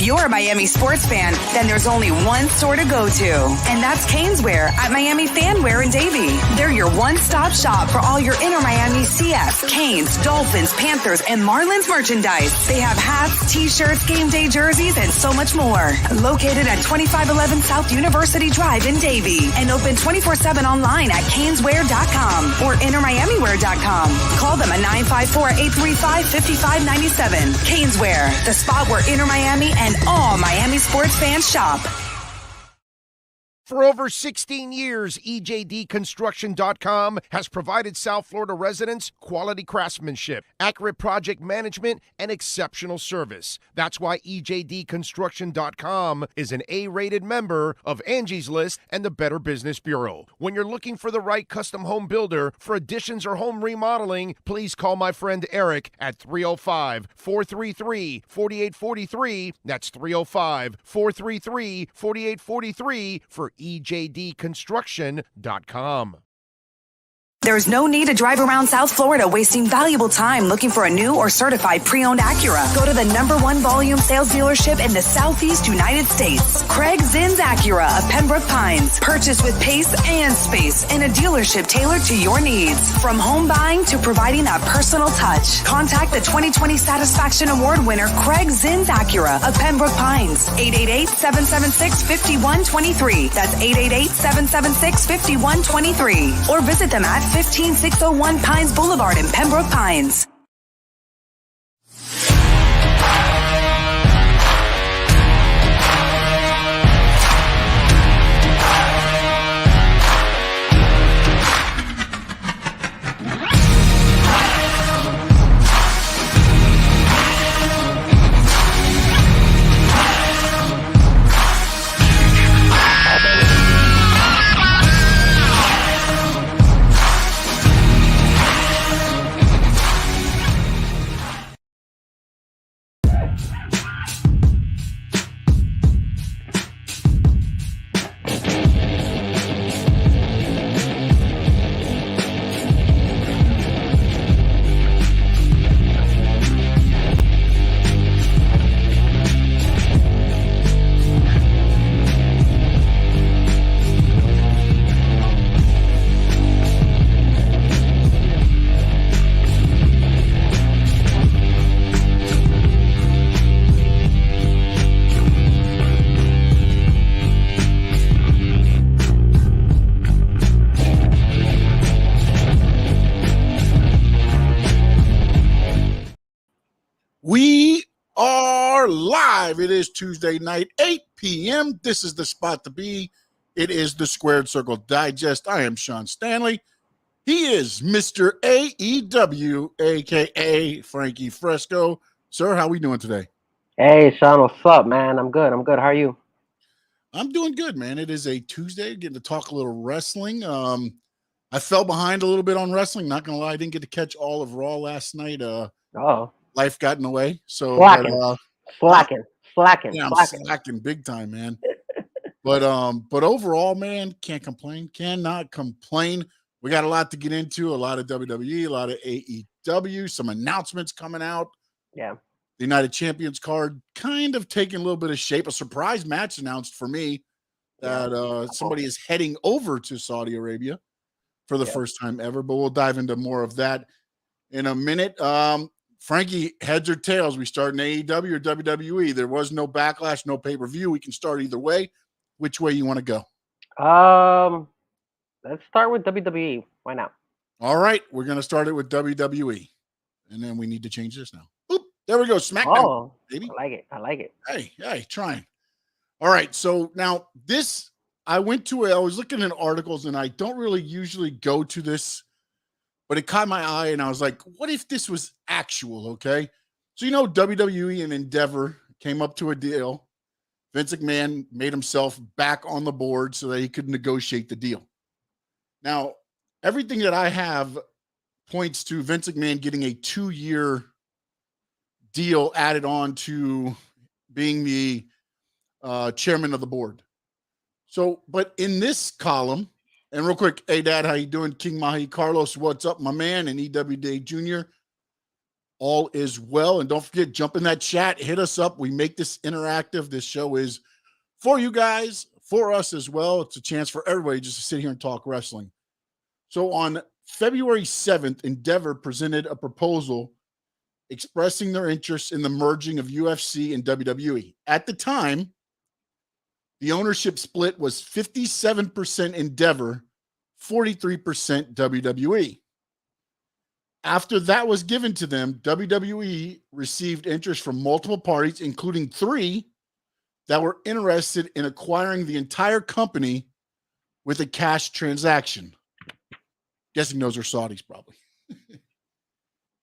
If you're a Miami sports fan, then there's only one store to go to, and that's Canes Wear at Miami Fanwear in Davie. They're your one-stop shop for all your inner Miami CF, Canes, Dolphins, Panthers, and Marlins merchandise. They have hats, t-shirts, game day jerseys, and so much more. Located at 2511 South University Drive in Davie and open 24/7 online at caneswear.com or innermiamiwear.com. Call them at 954-835-5597. Canes Wear, the spot where Inner Miami and all Miami sports fans shop. For over 16 years, EJDConstruction.com has provided South Florida residents quality craftsmanship, accurate project management, and exceptional service. That's why EJDConstruction.com is an A-rated member of Angie's List and the Better Business Bureau. When you're looking for the right custom home builder for additions or home remodeling, please call my friend Eric at 305-433-4843. That's 305-433-4843 for EJDConstruction.com. There's no need to drive around South Florida wasting valuable time looking for a new or certified pre-owned Acura. Go to the #1 volume sales dealership in the Southeast United States. Craig Zinn's Acura of Pembroke Pines. Purchase with pace and space in a dealership tailored to your needs. From home buying to providing that personal touch. Contact the 2020 Satisfaction Award winner Craig Zinn's Acura of Pembroke Pines. 888-776-5123. That's 888-776-5123. Or visit them at 15601 Pines Boulevard in Pembroke Pines. We are live. It is Tuesday night, 8 p.m. This is the spot to be. It is the Squared Circle Digest. I am Sean Stanley. He is Mr. AEW, a.k.a. Frankie Fresco. Sir, how we doing today? Hey, Sean, what's up, man? I'm good. How are you? I'm doing good, man. It is a Tuesday, getting to talk a little wrestling. I fell behind a little bit on wrestling. Not going to lie, I didn't get to catch all of Raw last night. Life got in the way. So slacking. Yeah, I'm slacking big time, man. but overall, man, can't complain. Cannot complain. We got a lot to get into. A lot of WWE, a lot of AEW, some announcements coming out. Yeah. The United Champions card kind of taking a little bit of shape. A surprise match announced for me that somebody is heading over to Saudi Arabia for the first time ever. But we'll dive into more of that in a minute. Frankie, heads or tails? We start in AEW or WWE? There was no Backlash, no pay-per-view. We can start either way. Which way you want to go? Let's start with WWE. Why not? All right, we're going to start it with WWE. And then we need to change this now. Boop, there we go. SmackDown, baby. I like it. Hey, trying. All right, so now this, I was looking at articles, and I don't really usually go to this, but it caught my eye, and I was like, what if this was actual, okay? So, WWE and Endeavor came up to a deal. Vince McMahon made himself back on the board so that he could negotiate the deal. Now, everything that I have points to Vince McMahon getting a 2-year deal added on to being the chairman of the board. So, but in this column, and real quick, hey, Dad, how you doing? King Mahi Carlos, what's up, my man? And EWD Jr. all is well. And don't forget, jump in that chat, hit us up. We make this interactive. This show is for you guys, for us as well. It's a chance for everybody just to sit here and talk wrestling. So on February 7th, Endeavor presented a proposal expressing their interest in the merging of UFC and WWE. At the time, the ownership split was 57% Endeavor, 43% WWE. After that was given to them, WWE received interest from multiple parties, including 3 that were interested in acquiring the entire company with a cash transaction. Guessing those are Saudis, probably.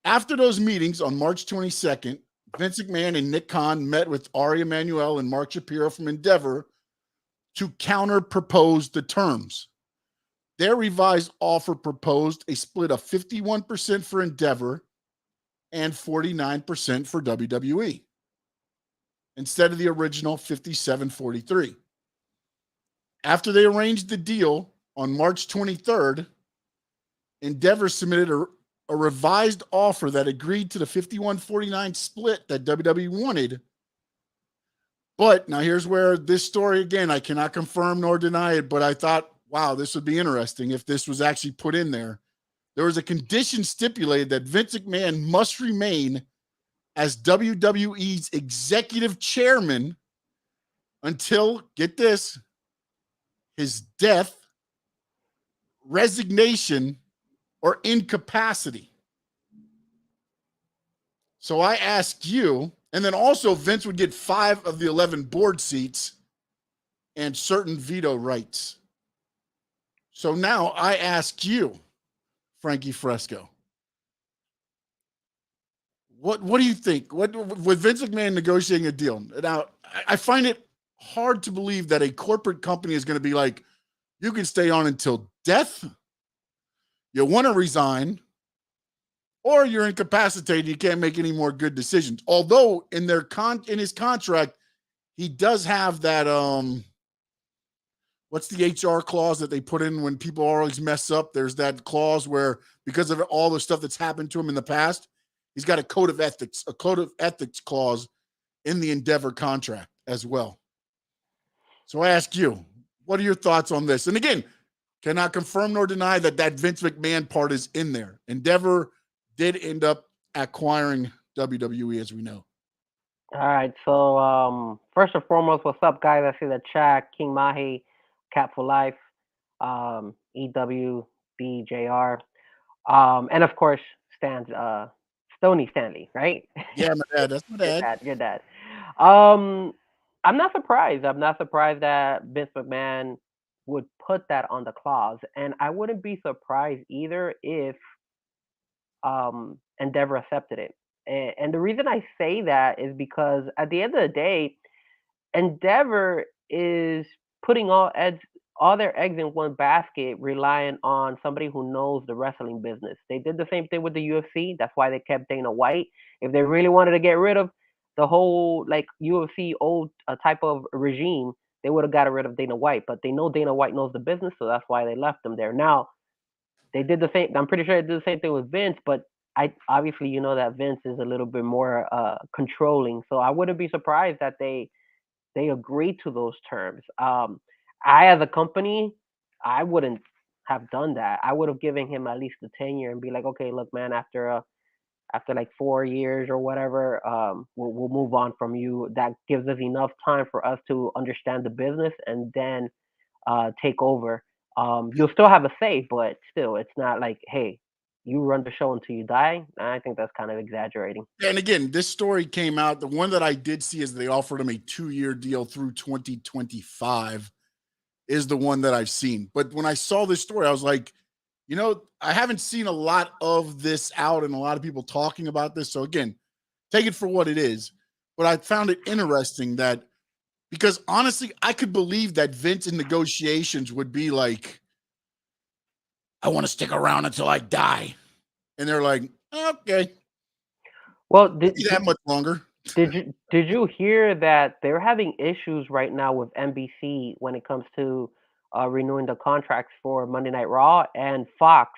After those meetings on March 22nd, Vince McMahon and Nick Khan met with Ari Emanuel and Mark Shapiro from Endeavor to counter-propose the terms. Their revised offer proposed a split of 51% for Endeavor and 49% for WWE, instead of the original 57-43. After they arranged the deal on March 23rd, Endeavor submitted a revised offer that agreed to the 51-49 split that WWE wanted. But now here's where this story, again, I cannot confirm nor deny it, but I thought, wow, this would be interesting if this was actually put in there. There was a condition stipulated that Vince McMahon must remain as WWE's executive chairman until, get this, his death, resignation, or incapacity. So I ask you, and then also Vince would get 5 of the 11 board seats and certain veto rights. So now I ask you, Frankie Fresco, what do you think? What with Vince McMahon negotiating a deal? Now, I find it hard to believe that a corporate company is going to be like, you can stay on until death, you want to resign, or you're incapacitated, you can't make any more good decisions. Although in his contract, he does have that what's the HR clause that they put in when people always mess up? There's that clause where, because of all the stuff that's happened to him in the past, he's got a code of ethics clause in the Endeavor contract as well. So I ask you, what are your thoughts on this? And again, cannot confirm nor deny that Vince McMahon part is in there. Endeavor did end up acquiring WWE, as we know. All right. So first and foremost, what's up, guys? I see the chat. King Mahi, Cat for Life, EW, BJR, and of course, Stony Stanley, right? Yeah, my dad. That's my dad. Your dad. I'm not surprised. I'm not surprised that Vince McMahon would put that on the clause, and I wouldn't be surprised either if Endeavor accepted it. And the reason I say that is because at the end of the day, Endeavor is putting all their eggs in one basket, relying on somebody who knows the wrestling business. They did the same thing with the UFC. That's why they kept Dana White. If they really wanted to get rid of the whole like UFC old type of regime, they would have got rid of Dana White. But they know Dana White knows the business, so that's why they left him there. Now, they did the same. I'm pretty sure they did the same thing with Vince, but obviously that Vince is a little bit more controlling. So I wouldn't be surprised that they agreed to those terms. I, as a company, I wouldn't have done that. I would have given him at least the tenure and be like, okay, look, man, after like 4 years or whatever, we'll move on from you. That gives us enough time for us to understand the business and then take over. You'll still have a say, but still, it's not like, hey, you run the show until you die. I think that's kind of exaggerating. And again, this story came out. The one that I did see is they offered him a 2-year deal through 2025 is the one that I've seen. But when I saw this story, I was like, I haven't seen a lot of this out and a lot of people talking about this. So again, take it for what it is. But I found it interesting that, because honestly, I could believe that Vince in negotiations would be like, I want to stick around until I die. And they're like, okay. Well, that much longer. Did you hear that they're having issues right now with NBC when it comes to renewing the contracts for Monday Night Raw and Fox?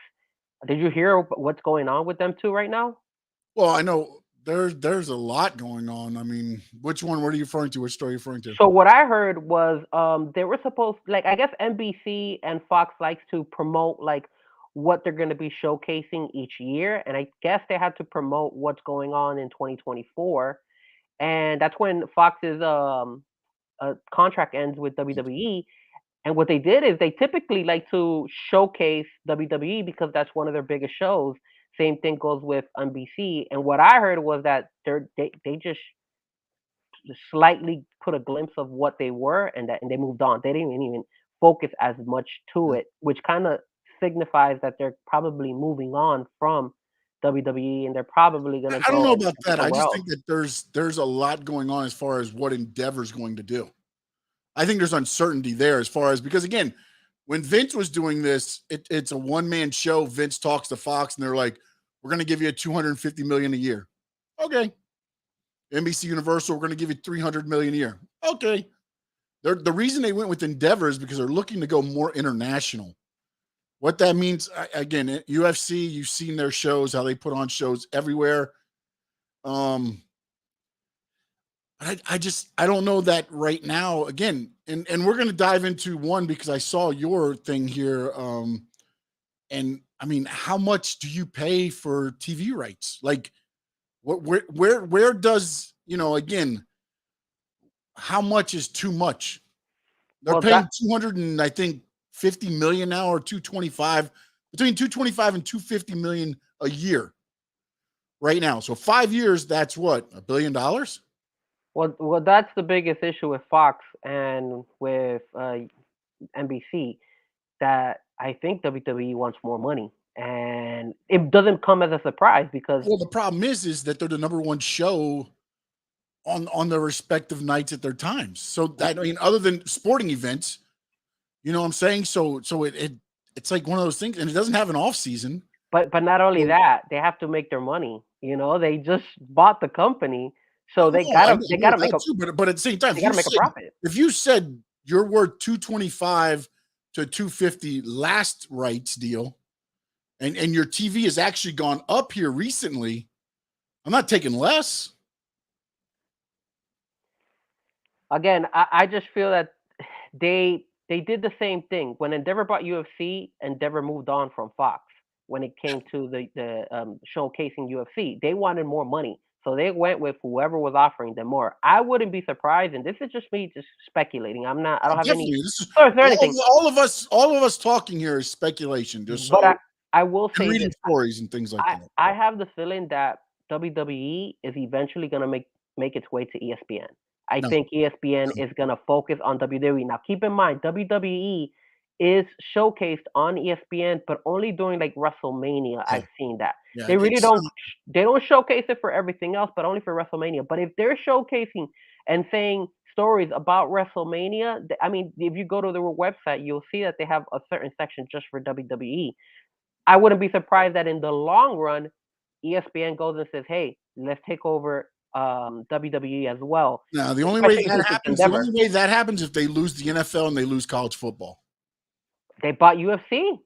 Did you hear what's going on with them two right now? Well, I know there's a lot going on. I mean, which one? What are you referring to? Which story are you referring to? So what I heard was they were supposed, like, I guess NBC and Fox likes to promote like what they're going to be showcasing each year, and I guess they had to promote what's going on in 2024, and that's when Fox's contract ends with WWE. And what they did is they typically like to showcase WWE because that's one of their biggest shows. Same thing goes with NBC. And what I heard was that they just slightly put a glimpse of what they were, and they moved on. They didn't even focus as much to it, which kind of signifies that they're probably moving on from WWE and they're probably gonna I don't go know about that. I somewhere just else. think that there's a lot going on as far as what Endeavor's going to do. I think there's uncertainty there as far as, because again, when Vince was doing this, it's a one-man show. Vince talks to Fox and they're like, we're going to give you $250 million a year. Okay. NBC Universal, we're going to give you $300 million a year. Okay. The reason they went with Endeavor is because they're looking to go more international. What that means, again, UFC, you've seen their shows, how they put on shows everywhere. I don't know that right now. Again, and we're going to dive into one because I saw your thing here. And I mean, how much do you pay for TV rights? Like, where does, again, how much is too much? They're Well, paying that 200 and I think 50 million now, or 225, between 225 and 250 million a year right now. So 5 years, that's what, $1 billion? well, that's the biggest issue with Fox and with NBC, that I think WWE wants more money, and it doesn't come as a surprise because Well, the problem is that they're the number one show on their respective nights at their times. So that, I mean, other than sporting events, you know what I'm saying? So it's like one of those things, and it doesn't have an off season. but not only So, that, they have to make their money. They just bought the company, so they no, I gotta they know gotta make that a too, but at the same time, they gotta make a profit. if you said you're worth 225 to 250 last rights deal, and your TV has actually gone up here recently, I'm not taking less. Again, I just feel that they did the same thing when Endeavor bought UFC. Endeavor moved on from Fox when it came to the showcasing UFC. They wanted more money, so they went with whoever was offering them more. I wouldn't be surprised, and this is just me just speculating. I don't have any Definitely, this is source or anything, all of us talking here is speculation. Just but so I will and say reading this. stories and things like that. I have the feeling that WWE is eventually gonna make its way to ESPN. I No, think ESPN no, is gonna focus on WWE. Now, keep in mind, WWE is showcased on ESPN, but only during like WrestleMania. yeah, I've seen that yeah. they really It's don't showcase it for everything else, but only for WrestleMania. But if they're showcasing and saying stories about WrestleMania, I mean, if you go to their website, you'll see that they have a certain section just for WWE. I wouldn't be surprised that in the long run, ESPN goes and says, "Hey, let's take over WWE as well," now the only way especially that since it's happens. The Endeavor. only way that happens if they lose the NFL and they lose college football. They bought UFC,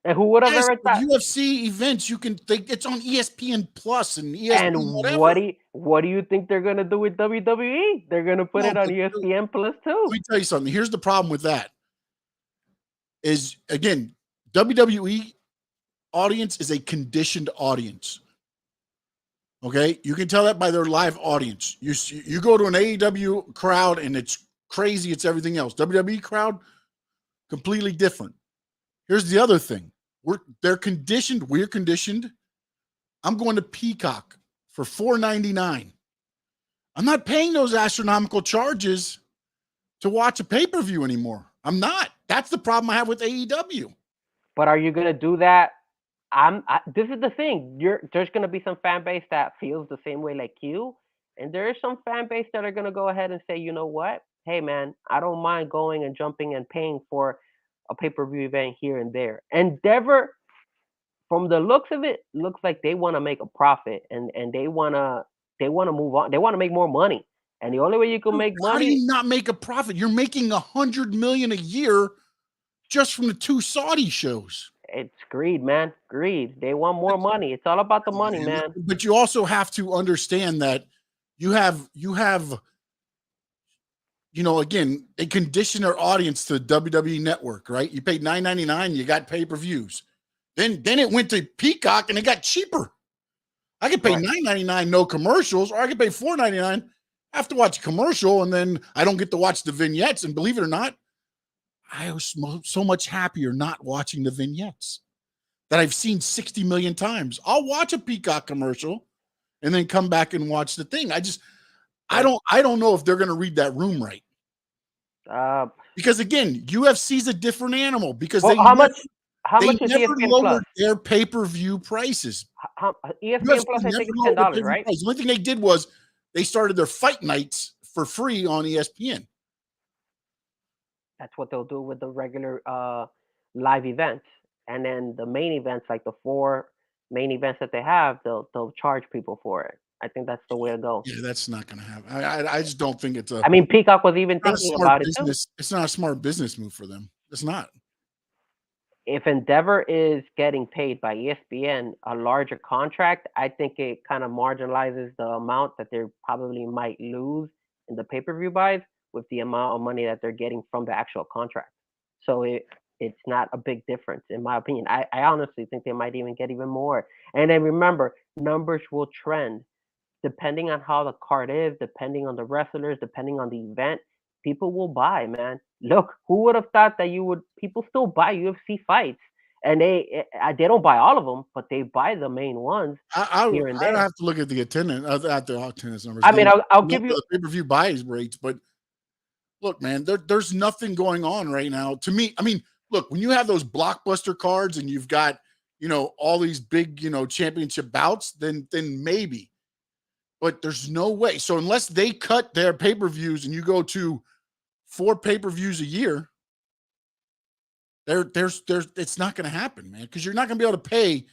and who would have Yes, ever but thought? UFC events it's on ESPN Plus and And ESPN whatever. what do you think they're gonna do with WWE? They're gonna put No, it on but ESPN Plus let too. me tell you something. Here's the problem with that. Is again, WWE audience is a conditioned audience. Okay, you can tell that by their live audience. You go to an AEW crowd and it's crazy. It's everything else. WWE crowd completely different. Here's the other thing. They're conditioned. We're conditioned. I'm going to Peacock for $4.99. I'm not paying those astronomical charges to watch a pay-per-view anymore. I'm not. That's the problem I have with AEW. But are you gonna do that? This is the thing. There's gonna be some fan base that feels the same way like you, and there is some fan base that are gonna go ahead and say, you know what? Hey, man, I don't mind going and jumping and paying for a pay per view event here and there. Endeavor, from the looks of it, looks like they want to make a profit, and they wanna move on. They want to make more money, and the only way you can make How do money, you not make a profit? You're making $100 million a year just from the two Saudi shows. It's greed, man. Greed. They want more money. It's all about the money, man. But you also have to understand that you have again, they condition their audience to WWE Network, right? You paid $9.99, you got pay-per-views. Then it went to Peacock and it got cheaper. I could pay $9.99, no commercials, or I could pay $4.99, I have to watch a commercial, and then I don't get to watch the vignettes. And believe it or not, I was so much happier not watching the vignettes that I've seen 60 million times. I'll watch a Peacock commercial and then come back and watch the thing. I don't know if they're going to read that room right. Because again, UFC's a different animal because how much is never ESPN lowered Plus? their pay-per-view prices. ESPN UFC Plus, I think it's never lowered $10, right? price. The only thing they did was they started their fight nights for free on ESPN. That's what they'll do with the regular live events, and then the main events, like the 4 main events that they have, they'll charge people for it. I think that's the way to go. Yeah, that's not going to happen. I just don't think it's I mean, Peacock was even thinking about it too. It's not a smart business move for them. It's not. If Endeavor is getting paid by ESPN a larger contract, I think it kind of marginalizes the amount that they probably might lose in the pay-per-view buys with the amount of money that they're getting from the actual contract. So it's not a big difference, in my opinion. I honestly think they might even get even more. And then remember, numbers will trend. Depending on how the card is, depending on the wrestlers, depending on the event, people will buy, man. Look, who would have thought that people still buy UFC fights, and they don't buy all of them, but they buy the main ones here and there. I have to look at the attendance numbers. I mean, I'll give you the pay-per-view buys rates, but look, man, there's nothing going on right now. To me, I mean, look, when you have those blockbuster cards and you've got, all these big, championship bouts, then maybe. But there's no way. So unless they cut their pay-per-views and you go to 4 pay-per-views a year, it's not going to happen, man. Because you're not going to be able to pay.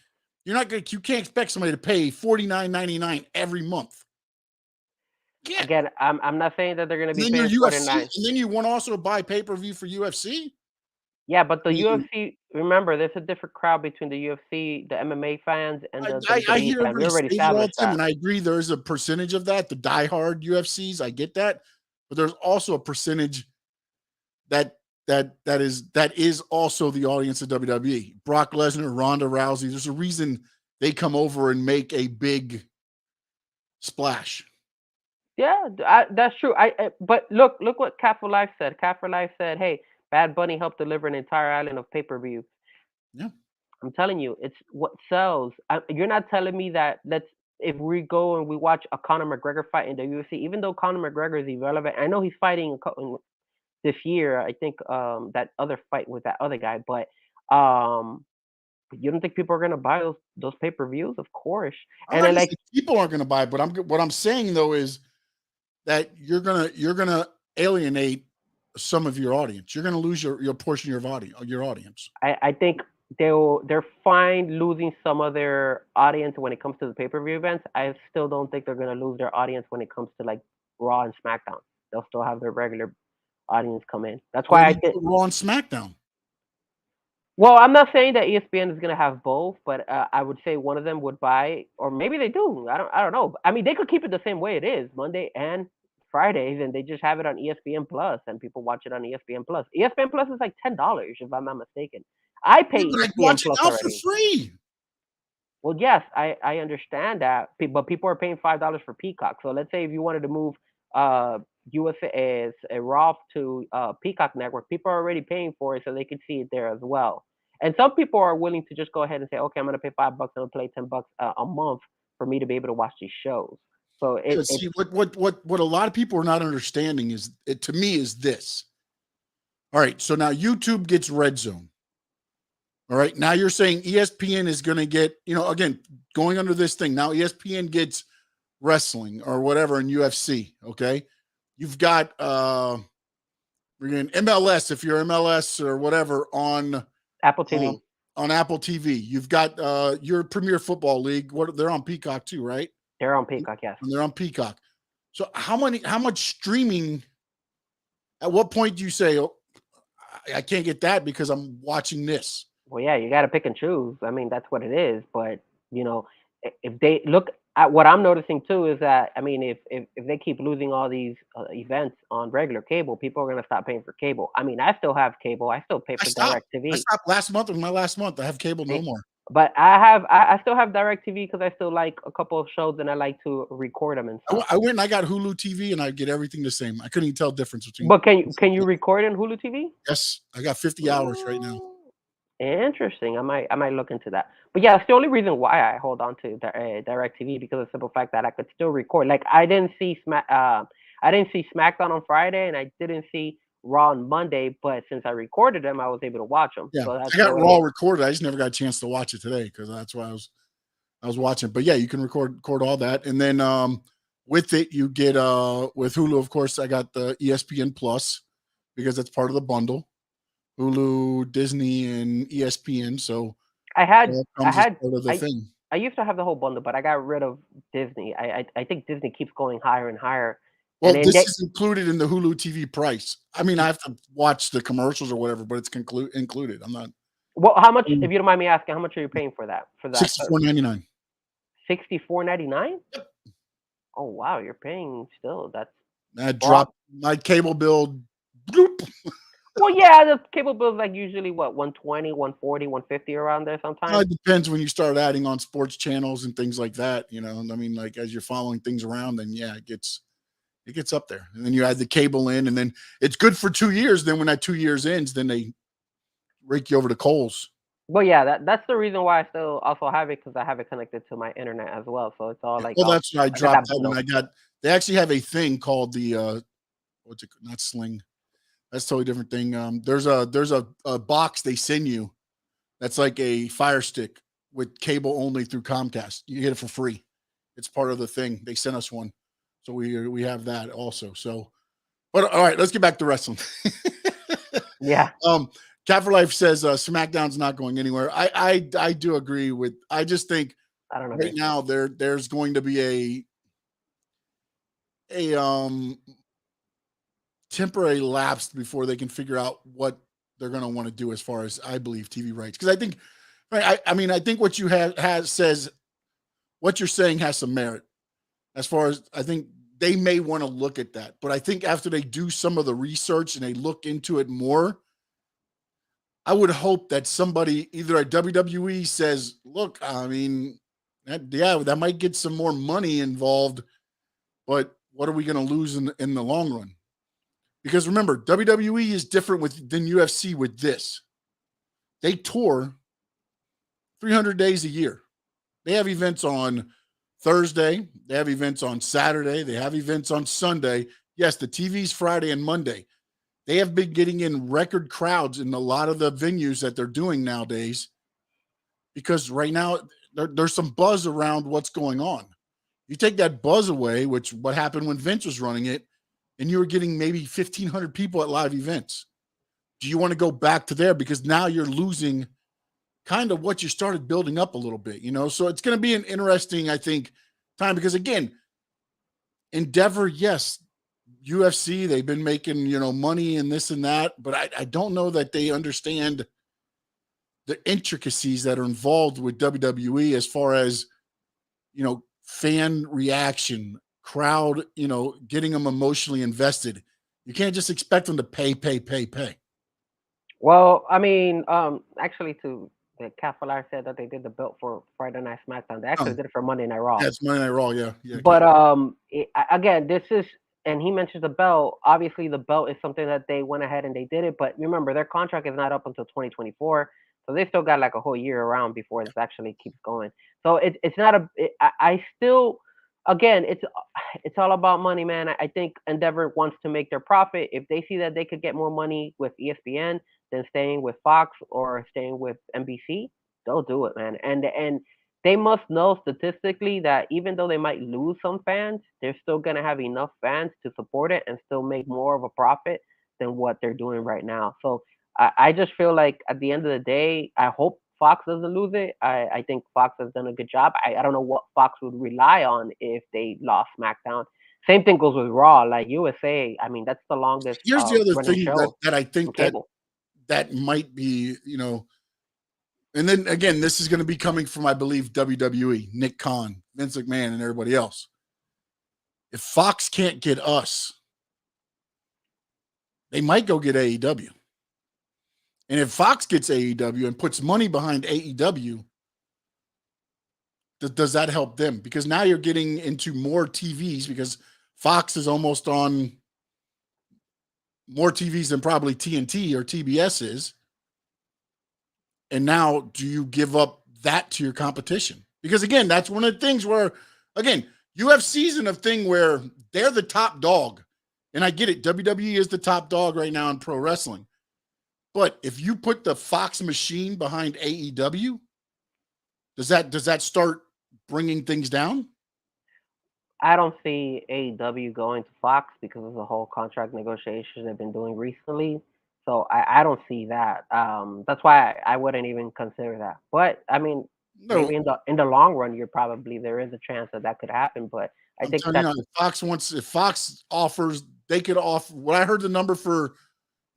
You can't expect somebody to pay $49.99 every month. Yeah. Again, I'm not saying that they're going to be paying $49. And then you want to also buy pay-per-view for UFC. Yeah, but the UFC, remember, there's a different crowd between the UFC, the MMA fans, and the I hear fans. We already established that. And I agree there is a percentage of that, the diehard UFCs. I get that. But there's also a percentage that is also the audience of WWE. Brock Lesnar, Ronda Rousey. There's a reason they come over and make a big splash. Yeah, that's true. But look what Cat for Life said. Cat for Life said, "Hey, Bad Bunny helped deliver an entire island of pay-per-view." Yeah, I'm telling you, it's what sells. You're not telling me that if we go and we watch a Conor McGregor fight in the UFC, even though Conor McGregor is irrelevant, I know he's fighting this year. I think that other fight with that other guy, but you don't think people are gonna buy those pay-per-views? Of course. And then, people aren't gonna buy. But what I'm saying though is that you're gonna alienate some of your audience. You're going to lose your portion of your audience. I think they're fine losing some of their audience when it comes to the pay-per-view events. I still don't think they're going to lose their audience when it comes to like Raw and SmackDown. They'll still have their regular audience come in. That's why I think Raw and SmackDown. Well, I'm not saying that ESPN is going to have both, but I would say one of them would buy, or maybe they do. I don't know. I mean, they could keep it the same way it is, Monday and Fridays, and they just have it on ESPN Plus, and people watch it on ESPN Plus. ESPN Plus is like $10, if I'm not mistaken. I pay ESPN Plus already. For free. Well, yes, I understand that, but people are paying $5 for Peacock. So let's say if you wanted to move USA as a Raw to Peacock Network, people are already paying for it, so they can see it there as well. And some people are willing to just go ahead and say, okay, I'm going to pay $5 and I'll pay $10 a month for me to be able to watch these shows. So what a lot of people are not understanding is this. All right, so now YouTube gets Red Zone. All right, now you're saying ESPN is going to get, again, going under this thing. Now ESPN gets wrestling or whatever in UFC. Okay, you've got MLS if you're MLS or whatever on Apple TV. On Apple TV, you've got your Premier Football League. They're on Peacock too, right? They're on Peacock, yes. And they're on Peacock. So how much streaming? At what point do you say, "Oh, I can't get that because I'm watching this"? Well, yeah, you got to pick and choose. I mean, that's what it is. But you know, if they look at what I'm noticing too is that I mean, if they keep losing all these events on regular cable, people are gonna stop paying for cable. I mean, I still have cable. I still pay I for stopped. I DirecTV. stopped last month. Was my last month. I have cable no Eh, more. But I still have DirecTV because I still like a couple of shows and I like to record them and stuff. I went and I got Hulu TV and I get everything the same. I couldn't even tell the difference between. But can you record in Hulu TV? Yes, I got 50 hours right now. Interesting. I might look into that. But yeah, it's the only reason why I hold on to DirecTV because of the simple fact that I could still record. Like I didn't see SmackDown on Friday and I didn't see Raw on Monday, but since I recorded them, I was able to watch them. Yeah, So that's I the got way. Raw recorded. I just never got a chance to watch it today because that's why I was watching. But yeah, you can record all that, and then with it you get with Hulu. Of course, I got the ESPN Plus because that's part of the bundle. Hulu, Disney, and ESPN. So I it had all I comes as had part of the I thing. I used to have the whole bundle, but I got rid of Disney. I think Disney keeps going higher and higher, and Well, then this they. is included in the Hulu TV price. I mean, I have to watch the commercials or whatever, but it's included. I'm not Well, how much? If you don't mind me asking, how much are you paying for that? For that, 64.99. 64.99. Oh wow, you're paying still. That's I well. dropped my cable bill. Bloop. Well, yeah, the cable bill's like usually what 120, 140, 150 around there sometimes. It depends when you start adding on sports channels and things like that. You know, I mean, like as you're following things around, then yeah, it gets up there. And then you add the cable in, and then it's good for 2 years. Then when that 2 years ends, then they rake you over the coals. Well, yeah, that's the reason why I still also have it because I have it connected to my internet as well. So it's all like Well, that's what I I got dropped that out when bundle. I got. They actually have a thing called the what's it? Not Sling. That's a totally different thing. There's a box they send you that's like a Fire Stick with cable only through Comcast. You get it for free. It's part of the thing. They sent us one, so we have that also. So, but all right, let's get back to wrestling. Yeah, Cat for Life says SmackDown's not going anywhere. I do agree with. I just think I don't right agree. now there's going to be a temporary lapse before they can figure out what they're going to want to do as far as I believe TV rights. Because I think, I mean, I think what you have says what you're saying has some merit. As far as I think they may want to look at that, but I think after they do some of the research and they look into it more, I would hope that somebody either at WWE says, "Look, I mean, that might get some more money involved, but what are we going to lose in the long run?" Because remember, WWE is different than UFC with this. They tour 300 days a year. They have events on Thursday. They have events on Saturday. They have events on Sunday. Yes, the TV's Friday and Monday. They have been getting in record crowds in a lot of the venues that they're doing nowadays because right now there's some buzz around what's going on. You take that buzz away, which what happened when Vince was running it, and you were getting maybe 1,500 people at live events. Do you want to go back to there? Because now you're losing kind of what you started building up a little bit, you know? So it's going to be an interesting, I think, time because again, Endeavor, yes, UFC, they've been making, money and this and that, but I don't know that they understand the intricacies that are involved with WWE as far as, fan reaction, crowd, getting them emotionally invested. You can't just expect them to pay. Well, I mean, actually, to the Catholic said that they did the belt for Friday Night SmackDown. They actually Oh, did it for Monday Night Raw. yeah, it's Monday Night Raw. Yeah. But again, this is, and he mentions the belt. Obviously, the belt is something that they went ahead and they did it. But remember, their contract is not up until 2024, so they still got like a whole year around before this actually keeps going. So it's not I still, again, it's all about money, man. I think Endeavor wants to make their profit. If they see that they could get more money with ESPN than staying with Fox or staying with NBC, they'll do it, man. And they must know statistically that even though they might lose some fans, they're still going to have enough fans to support it and still make more of a profit than what they're doing right now. So I just feel like at the end of the day, I hope Fox doesn't lose it. I think Fox has done a good job. I don't know what Fox would rely on if they lost SmackDown. Same thing goes with Raw. Like USA, I mean, that's the longest Here's the other running thing show that I on think cable. that might be, And then again, this is going to be coming from, I believe, WWE, Nick Khan, Vince McMahon, and everybody else. If Fox can't get us, they might go get AEW. And if Fox gets AEW and puts money behind AEW, does that help them? Because now you're getting into more TVs, because Fox is almost on more TVs than probably TNT or TBS is. And now do you give up that to your competition? Because again, that's one of the things where, again, UFC's in a thing where they're the top dog. And I get it. WWE is the top dog right now in pro wrestling. But if you put the Fox machine behind AEW, does that start bringing things down? I don't see AEW going to Fox because of the whole contract negotiations they've been doing recently. So I don't see that. That's why I wouldn't even consider that. But I mean, No, maybe in the long run, there is a chance that could happen. But I I'm think telling you that now, if Fox offers, they could offer what I heard the number for,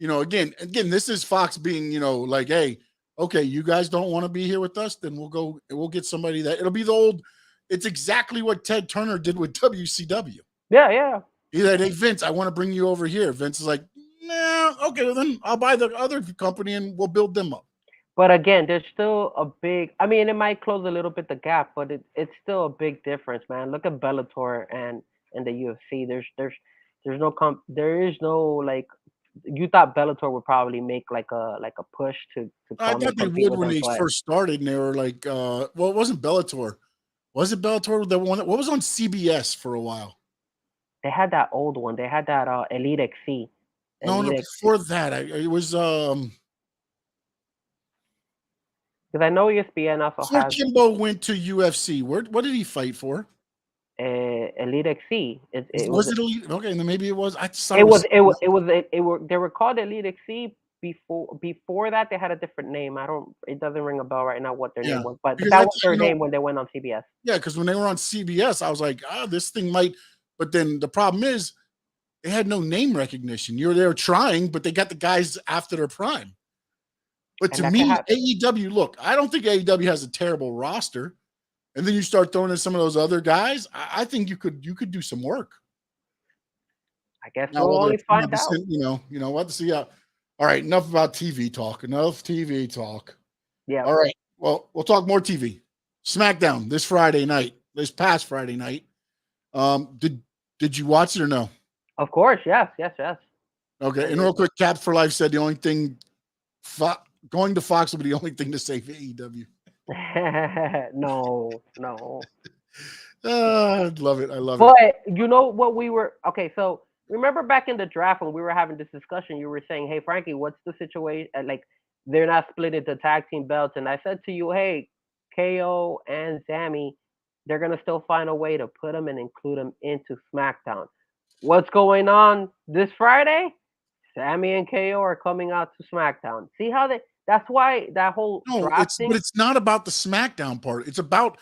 again, this is Fox being, like, hey, okay, you guys don't want to be here with us, then we'll get somebody that it'll be the old, it's exactly what Ted Turner did with WCW. yeah. He's like, hey, Vince, I want to bring you over here. Vince is like, nah, okay, well, then I'll buy the other company and we'll build them up. But again, there's still a big. I mean, it might close a little bit the gap, but it's still a big difference, man. Look at Bellator and the UFC. There's no there is no like. You thought Bellator would probably make like a push to I come thought and they compete would with when them, they but first started, and they were like, well, it wasn't Bellator. Was it Bellator? The one what was on CBS for a while? they had that old one. They had that Elite XC. No, Elite XC. before that, it was Because I know ESPN also before has Kimbo went to UFC. What did he fight for? Elite XC. It Was was it Elite? Okay, then maybe it was. I just thought it it was was. it were they were called Elite XC before that they had a different name. It doesn't ring a bell right now what their Yeah, name was, but because that was their name when they went on CBS. yeah, because when they were on CBS, I was like, this thing might. But then the problem is, they had no name recognition. They were trying, but they got the guys after their prime. But And to that could me, happen. AEW, look, I don't think AEW has a terrible roster. And then you start throwing in some of those other guys. I think you could do some work. I guess Now, we'll whether only it's find out. we'll have to see how. All right, enough about TV talk. Enough TV talk. Yeah. All right. Well, we'll talk more TV. SmackDown this Friday night. This past Friday night. Did you watch it or no? Of course, yes. Okay. And real quick, Cap for Life said the only thing going to Fox will be the only thing to save AEW. No. I love it. I love it. But you know what we were okay, so remember back in the draft when we were having this discussion, you were saying, hey Frankie, what's the situation? Like they're not splitting the tag team belts. And I said to you, hey, KO and Sammy, they're gonna still find a way to put them and include them into SmackDown. What's going on this Friday? Sammy and KO are coming out to SmackDown. See how that's why that whole draft thing. But it's not about the SmackDown part. It's about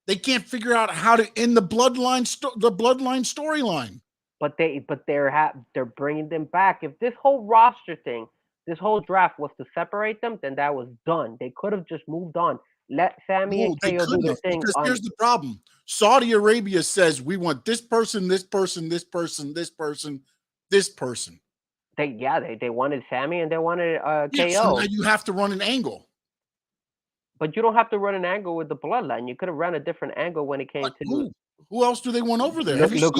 they can't figure out how to end the bloodline storyline. But they're bringing them back. If this whole roster thing, this whole draft was to separate them, then that was done. They could have just moved on. Let Sammy and KO do their thing. Because here's the problem. Saudi Arabia says we want this person, this person, this person, this person, this person. They wanted Sammy and they wanted KO. So now you have to run an angle. But you don't have to run an angle with the bloodline. You could have run a different angle when it came to who else do they want over there? Look have you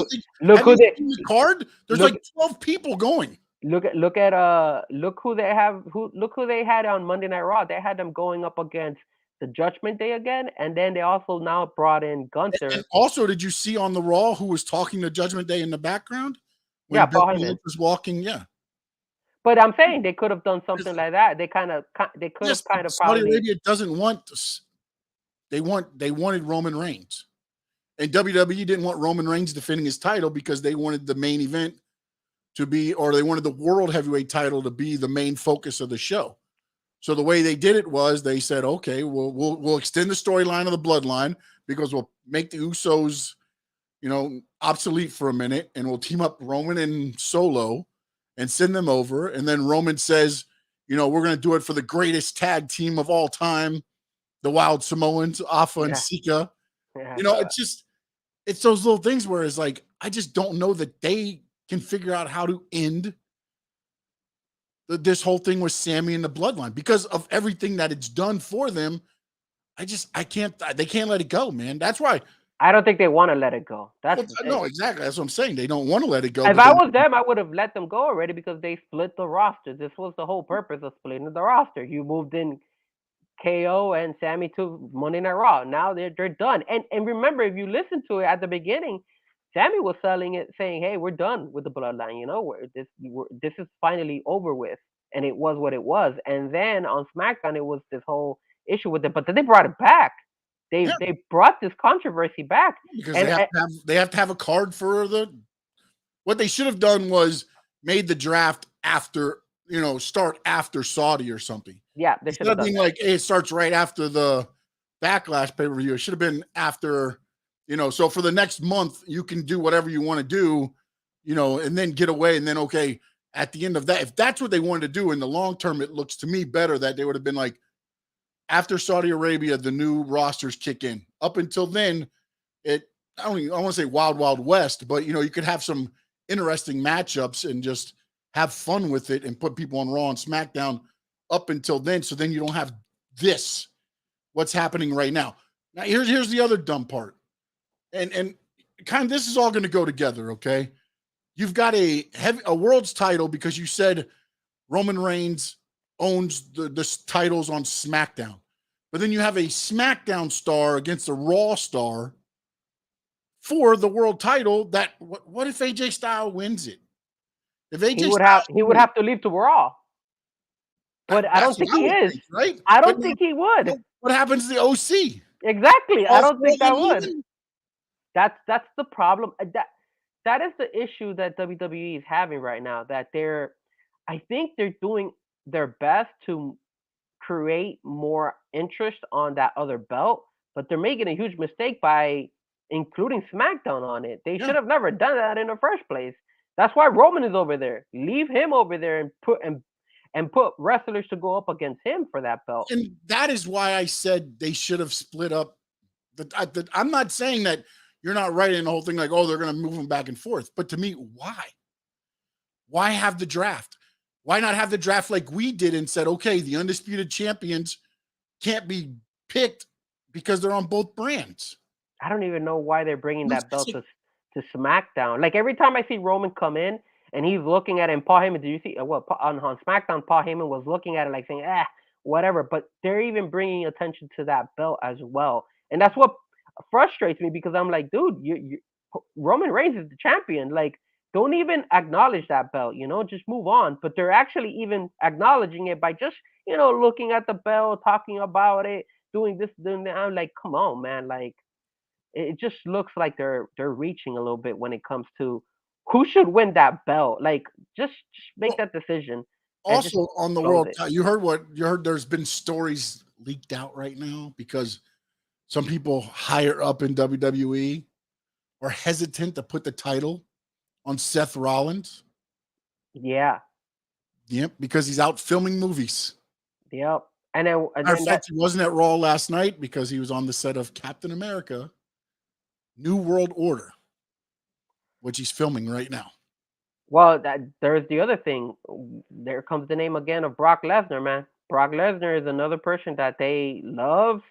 who seen the card? There's like 12 people going. Look who they have. Look who they had on Monday Night Raw. They had them going up against the Judgment Day again, and then they also now brought in Gunther. And also, did you see on the Raw who was talking to Judgment Day in the background? When Paul Heyman was walking. Yeah. But I'm saying they could have done something like that. They could have kind of Saudi probably. Arabia doesn't want this. They wanted Roman Reigns, and WWE didn't want Roman Reigns defending his title because they wanted the main event to be, or they wanted the world heavyweight title to be the main focus of the show. So the way they did it was they said, okay, we'll extend the storyline of the bloodline because we'll make the Usos, obsolete for a minute, and we'll team up Roman and Solo and send them over. And then Roman says, we're going to do it for the greatest tag team of all time. the Wild Samoans, Afa and Sika. Yeah, You know, it's those little things where it's like, I just don't know that they can figure out how to end this whole thing with Sammy and the bloodline because of everything that it's done for them. They can't let it go, man. That's why. I don't think they want to let it go. No, exactly. That's what I'm saying. They don't want to let it go. If I was them, I would have let them go already because they split the roster. This was the whole purpose of splitting the roster. You moved in KO and Sammy to Monday Night Raw. Now they're done. And remember, if you listen to it at the beginning, Sammy was selling it, saying, "Hey, we're done with the bloodline. You know, this is finally over with." And it was what it was. And then on SmackDown, it was this whole issue with it. But then they brought it back. They brought this controversy back because they have to have a card for what they should have done was made the draft after, start after Saudi or something. Yeah, they should have done being like, hey, it starts right after the Backlash pay-per-view. It should have been after, so for the next month you can do whatever you want to do, and then get away, and then okay, at the end of that, if that's what they wanted to do in the long term, it looks to me better that they would have been like, after Saudi Arabia, the new rosters kick in. Up until then, I want to say wild, wild west, but you could have some interesting matchups and just have fun with it and put people on Raw and SmackDown up until then. So then you don't have what's happening right now. Now here's the other dumb part. And kind of this is all going to go together. Okay. You've got a world's title because you said Roman Reigns owns the titles on SmackDown. But then you have a SmackDown star against a Raw star for the world title. What if AJ Styles wins it? If AJ he would have to leave to Raw. But I don't think he is. Right? I don't think he would. What happens to the OC? Exactly. I don't think that would. That's the problem. That is the issue that WWE is having right now. That I think they're doing their best to create more interest on that other belt, but they're making a huge mistake by including SmackDown on it. They should have never done that in the first place. That's why Roman is over there. Leave him over there and put wrestlers to go up against him for that belt. And that is why I said they should have split up. I'm not saying that you're not right in the whole thing, like, oh, they're going to move them back and forth. But to me, why? Why have the draft? Why not have the draft like we did and said, okay, the undisputed champions can't be picked because they're on both brands? I don't even know why they're bringing that belt to SmackDown. Like every time I see Roman come in and he's looking at it, and Paul Heyman, did you see on SmackDown, Paul Heyman was looking at it like saying, whatever. But they're even bringing attention to that belt as well. And that's what frustrates me because I'm like, dude, Roman Reigns is the champion. Like, don't even acknowledge that belt, just move on. But they're actually even acknowledging it by just, looking at the belt, talking about it, doing this, doing that. I'm like, come on, man. Like, it just looks like they're reaching a little bit when it comes to who should win that belt. Like, just make that decision. Also, on the world, you heard there's been stories leaked out right now because some people higher up in WWE are hesitant to put the title on Seth Rollins. Yeah. Yep, because he's out filming movies. Yep. And then, he wasn't at Raw last night because he was on the set of Captain America, New World Order, which he's filming right now. Well, there's the other thing. There comes the name again of Brock Lesnar, man. Brock Lesnar is another person that they love,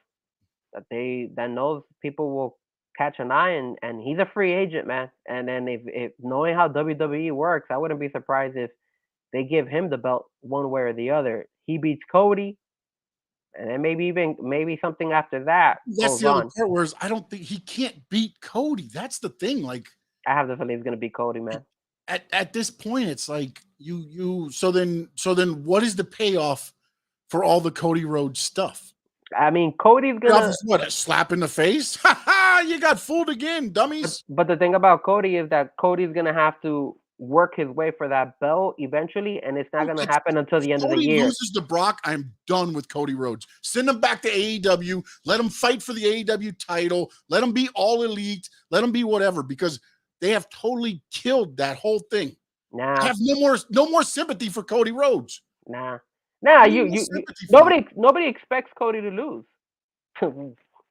that knows people will catch an eye, and he's a free agent, man. And then if knowing how WWE works, I wouldn't be surprised if they give him the belt one way or the other. He beats Cody, and then maybe something after that. That's the other part. Whereas I don't think he can't beat Cody. That's the thing. Like, I have the feeling he's gonna beat Cody, man. At this point, it's like so then what is the payoff for all the Cody Rhodes stuff? I mean, Cody's gonna what, a slap in the face? You got fooled again, dummies. But the thing about Cody is that Cody's gonna have to work his way for that belt eventually, and it's not gonna happen until the end of the year. Cody loses to Brock, I'm done with Cody Rhodes. Send him back to AEW. Let him fight for the AEW title. Let him be all elite. Let him be whatever, because they have totally killed that whole thing. Nah. I have no more sympathy for Cody Rhodes. Nah. Nobody expects Cody to lose.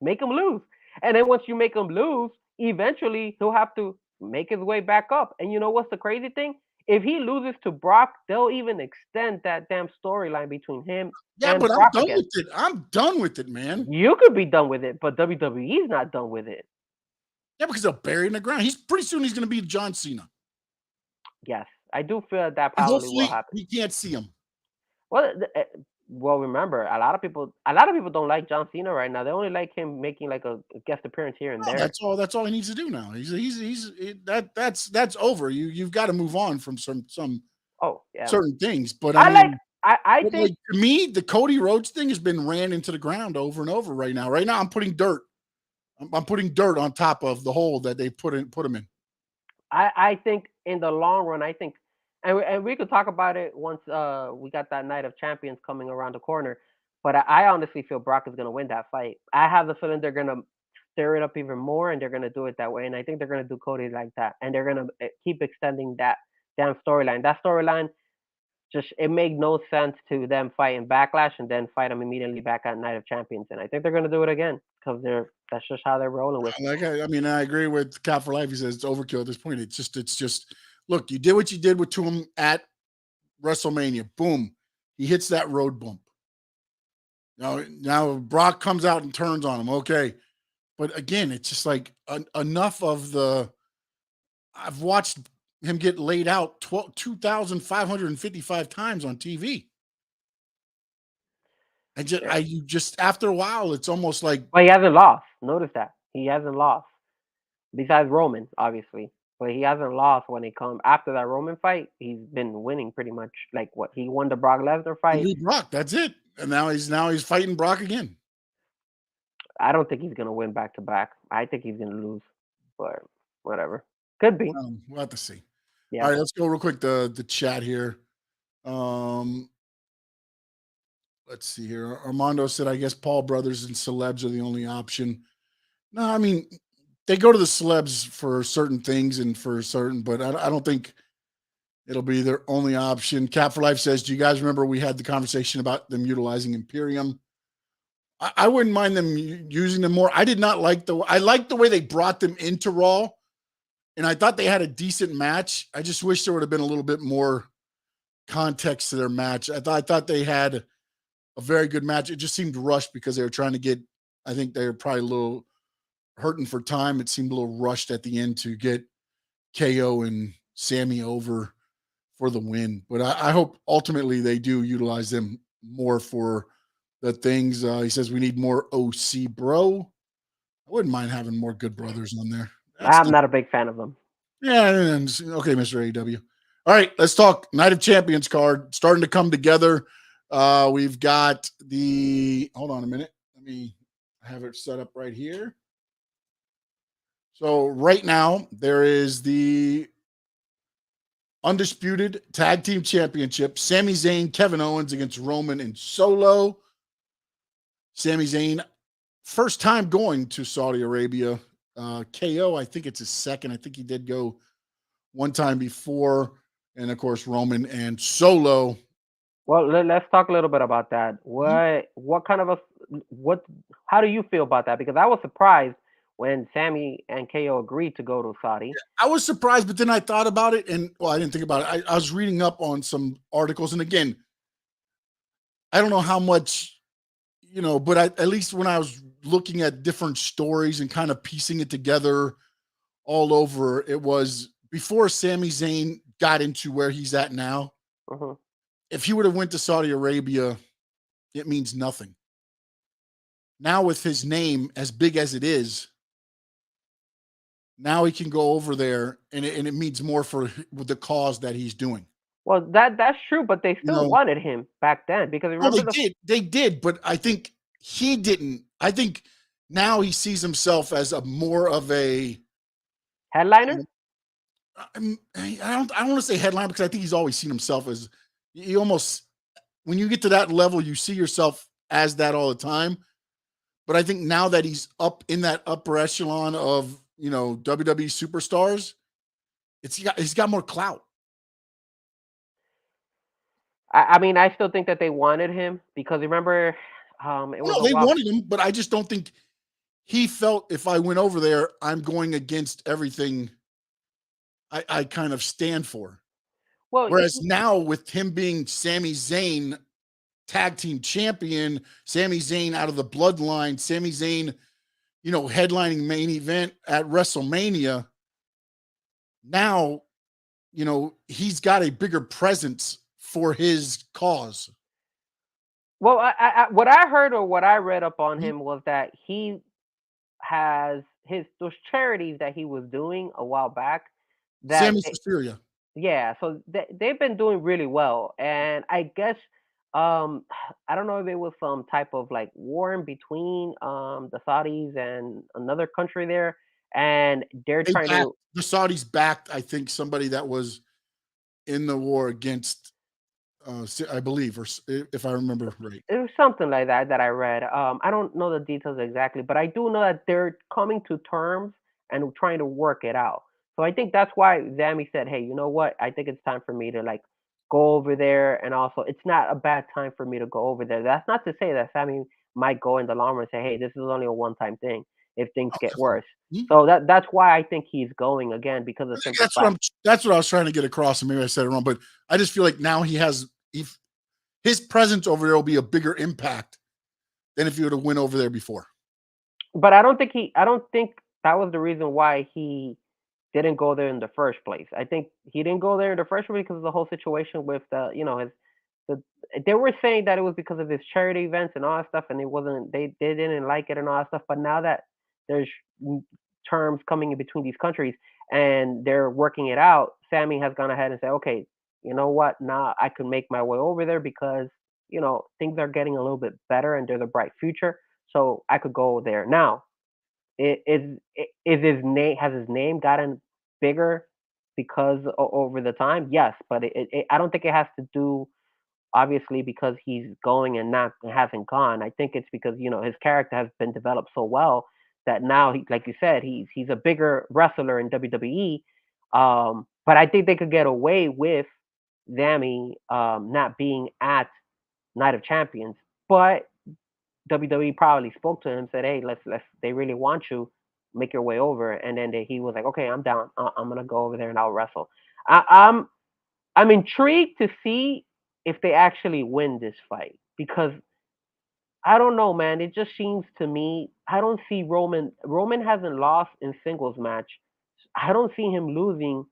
Make him lose. And then once you make him lose, eventually he'll have to make his way back up. And you know what's the crazy thing? If he loses to Brock, they'll even extend that damn storyline between him Yeah, and but I'm Brock done again. with it. I'm done with it, man. You could be done with it, but WWE's not done with it. Yeah, because they'll bury it in the ground. He's pretty soon he's going to be John Cena, Yes, I do feel that and probably will hopefully happen. we can't see him. Well, remember, a lot of people don't like John Cena right now. They only like him making like a guest appearance here and No, there. that's all he needs to do now. That's over. You've got to move on from some Oh yeah, certain things. But I I like. mean, I but, think like, to me, the Cody Rhodes thing has been ran into the ground over and over right now. Right now, I'm putting dirt. I'm putting dirt on top of the hole that they put him in. I think in the long run, I think, and we could talk about it once we got that Night of Champions coming around the corner. But I honestly feel Brock is gonna win that fight. I have the feeling they're gonna stir it up even more, and they're gonna do it that way. And I think they're gonna do Cody like that, and they're gonna keep extending that damn storyline. That storyline just it made no sense to them fighting Backlash and then fight them immediately back at Night of Champions. And I think they're gonna do it again because that's just how they're rolling with. Like I mean, I agree with Cap for Life. He says it's overkill at this point. It's just look, you did what you did with to him at WrestleMania. Boom, he hits that road bump. Now Brock comes out and turns on him. Okay, but again, it's just like enough of the. I've watched him get laid out 2,555 times on TV. Yeah. You just after a while, it's almost like But he hasn't lost. Notice that he hasn't lost. Besides Roman, obviously, but he hasn't lost when it comes after that Roman fight. He's been winning pretty much. Like what he won the Brock Lesnar he fight. beat Brock. That's it. And now he's fighting Brock again. I don't think he's gonna win back to back. I think he's gonna lose, but whatever. Could be. We'll have to see. Yeah. All right, let's go real quick. The chat here. Let's see here. Armando said, "I guess Paul brothers and celebs are the only option." No, I mean they go to the celebs for certain things and for certain, but I don't think it'll be their only option. Cap for Life says, "Do you guys remember we had the conversation about them utilizing Imperium? I wouldn't mind them using them more. I did not like I liked the way they brought them into Raw, and I thought they had a decent match. I just wish there would have been a little bit more context to their match. I thought they had a very good match. It just seemed rushed because they were trying to get. I think they were probably a little hurting for time. It seemed a little rushed at the end to get KO and Sammy over for the win. But I hope ultimately they do utilize them more for the things. He says we need more OC, bro. I wouldn't mind having more Good Brothers on there. I'm not a big fan of them. Yeah, okay, Mr. AEW. All right, let's talk Night of Champions card starting to come together. We've got hold on a minute. Let me have it set up right here. So right now there is the Undisputed Tag Team Championship. Sami Zayn, Kevin Owens against Roman and Solo. Sami Zayn, first time going to Saudi Arabia. KO, I think it's his second. I think he did go one time before. And of course, Roman and Solo. Well, let's talk a little bit about that. What kind of how do you feel about that? Because I was surprised when Sammy and KO agreed to go to Saudi. I was surprised, but then I thought about it, and I didn't think about it. I was reading up on some articles, and again, I don't know how much, but at least when I was looking at different stories and kind of piecing it together all over, it was before Sami Zayn got into where he's at now. Uh-huh. If he would have went to Saudi Arabia, it means nothing. Now with his name as big as it is, now he can go over there, and it means more for the cause that he's doing. Well, that's true, but they still wanted him back then because remember they did, but I think he didn't. I think now he sees himself as more of a headliner. I don't want to say headliner because I think he's always seen himself as when you get to that level, you see yourself as that all the time. But I think now that he's up in that upper echelon of WWE superstars, he's got more clout. I mean, I still think that they wanted him because remember, It was No, a they while. wanted him, but I just don't think he felt if I went over there, I'm going against everything I kind of stand for. Well, Whereas now with him being Sami Zayn tag team champion, Sami Zayn out of the bloodline, Sami Zayn, headlining main event at WrestleMania. Now, he's got a bigger presence for his cause. well, what I heard or what I read up on Mhm. him was that he has those charities that he was doing a while back. That Sammy Suspiria. Yeah, so they've been doing really well, and I guess I don't know if it was some type of like war in between the Saudis and another country there, and they're They trying backed, to. the Saudis backed, I think, somebody that was in the war against, I believe, if I remember right. It was something like that I read. I don't know the details exactly, but I do know that they're coming to terms and trying to work it out. So I think that's why Zammy said, "Hey, you know what? I think it's time for me to like go over there, and also it's not a bad time for me to go over there." That's not to say that Sammy might go in the long run and say, "Hey, this is only a one-time thing if things Oh, get definitely. worse." Mhm. So that's why I think he's going again because of I think simple fact. that's what I was trying to get across, and maybe I said it wrong, but I just feel like now his presence over there will be a bigger impact than if he would have went over there before. But I don't think that was the reason why he didn't go there in the first place. I think he didn't go there in the first place because of the whole situation with the they were saying that it was because of his charity events and all that stuff, and it wasn't they didn't like it and all that stuff. But now that there's terms coming in between these countries and they're working it out, Sammy has gone ahead and said, okay, you know what? Now I can make my way over there because things are getting a little bit better and there's a bright future, so I could go there now. Is his name has his name gotten bigger because over the time? Yes, but I don't think it has to do obviously because he's going and not hasn't gone. I think it's because his character has been developed so well that now he, like you said, he's a bigger wrestler in WWE. But I think they could get away with Zammy not being at Night of Champions, but WWE probably spoke to him, said, "Hey, let's. They really want you. Make your way over." And then he was like, "Okay, I'm down. I'm gonna go over there and I'll wrestle." I, I'm I'm intrigued to see if they actually win this fight because I don't know, man. It just seems to me I don't see Roman. Roman hasn't lost in singles match. I don't see him losing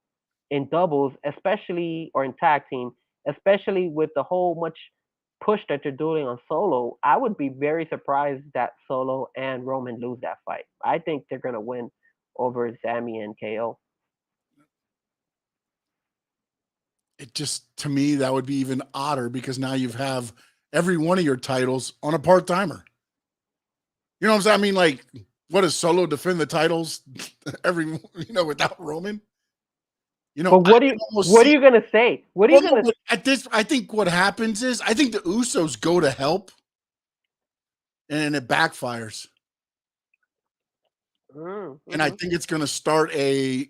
in doubles, especially or in tag team, especially with the whole much push that you're doing on Solo. I would be very surprised that Solo and Roman lose that fight. I think they're gonna win over Sami and KO. It just, to me, that would be even odder because now you have every one of your titles on a part timer. You know what I'm saying? I mean, like, what does Solo defend the titles without Roman? But I can almost what are see. you gonna say? What are Well, you no, gonna? but at this, I think what happens is I think the Usos go to help and it backfires. And I Mm-hmm. think it's going to start a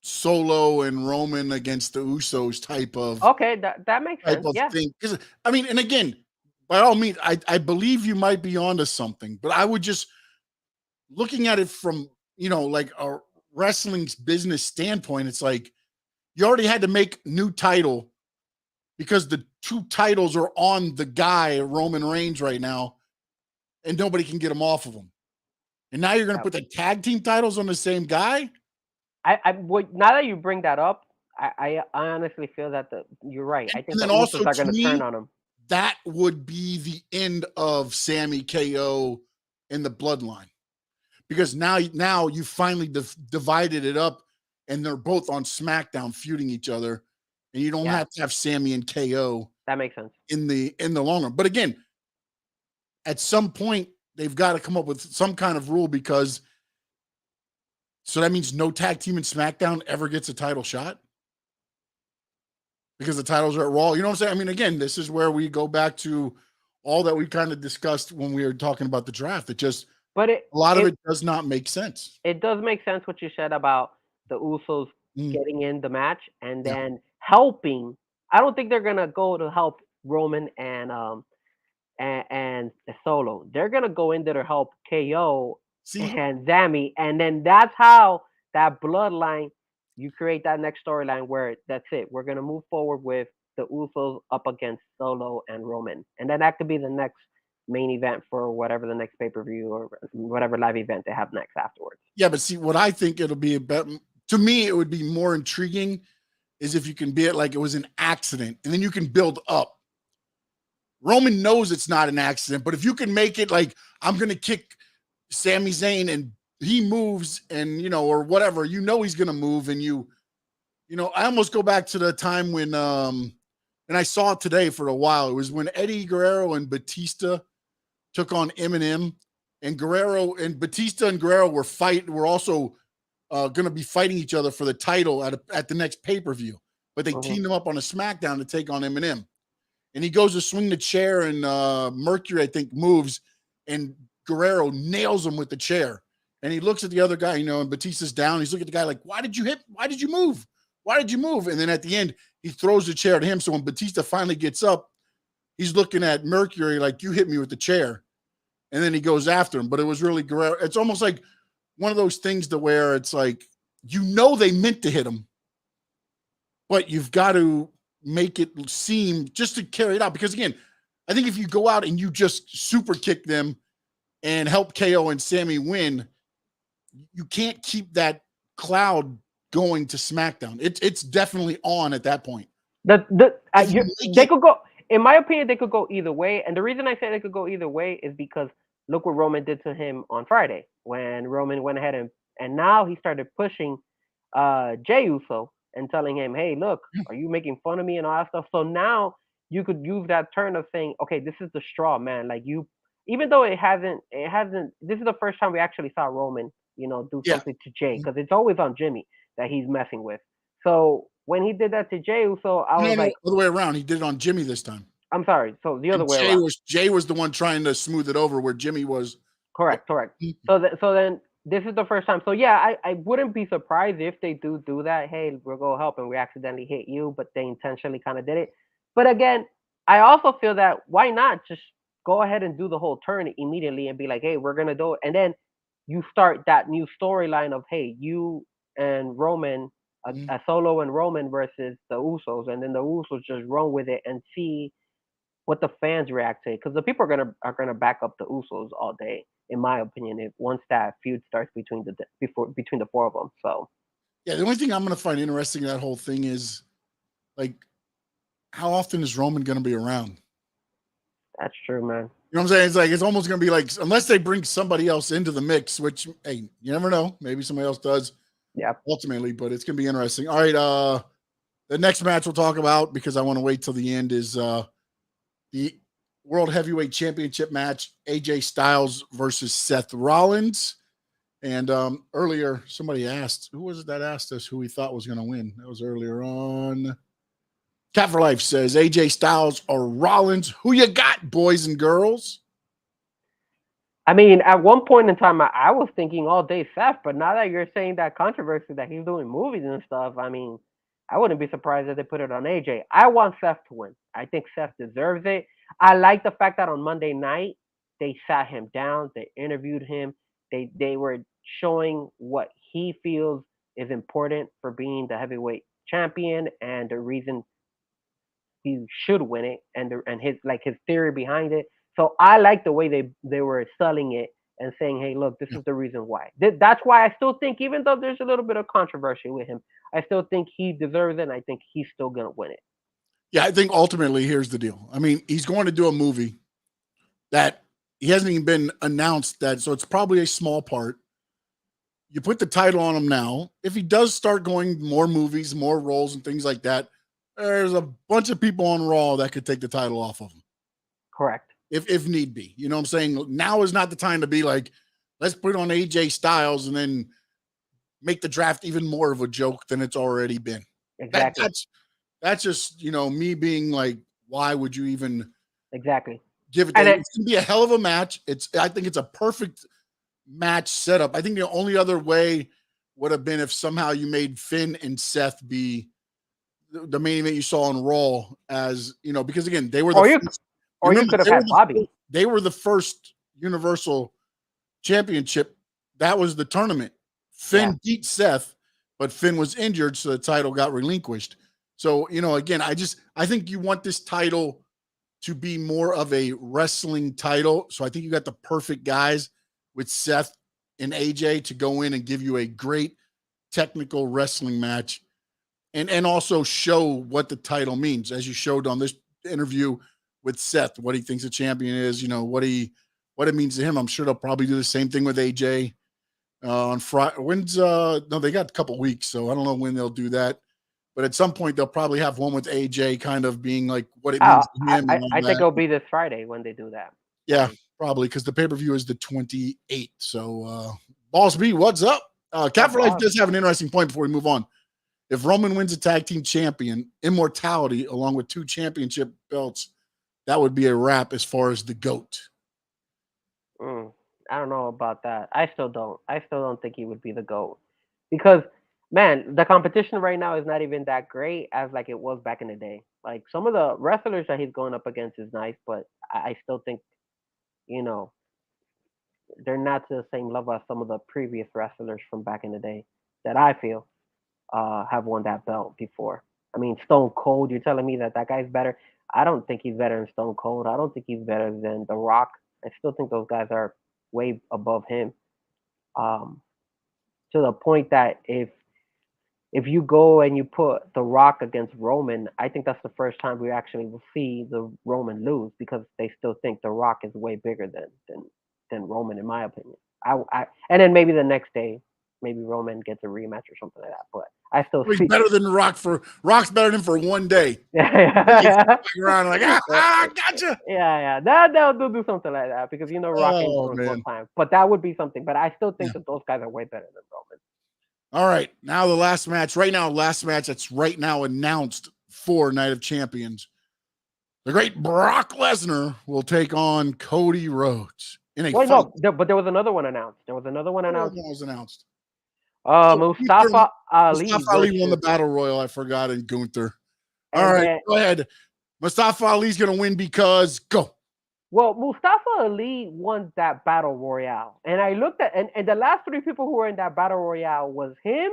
Solo and Roman against the Usos Okay, that makes type sense. of Yeah. thing. Because I mean, and again, by all means, I believe you might be onto something, but I would just looking at it from like a wrestling's business standpoint. It's like you already had to make new title because the two titles are on the guy Roman Reigns right now, and nobody can get him off of him. And now you're going to Yeah. put the tag team titles on the same guy. Now that you bring that up, I honestly feel that you're right. I think And the then also Usos are to gonna turn me, on him. that would be the end of Sammy KO in the bloodline because now you finally divided it up and they're both on SmackDown feuding each other, and you don't Yeah, have to have Sammy and KO that makes sense. in the long run. But again, at some point they've got to come up with some kind of rule because so that means no tag team in SmackDown ever gets a title shot because the titles are at Raw. You know what I'm saying? I mean, again, this is where we go back to all that we kind of discussed when we were talking about the draft. It just But a lot of it does not make sense. it does make sense what you said about the Usos Mm, getting in the match and yeah. then helping. I don't think they're gonna go to help Roman and and Solo. They're gonna go in there to help KO See, and Zammy, and then that's how that bloodline. You create that next storyline where that's it. We're gonna move forward with the Usos up against Solo and Roman, and then that could be the next main event for whatever the next pay per view or whatever live event they have next afterwards. yeah, but see, what I think it'll be about, to me, it would be more intriguing is if you can be it like it was an accident, and then you can build up. Roman knows it's not an accident, but if you can make it like I'm gonna kick Sami Zayn and he moves and or whatever, he's gonna move, and I almost go back to the time when and I saw it today for a while. It was when Eddie Guerrero and Batista took on Eminem, and Guerrero and Batista and Guerrero were also gonna be fighting each other for the title at the next pay-per-view, but they teamed them up on a SmackDown to take on Eminem. And he goes to swing the chair, and Mercury, I think, moves, and Guerrero nails him with the chair. And he looks at the other guy, and Batista's down. He's looking at the guy like, why did you hit? Why did you move? Why did you move? And then at the end, he throws the chair at him. So when Batista finally gets up, he's looking at Mercury like, you hit me with the chair. And then he goes after him. But it was really Guerrero. It's almost like one of those things to where it's like, they meant to hit him, but you've got to make it seem just to carry it out. Because again, I think if you go out and you just super kick them and help KO and Sammy win, you can't keep that cloud going to SmackDown. It's definitely on at that point. They could go, in my opinion, they could go either way. And the reason I say they could go either way is because look what Roman did to him on Friday when Roman went ahead and now he started pushing Jey Uso and telling him, hey, look, are you making fun of me and all that stuff? So now you could use that turn of saying, okay, this is the straw, man. Like even though it hasn't, this is the first time we actually saw Roman, do something to Jey, because it's always on Jimmy that he's messing with. So when he did that to Jey Uso, I was like, other way around. He did it on Jimmy this time. I'm sorry. So the other way around. Jey was the one trying to smooth it over where Jimmy was. Correct. So then this is the first time. So yeah, I wouldn't be surprised if they do that. Hey, we'll go help, and we accidentally hit you, but they intentionally kind of did it. But again, I also feel that why not just go ahead and do the whole turn immediately and be like, hey, we're gonna do it, and then you start that new storyline of, hey, you and Roman, a Solo and Roman versus the Usos, and then the Usos just run with it and see what the fans react to, because the people are gonna back up the Usos all day, in my opinion. If once that feud starts between the four of them, so yeah, the only thing I'm gonna find interesting in that whole thing is like, how often is Roman gonna be around? That's true, man. You know what I'm saying? It's like, it's almost going to be like, unless they bring somebody else into the mix, which, hey, you never know. Maybe somebody else does. Yeah. Ultimately, but it's going to be interesting. All right. The next match we'll talk about, because I want to wait till the end, is the World Heavyweight Championship match, AJ Styles versus Seth Rollins. And earlier, somebody asked, who was it that asked us who we thought was going to win? That was earlier on. Cat for Life says, AJ Styles or Rollins? Who you got, boys and girls? I mean, at one point in time, I was thinking all day Seth, but now that you're saying that controversy that he's doing movies and stuff, I mean, I wouldn't be surprised if they put it on AJ. I want Seth to win. I think Seth deserves it. I like the fact that on Monday night, they sat him down, they interviewed him, they were showing what he feels is important for being the heavyweight champion and the reason he should win it, and his theory behind it. So I like the way they were selling it and saying, hey, look, this is the reason why. That's why I still think, even though there's a little bit of controversy with him, I still think he deserves it, and I think he's still going to win it. Yeah, I think ultimately, here's the deal. I mean, he's going to do a movie that he hasn't even been announced that, so it's probably a small part. You put the title on him now. If he does start going more movies, more roles and things like that, there's a bunch of people on Raw that could take the title off of him. Correct. If need be. You know what I'm saying? Now is not the time to be like, let's put it on AJ Styles and then make the draft even more of a joke than it's already been. Exactly. That's just, me being like, why would you even give it to him? It's going to be a hell of a match. I think it's a perfect match setup. I think the only other way would have been if somehow you made Finn and Seth be the main event you saw on Raw, as because again, they were Or you could have had Bobby. They were the first Universal Championship. That was the tournament. Finn beat Seth, but Finn was injured, so the title got relinquished. So, again, I think you want this title to be more of a wrestling title. So I think you got the perfect guys with Seth and AJ to go in and give you a great technical wrestling match and also show what the title means, as you showed on this interview with Seth, what he thinks a champion is, what it means to him. I'm sure they'll probably do the same thing with AJ on Friday. No, they got a couple weeks, so I don't know when they'll do that. But at some point, they'll probably have one with AJ kind of being like what it means to him. I think it'll be this Friday when they do that. Yeah, probably, because the pay-per-view is the 28th. So, Boss B, what's up? Cat for Life does have an interesting point before we move on. If Roman wins a tag team champion, immortality, along with 2 championship belts, that would be a wrap as far as the GOAT. I don't know about that. I still don't think he would be the GOAT. Because, man, the competition right now is not even that great as like it was back in the day. Like, some of the wrestlers that he's going up against is nice, but I still think, they're not to the same level as some of the previous wrestlers from back in the day that I feel have won that belt before. I mean, Stone Cold, you're telling me that guy's better? I don't think he's better than Stone Cold. I don't think he's better than The Rock. I still think those guys are way above him. To the point that if you go and you put The Rock against Roman, I think that's the first time we actually will see the Roman lose, because they still think The Rock is way bigger than Roman, in my opinion. And then maybe the next day, maybe Roman gets a rematch or something like that. But I still he's better than Rock's better than for one day. Around like, gotcha. Yeah. They'll do something like that, because Rock ain't doing it one time. But that would be something. But I still think that those guys are way better than Roman. All right, now the last match. That's right now announced for Night of Champions. The great Brock Lesnar will take on Cody Rhodes in a fight. No, but there was another one announced. What was announced? Mustafa Ali. Mustafa Ali won the Battle Royal. I forgot, and Gunther. All right, go ahead. Mustafa Ali's going to win because go. Well, Mustafa Ali won that Battle Royale. And I looked at, and the last 3 people who were in that Battle Royale was him,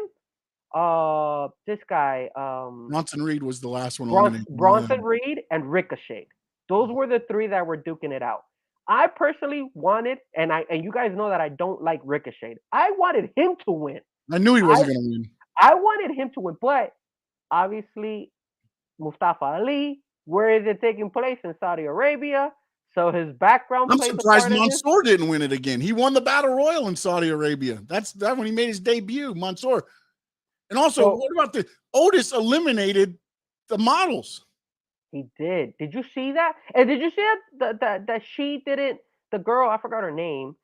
this guy. Bronson Reed was the last one. Bronson Reed and Ricochet. Those were the 3 that were duking it out. I personally wanted, and you guys know that I don't like Ricochet. I wanted him to win. I knew he wasn't going to win. I wanted him to win, but obviously Mustafa Ali, where is it taking place? In Saudi Arabia. So his background. I'm surprised Mansoor didn't win it again. He won the Battle Royal in Saudi Arabia. That's when he made his debut, Mansoor. And also, what about Otis eliminated the models? He did. Did you see that? And did you see that she didn't? The girl, I forgot her name.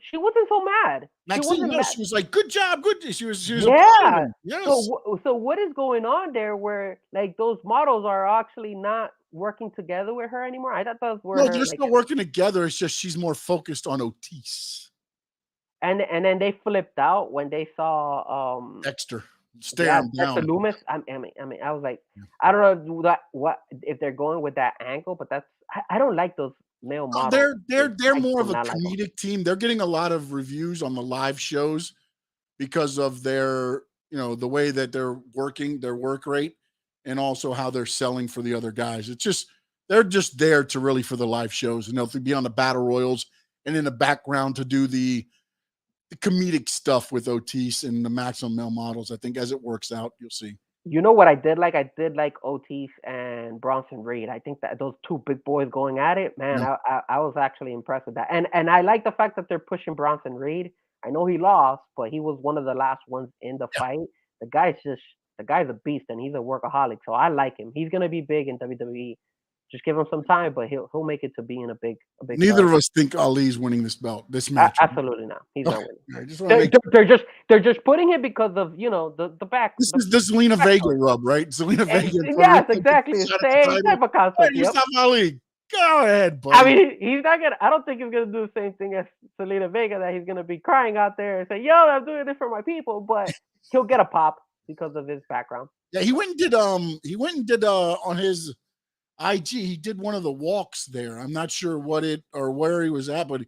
She wasn't so mad. Maxine, she was like, "Good job, good." She was. Yeah. Yes. So what is going on there? Where like those models are actually not working together with her anymore? I thought those were. No, they're still working together. It's just she's more focused on Otis. And then they flipped out when they saw Dexter staring down. Dexter Loomis. I mean, I was like, I don't know what if they're going with that angle, but that's I don't like those male models. They're more of a comedic team. They're getting a lot of reviews on the live shows because of their, the way that they're working, their work rate, and also how they're selling for the other guys. It's just they're just there to really for the live shows, and they'll be on the battle royals and in the background to do the comedic stuff with Otis and the maximum male models. I think as it works out, you'll see. You know what I did like? I did like Otis and Bronson Reed. I think that those 2 big boys going at it, man, I was actually impressed with that. And I like the fact that they're pushing Bronson Reed. I know he lost, but he was one of the last ones in the fight. The guy's a beast, and he's a workaholic. So I like him. He's gonna be big in WWE. Just give him some time, but he'll make it to being a big. Neither of us think Ali's winning this match. Absolutely not. He's not winning. They're just putting it because of the back. This is the Zelina Vega rub, right? Zelina Vega. Yes, exactly. Same type of concept. Mustafa Ali. Go ahead, buddy. I mean, he's not gonna. I don't think he's gonna do the same thing as Zelina Vega. That he's gonna be crying out there and say, "Yo, I'm doing this for my people," but he'll get a pop because of his background. Yeah, he went and did on his IG. He did one of the walks there. I'm not sure what it or where he was at, but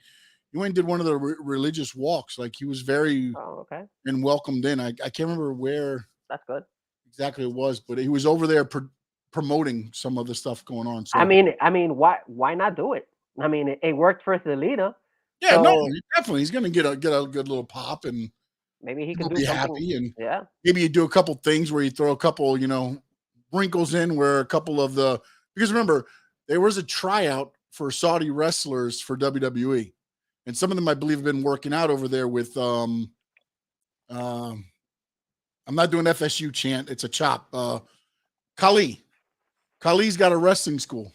he went and did one of the religious walks. Like he was very Oh, okay. and welcomed in. I can't remember where That's good. exactly it was, but he was over there promoting some of the stuff going on. So I mean, why not do it? I mean, it worked for Zelina, yeah, no, so definitely he's gonna get a good little pop and maybe he can people do be something. happy and Yeah. maybe you do a couple things where you throw a couple, wrinkles in where a couple of because remember there was a tryout for Saudi wrestlers for WWE, and some of them I believe have been working out over there with I'm not doing FSU chant, it's a chop. Kali's got a wrestling school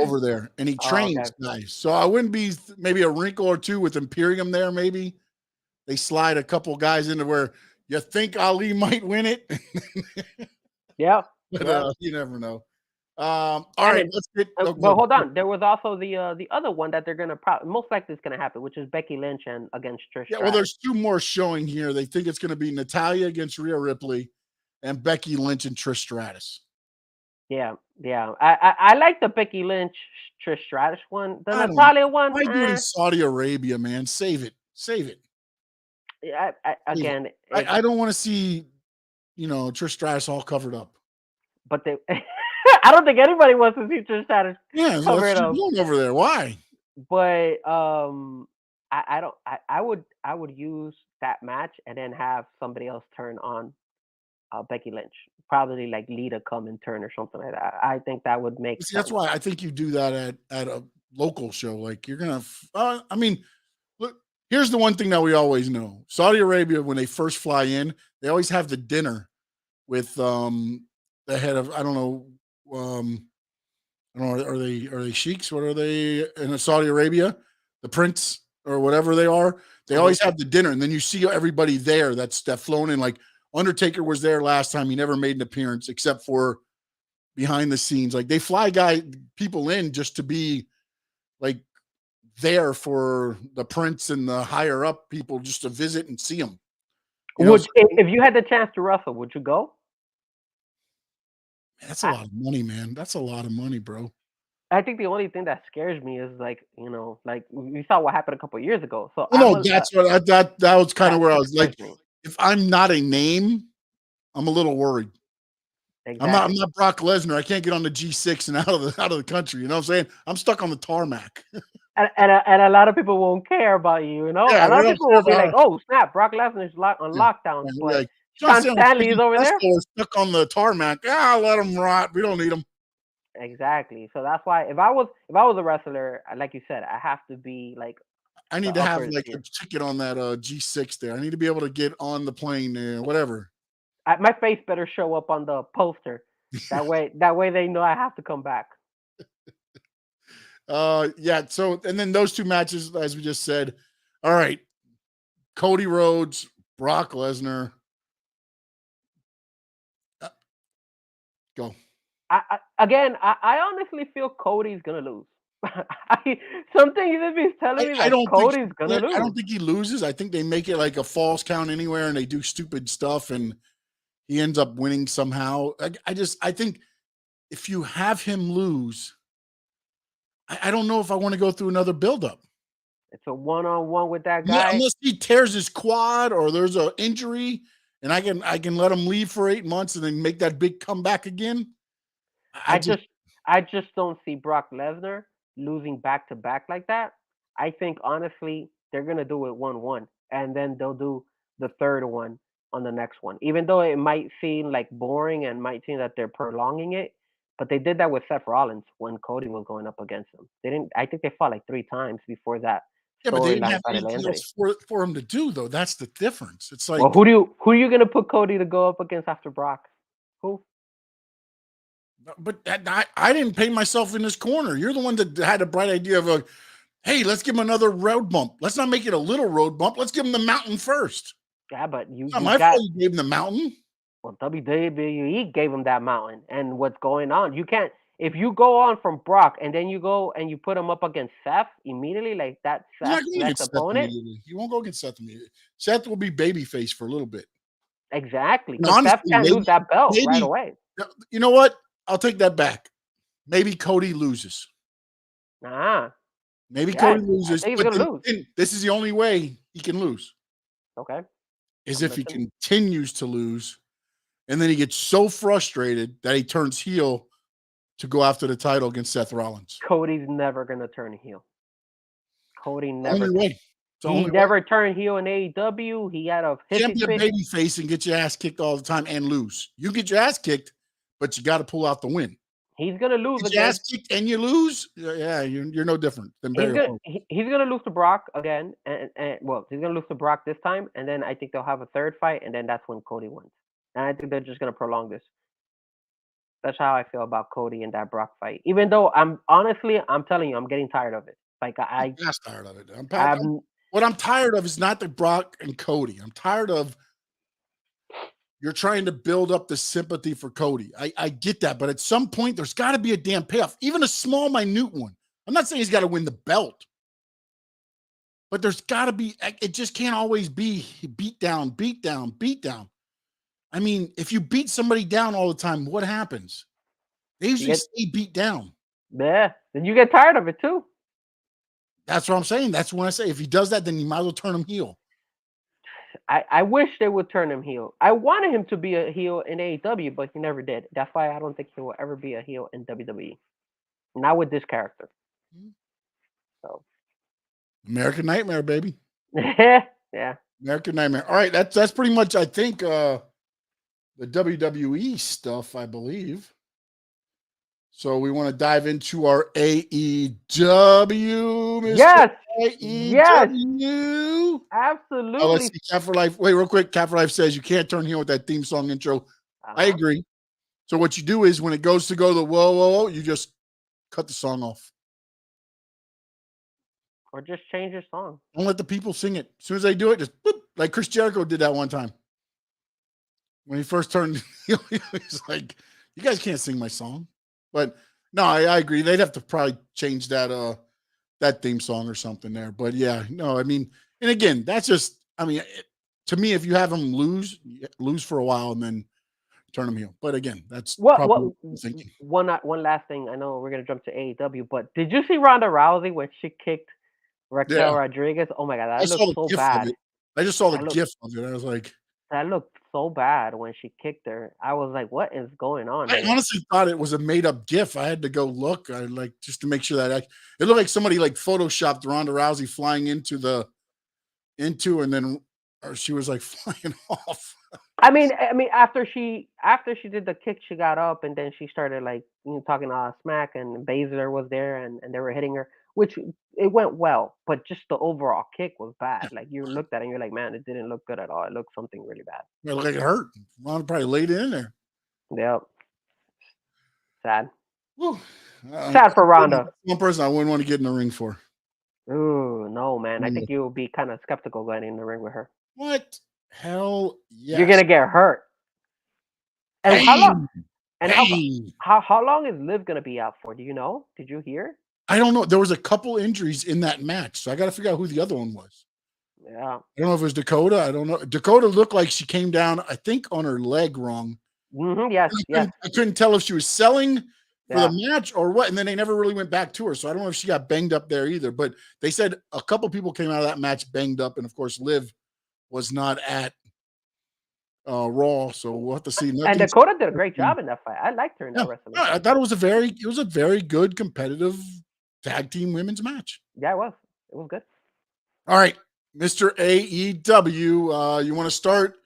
over there and he Oh, okay. trains guys. So I wouldn't be maybe a wrinkle or two with Imperium there, maybe. They slide a couple guys into where you think Ali might win it. Yeah. But Yeah. you never know. All And right, it, let's get. but hold on, there was also the other one that they're gonna most likely is gonna happen, which is Becky Lynch and against Trish Yeah, well, Stratus. there's two more showing here. They think it's going to be Natalya against Rhea Ripley, and Becky Lynch and Trish Stratus. Yeah, yeah. I like the Becky Lynch Trish Stratus one. The Natalya one. Why do it in Saudi Arabia, man? Save it. Again, I don't want to see, Trish Stratus all covered up. But they, I don't think anybody wants to see Trish Stratus Yeah, so covered that's up. doing over there. Why? But I don't. I would use that match and then have somebody else turn on Becky Lynch. Probably like Lita come and turn or something like that. I think that would make sense. That's why I think you do that at a local show. Like you're gonna. I mean, look. Here's the one thing that we always know: Saudi Arabia, when they first fly in, they always have the dinner with the head of I don't know. Are they sheiks? What are they in Saudi Arabia? The prince or whatever they are. They always have the dinner, and then you see everybody there that flown in. Like Undertaker was there last time; he never made an appearance except for behind the scenes. Like they fly people in just to be like there for the prince and the higher up people just to visit and see them. If you had the chance to wrestle, would you go? Man, that's a lot of money, man. That's a lot of money, bro. I think the only thing that scares me is like we saw what happened a couple of years ago. So that's what that was kind of where I was like, if I'm not a name, I'm a little worried. Exactly. I'm not Brock Lesnar. I can't get on the G6 and out of the country. You know what I'm saying? I'm stuck on the tarmac. and a lot of people won't care about you. You know, yeah, a lot of people will be like, "Oh snap, Brock Lesnar is on lockdown." Yeah, but like, John Stanley is over there. Stuck on the tarmac. Let him rot. We don't need him. Exactly. So that's why if I was a wrestler, like you said, I have to be like. I need to have like a ticket on that G6 there. I need to be able to get on the plane there, whatever. My face better show up on the poster. That way they know I have to come back. Yeah. So and then those two matches, as we just said. All right. Cody Rhodes, Brock Lesnar. Go. I honestly feel Cody's gonna lose. Something is telling me that Cody's gonna lose. I don't think he loses. I think they make it like a false count anywhere, and they do stupid stuff, and he ends up winning somehow. I think if you have him lose, I don't know if I want to go through another buildup. It's a one-on-one with that guy. Unless he tears his quad or there's an injury, and I can let him leave for 8 months and then make that big comeback again. I just don't see Brock Lesnar losing back to back like that. I think honestly they're gonna do it 1-1, and then they'll do the third one on the next one. Even though it might seem like boring and might seem that they're prolonging it, but they did that with Seth Rollins when Cody was going up against him. They didn't. I think they fought like 3 times before that. Yeah, but they didn't have anything else for him to do, though. That's the difference. It's like, well, who are you gonna put Cody to go up against after Brock? Who? But I didn't paint myself in this corner. You're the one that had a bright idea of hey, let's give him another road bump. Let's not make it a little road bump. Let's give him the mountain first. Yeah, but you. It's not my fault you gave him the mountain. Well, WWE gave him that mountain, and what's going on? You can't. If you go on from Brock and then you go and you put him up against Seth immediately, like that Seth's next opponent. He won't go against Seth immediately. Seth will be babyface for a little bit. Exactly. Seth can't lose that belt right away. You know what? I'll take that back. maybe Cody loses. Maybe Yeah, Cody I loses, think he's but gonna lose. then this is the only way he can lose, Okay. is I'm if he listening. continues to lose, and then he gets so frustrated that he turns heel to go after the title against Seth Rollins. Cody's never gonna turn heel. Cody never. Only way. It's the He only way. never turned heel in AEW. He had a You can't hissy be a fit. baby face and get your ass kicked all the time and lose. You get your ass kicked, but you got to pull out the win. He's gonna lose Get your again. ass kicked and you lose. Yeah, you're no different than Barry Horowitz. He's gonna lose to Brock again, and well, he's gonna lose to Brock this time, and then I think they'll have a third fight, and then that's when Cody wins. And I think they're just gonna prolong this. That's how I feel about Cody and that Brock fight. Even though I'm telling you, I'm getting tired of it. Like I'm past tired of it. I'm What I'm tired of is not the Brock and Cody. I'm tired of you're trying to build up the sympathy for Cody. I get that, but at some point there's got to be a damn payoff, even a small, minute one. I'm not saying he's got to win the belt, but there's got to be. It just can't always be beat down, beat down, beat down. I mean, if you beat somebody down all the time, what happens? They usually stay beat down. Yeah, then you get tired of it too. That's what I'm saying. That's when I say if he does that, then you might as well turn him heel. I wish they would turn him heel. I wanted him to be a heel in AEW, but he never did. That's why I don't think he will ever be a heel in WWE. Not with this character. So American Nightmare, baby. yeah. American Nightmare. All right, that's pretty much, I think, the WWE stuff, I believe. So we want to dive into our AEW, Mr. Yes. AEW. Yes. Absolutely. Oh, let's see. Cat for Life. Wait, real quick. Cat for Life says you can't turn heel with that theme song intro. I agree. So what you do is when it goes to go to the whoa, whoa, whoa, you just cut the song off. Or just change your song. Don't let the people sing it. As soon as they do it, just boop, like Chris Jericho did that one time. When he first turned heel, he was like, you guys can't sing my song. But no, I agree. They'd have to probably change that that theme song or something there. But yeah, no, I mean, and again, that's just, I mean, to me, if you have them lose for a while and then turn them heel. But again, that's probably what I'm thinking. One last thing. I know we're gonna jump to AEW, but did you see Ronda Rousey when she kicked Raquel Rodriguez? Oh my god, that looked so bad. I just saw the GIF of it. I was like, that looked so bad when she kicked her. I was like, what is going on? I honestly thought it was a made-up GIF. I had to go look. I like just to make sure that it looked like somebody like photoshopped Ronda Rousey flying into and then she was like flying off. I mean, after she did the kick, she got up and then she started like talking smack, and Baszler was there and they were hitting her, which it went well, but just the overall kick was bad. Like you looked at it and you're like, man, it didn't look good at all. It looked something really bad. It looked like it hurt. Ronda probably laid it in there. Yep. Sad. Sad for Ronda. One person I wouldn't want to get in the ring for. Ooh, no, man. I think you would be kind of skeptical getting in the ring with her. What? Hell yes. You're gonna get hurt. And Pain. how long? And Pain. how long is Liv gonna be out for? Do you know? Did you hear? I don't know. There was a couple injuries in that match, so I got to figure out who the other one was. Yeah. I don't know if it was Dakota. I don't know. Dakota looked like she came down, I think, on her leg wrong. Mm-hmm, yes. I couldn't tell if she was selling for the match or what, and then they never really went back to her. So I don't know if she got banged up there either. But they said a couple people came out of that match banged up, and of course, Liv was not at Raw, so we'll have to see. And Dakota did a great job in that fight. I liked her in that wrestling. Yeah, I thought it was a very good competitive tag team women's match. Yeah, it was. It was good. All right, Mr. AEW, you want to start?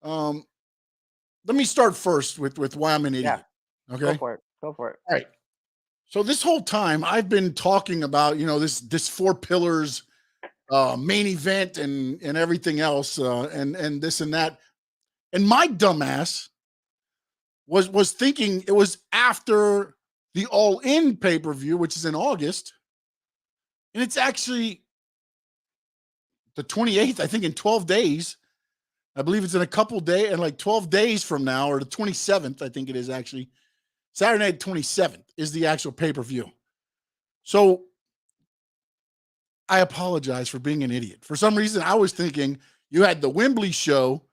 Let me start first with why I'm an idiot. Yeah. Okay, Go for it. All right. So this whole time I've been talking about this 4 pillars main event and everything else and this and that, and my dumbass was thinking it was after the All In pay-per-view, which is in August, and it's actually the 28th. I think in 12 days. I believe it's in a couple days, and like 12 days from now, or the 27th, I think it is actually. Saturday night 27th is the actual pay-per-view. So I apologize for being an idiot. For some reason, I was thinking you had the Wembley show,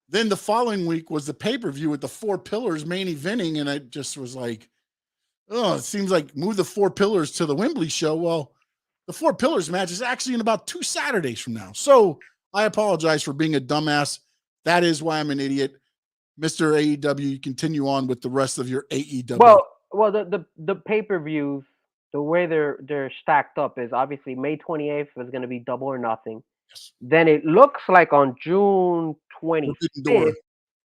then the following week was the pay-per-view with the 4 pillars main eventing, and it just was like, Oh, it seems like move the 4 pillars to the Wembley show. Well, the 4 pillars match is actually in about 2 Saturdays from now. So I apologize for being a dumbass. That is why I'm an idiot. Mr. AEW, you continue on with the rest of your AEW. Well, the pay-per-views, the way they're stacked up is obviously May 28th is going to be Double or Nothing. Yes. Then it looks like on June 25th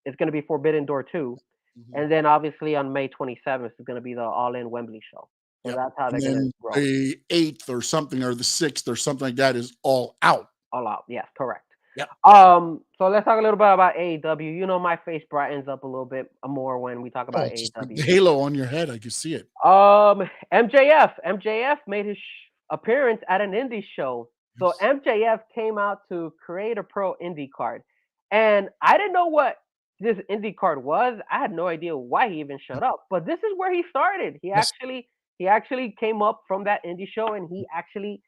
it's going to be Forbidden Door 2. Mhm. And then obviously on May 27th is going to be the All In Wembley show. So Yep. that's how they're And going then to roll. the 8th or something, or the 6th or something like that is All Out. All Out. Yes, correct. Yeah. So let's talk a little bit about AEW. You know, my face brightens up a little bit more when we talk about Just AEW. the halo on your head, I can see it. MJF made his appearance at an indie show. So MJF came out to create a pro indie card. And I didn't know what this indie card was. I had no idea why he even showed up. But this is where he started. He actually came up from that indie show, and he actually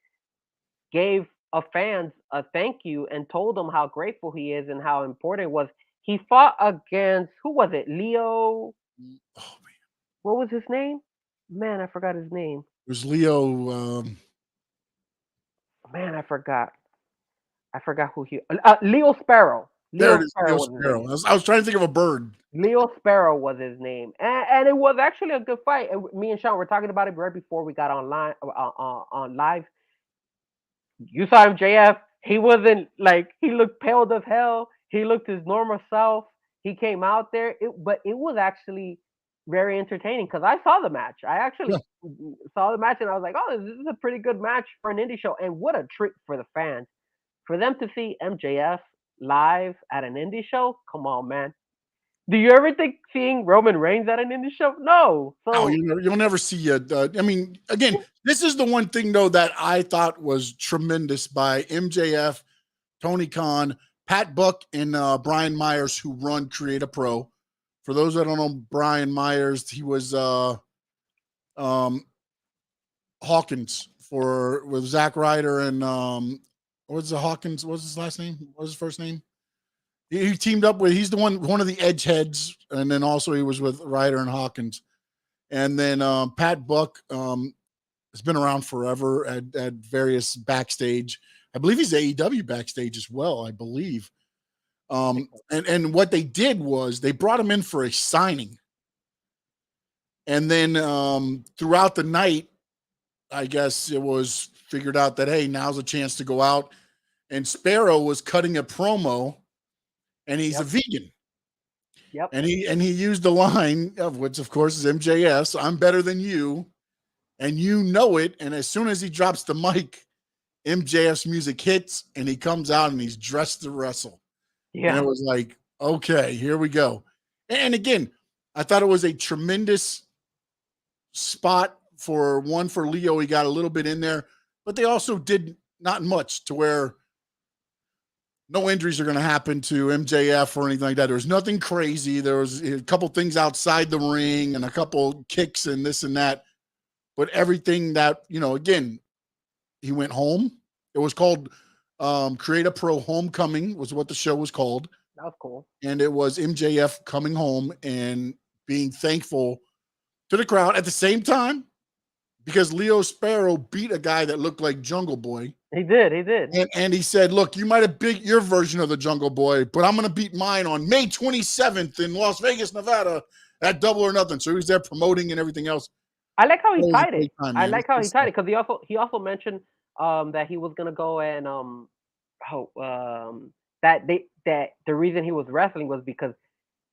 gave fans a thank you and told them how grateful he is and how important it was. He fought against, who was it? Leo. Oh, man. What was his name? Man, I forgot his name. There's Leo. Man, I forgot. I forgot who he. Leo Sparrow. There it is. Sparrow Leo was his Sparrow. name. I was trying to think of a bird. Leo Sparrow was his name, and it was actually a good fight. And me and Sean were talking about it right before we got online on live. You saw MJF. He wasn't like, he looked pale as hell. He looked his normal self. He came out there, but it was actually very entertaining because I saw the match. I actually saw the match and I was like, oh, this is a pretty good match for an indie show. And what a treat for the fans. For them to see MJF live at an indie show, come on, man. Do you ever think seeing Roman Reigns at an indie show? No. So Oh, you'll never see it. I mean, again, this is the one thing though that I thought was tremendous by MJF, Tony Khan, Pat Buck, and Brian Myers, who run Create a Pro. For those that don't know Brian Myers, he was Hawkins with Zack Ryder and what's the Hawkins? What's his last name? What's his first name? He teamed up with, he's the one of the edge heads, and then also he was with Ryder and Hawkins. And then Pat Buck has been around forever at various backstage. I believe he's AEW backstage as well, I believe. And what they did was they brought him in for a signing. And then throughout the night, I guess it was figured out that, hey, now's a chance to go out. And Sparrow was cutting a promo, and he's a vegan. Yep. And he used the line, of which of course is MJS, I'm better than you, and you know it. And as soon as he drops the mic, MJF's music hits, and he comes out and he's dressed to wrestle. Yeah. And it was like, okay, here we go. And again, I thought it was a tremendous spot for Leo. He got a little bit in there, but they also did not much to where no injuries are going to happen to MJF or anything like that. There was nothing crazy. There was a couple things outside the ring and a couple kicks and this and that. But everything that, again, he went home. It was called Create a Pro Homecoming was what the show was called. That was cool. And it was MJF coming home and being thankful to the crowd at the same time, because Leo Sparrow beat a guy that looked like Jungle Boy. He did. And he said, look, you might have beat your version of the Jungle Boy, but I'm going to beat mine on May 27th in Las Vegas, Nevada at Double or Nothing. So he's there promoting and everything else. I like how he tied it. I like how he tied it, because he also mentioned that he was going to go and that the reason he was wrestling was because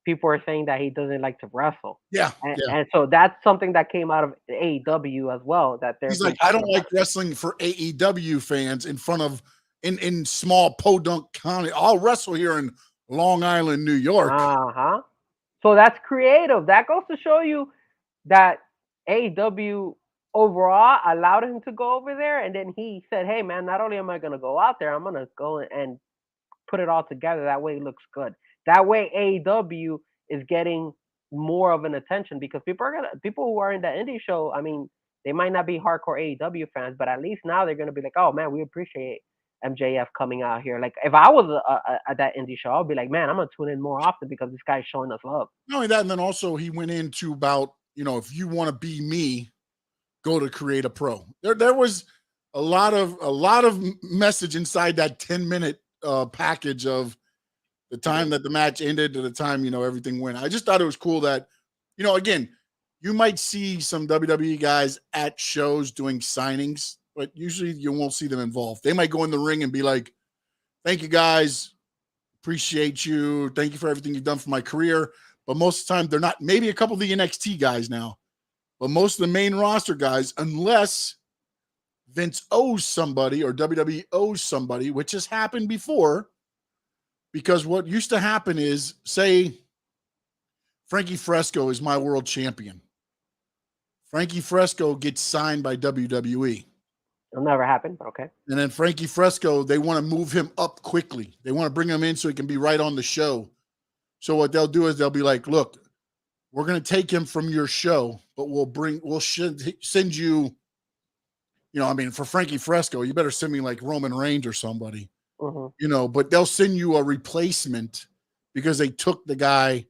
people are saying that he doesn't like to wrestle. Yeah. And so that's something that came out of AEW as well. That he's like, I don't like wrestling for AEW fans in front of in small Podunk County. I'll wrestle here in Long Island, New York. So that's creative. That goes to show you that AEW overall allowed him to go over there, and then he said, hey man, not only am I going to go out there, I'm going to go and put it all together. That way it looks good. That way AEW is getting more of an attention, because people who are in the indie show, I mean, they might not be hardcore AEW fans, but at least now they're going to be like, oh man, we appreciate MJF coming out here. Like if I was at that indie show, I'll be like, man, I'm going to tune in more often because this guy's showing us love. Not only that, and then also he went into about, if you want to be me, go to Create a Pro. There was a lot of message inside that 10-minute package of the time that the match ended to the time, everything went. I just thought it was cool that, again, you might see some WWE guys at shows doing signings, but usually you won't see them involved. They might go in the ring and be like, thank you guys. Appreciate you. Thank you for everything you've done for my career. But most of the time, they're not. Maybe a couple of the NXT guys now, but most of the main roster guys, unless Vince owes somebody or WWE owes somebody, which has happened before. Because what used to happen is, say, Frankie Fresco is my world champion. Frankie Fresco gets signed by WWE. It'll never happen, but okay. And then Frankie Fresco, they want to move him up quickly. They want to bring him in so he can be right on the show. So what they'll do is they'll be like, look, we're going to take him from your show, but we'll send you, for Frankie Fresco, you better send me like Roman Reigns or somebody, but they'll send you a replacement because they took the guy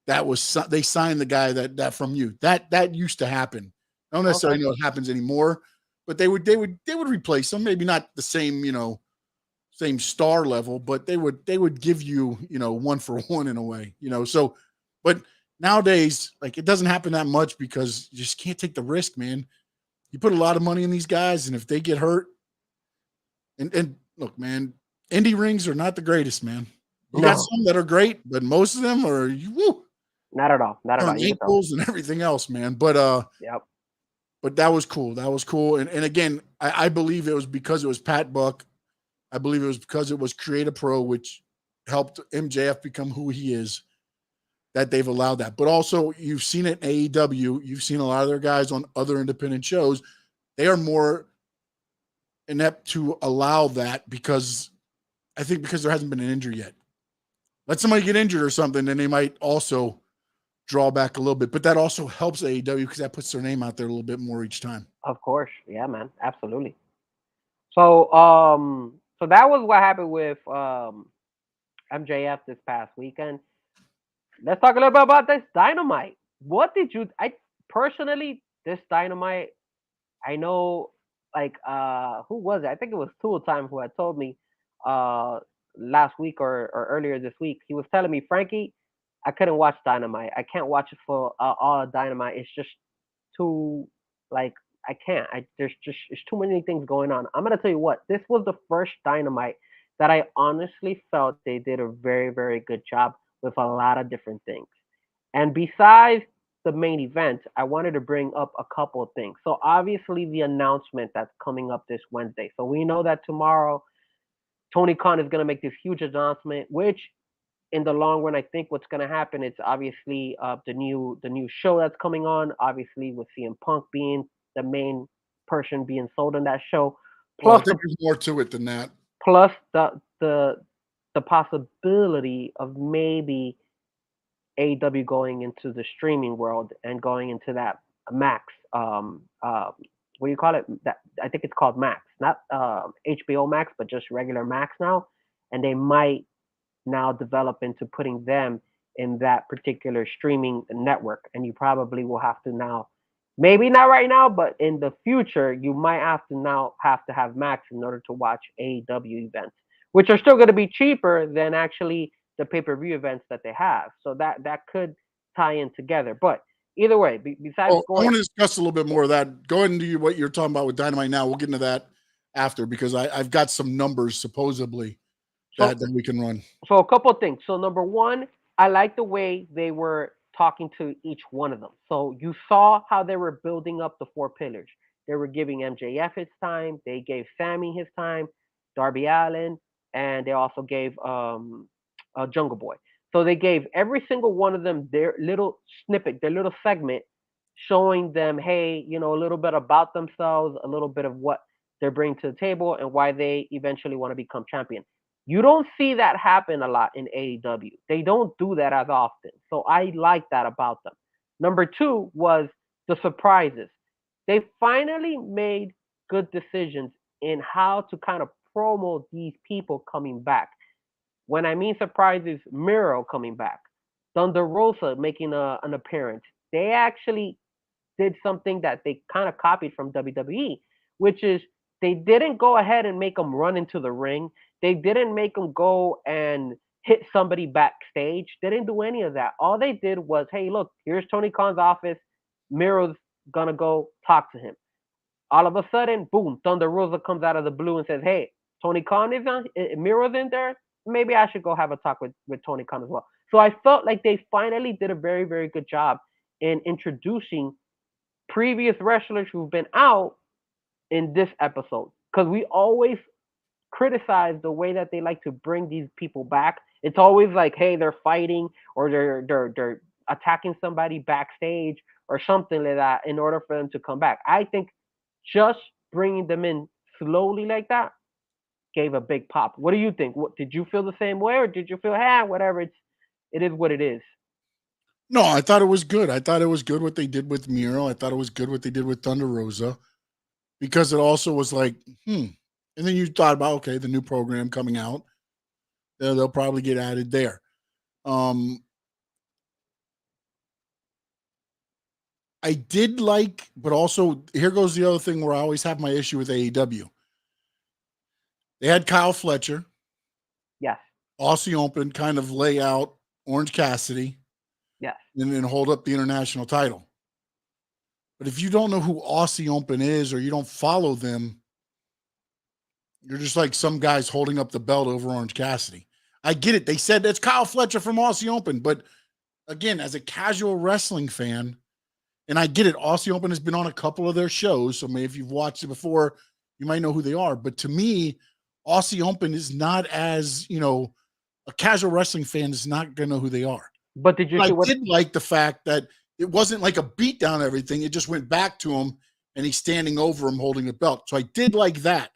they signed the guy that from you. That used to happen. I don't necessarily know it happens anymore, but they would replace them. Maybe not the same, same star level, but they would give you, 1-for-1 in a way, so, but nowadays, like, it doesn't happen that much because you just can't take the risk, man. You put a lot of money in these guys, and if they get hurt, and look, man, indie rings are not the greatest, man. You got some that are great, but most of them are not at all. Not at all. Ankles and everything else, man. But yep. But that was cool. That was cool. And again, I believe it was because it was Pat Buck. I believe it was because it was Create a Pro, which helped MJF become who he is, that they've allowed that. But also, you've seen it in AEW. You've seen a lot of their guys on other independent shows. They are more inept to allow that because there hasn't been an injury yet. Let somebody get injured or something, then they might also draw back a little bit. But that also helps AEW because that puts their name out there a little bit more each time. Of course. Yeah, man. Absolutely. So so that was what happened with MJF this past weekend. Let's talk a little bit about this Dynamite. What did you this Dynamite, I know, like, who was it? I think it was Tool Time who had told me last week or earlier this week. He was telling me, Frankie, I couldn't watch Dynamite. I can't watch it for all of Dynamite. It's just too, like, I can't. It's too many things going on. I'm gonna tell you what. This was the first Dynamite that I honestly felt they did a very, very good job with a lot of different things. And besides the main event, I wanted to bring up a couple of things. So obviously the announcement that's coming up this Wednesday. So we know that tomorrow Tony Khan is going to make this huge announcement, which in the long run, I think what's going to happen is obviously the new show that's coming on, obviously with CM Punk being the main person being sold on that show. Plus, I think there's more to it than that. Plus the possibility of maybe AEW going into the streaming world and going into that Max, what do you call it? That I think it's called Max, not HBO Max, but just regular Max now. And they might now develop into putting them in that particular streaming network. And you probably will have to now, maybe not right now, but in the future, you might have to have Max in order to watch AEW events, which are still going to be cheaper than actually the pay-per-view events that they have. So that could tie in together. But either way, besides I want to discuss a little bit more of that. Go ahead and do what you're talking about with Dynamite now. We'll get into that after because I've got some numbers supposedly that we can run. So a couple of things. So number one, I like the way they were talking to each one of them. So you saw how they were building up the four pillars. They were giving MJF his time. They gave Sammy his time, Darby Allin, and they also gave Jungle Boy. So they gave every single one of them their little snippet, their little segment, showing them, hey, a little bit about themselves, a little bit of what they're bringing to the table, and why they eventually want to become champion. You don't see that happen a lot in AEW. They don't do that as often. So I like that about them. Number two was the surprises. They finally made good decisions in how to kind of promo these people coming back. When I mean surprises, Miro coming back, Thunder Rosa making an appearance, they actually did something that they kind of copied from WWE, which is they didn't go ahead and make them run into the ring. They didn't make them go and hit somebody backstage. They didn't do any of that. All they did was, hey, look, here's Tony Khan's office. Miro's gonna go talk to him. All of a sudden, boom, Thunder Rosa comes out of the blue and says, hey, Tony Khan is on, Miro's in there. Maybe I should go have a talk with Tony Khan as well. So I felt like they finally did a very, very good job in introducing previous wrestlers who've been out in this episode. Because we always criticize the way that they like to bring these people back. It's always like, hey, they're fighting or they're attacking somebody backstage or something like that in order for them to come back. I think just bringing them in slowly like that gave a big pop. What do you think? What, did you feel the same way, or did you feel, whatever, it is what it is? No, I thought it was good. I thought it was good what they did with Miro. I thought it was good what they did with Thunder Rosa, because it also was like, And then you thought about, okay, the new program coming out, they'll probably get added there. I did like, but also here goes the other thing where I always have my issue with AEW. They had Kyle Fletcher. Yes. Aussie Open kind of lay out Orange Cassidy. Yes. And then hold up the international title. But if you don't know who Aussie Open is, or you don't follow them, you're just like some guys holding up the belt over Orange Cassidy. I get it. They said that's Kyle Fletcher from Aussie Open. But again, as a casual wrestling fan, and I get it, Aussie Open has been on a couple of their shows. So maybe if you've watched it before, you might know who they are. But to me, Aussie Open is not as, a casual wrestling fan is not going to know who they are. But did you see what? I did like the fact that it wasn't like a beat down everything. It just went back to him and he's standing over him holding the belt. So I did like that.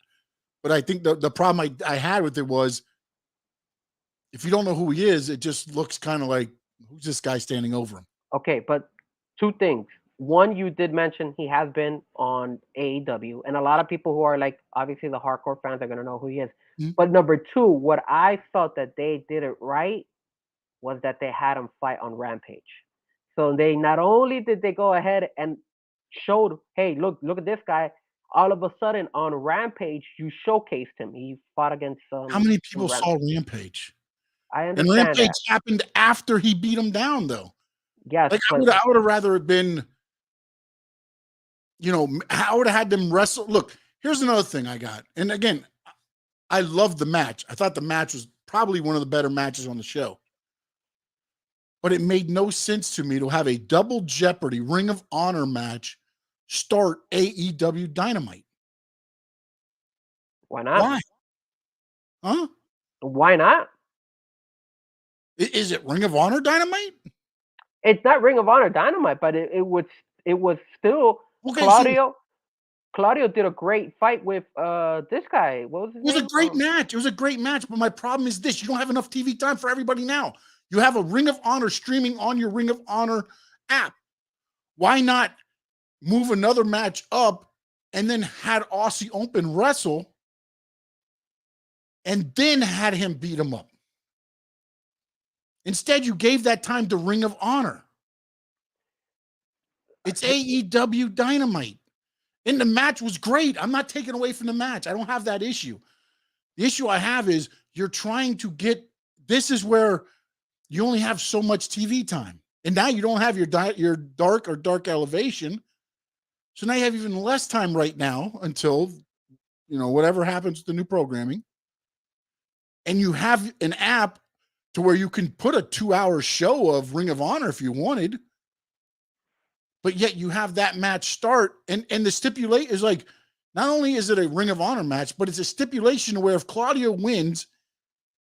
But I think the problem I had with it was, if you don't know who he is, it just looks kind of like, who's this guy standing over him? Okay, but two things. One, you did mention he has been on AEW, and a lot of people who are like, obviously the hardcore fans are going to know who he is. Mm-hmm. But number two, what I felt that they did it right was that they had him fight on Rampage. So they not only did they go ahead and showed, hey, look at this guy. All of a sudden on Rampage, you showcased him. He fought against how many people saw Rampage? I understand. And Rampage happened after he beat him down, though. Yes, like I would have rather been, I would have had them wrestle. Look, here's another thing I got. And again, I loved the match. I thought the match was probably one of the better matches on the show. But it made no sense to me to have a double Jeopardy Ring of Honor match start AEW Dynamite. Why not? Why? Huh? Why not? Is it Ring of Honor Dynamite? It's not Ring of Honor Dynamite, but it was still Claudio. Claudio did a great fight with this guy. What was his name? It was a great match. It was a great match, but my problem is this: you don't have enough TV time for everybody now. You have a Ring of Honor streaming on your Ring of Honor app. Why not move another match up and then had Aussie Open wrestle and then had him beat him up? Instead, you gave that time to Ring of Honor. It's AEW Dynamite. And the match was great. I'm not taking away from the match. I don't have that issue. The issue I have is you're trying to get, this is where you only have so much TV time. And now you don't have your dark or dark elevation. So now you have even less time right now until, whatever happens with the new programming. And you have an app to where you can put a 2-hour show of Ring of Honor if you wanted. But yet you have that match start. And the stipulate is like, not only is it a Ring of Honor match, but it's a stipulation where if Claudio wins,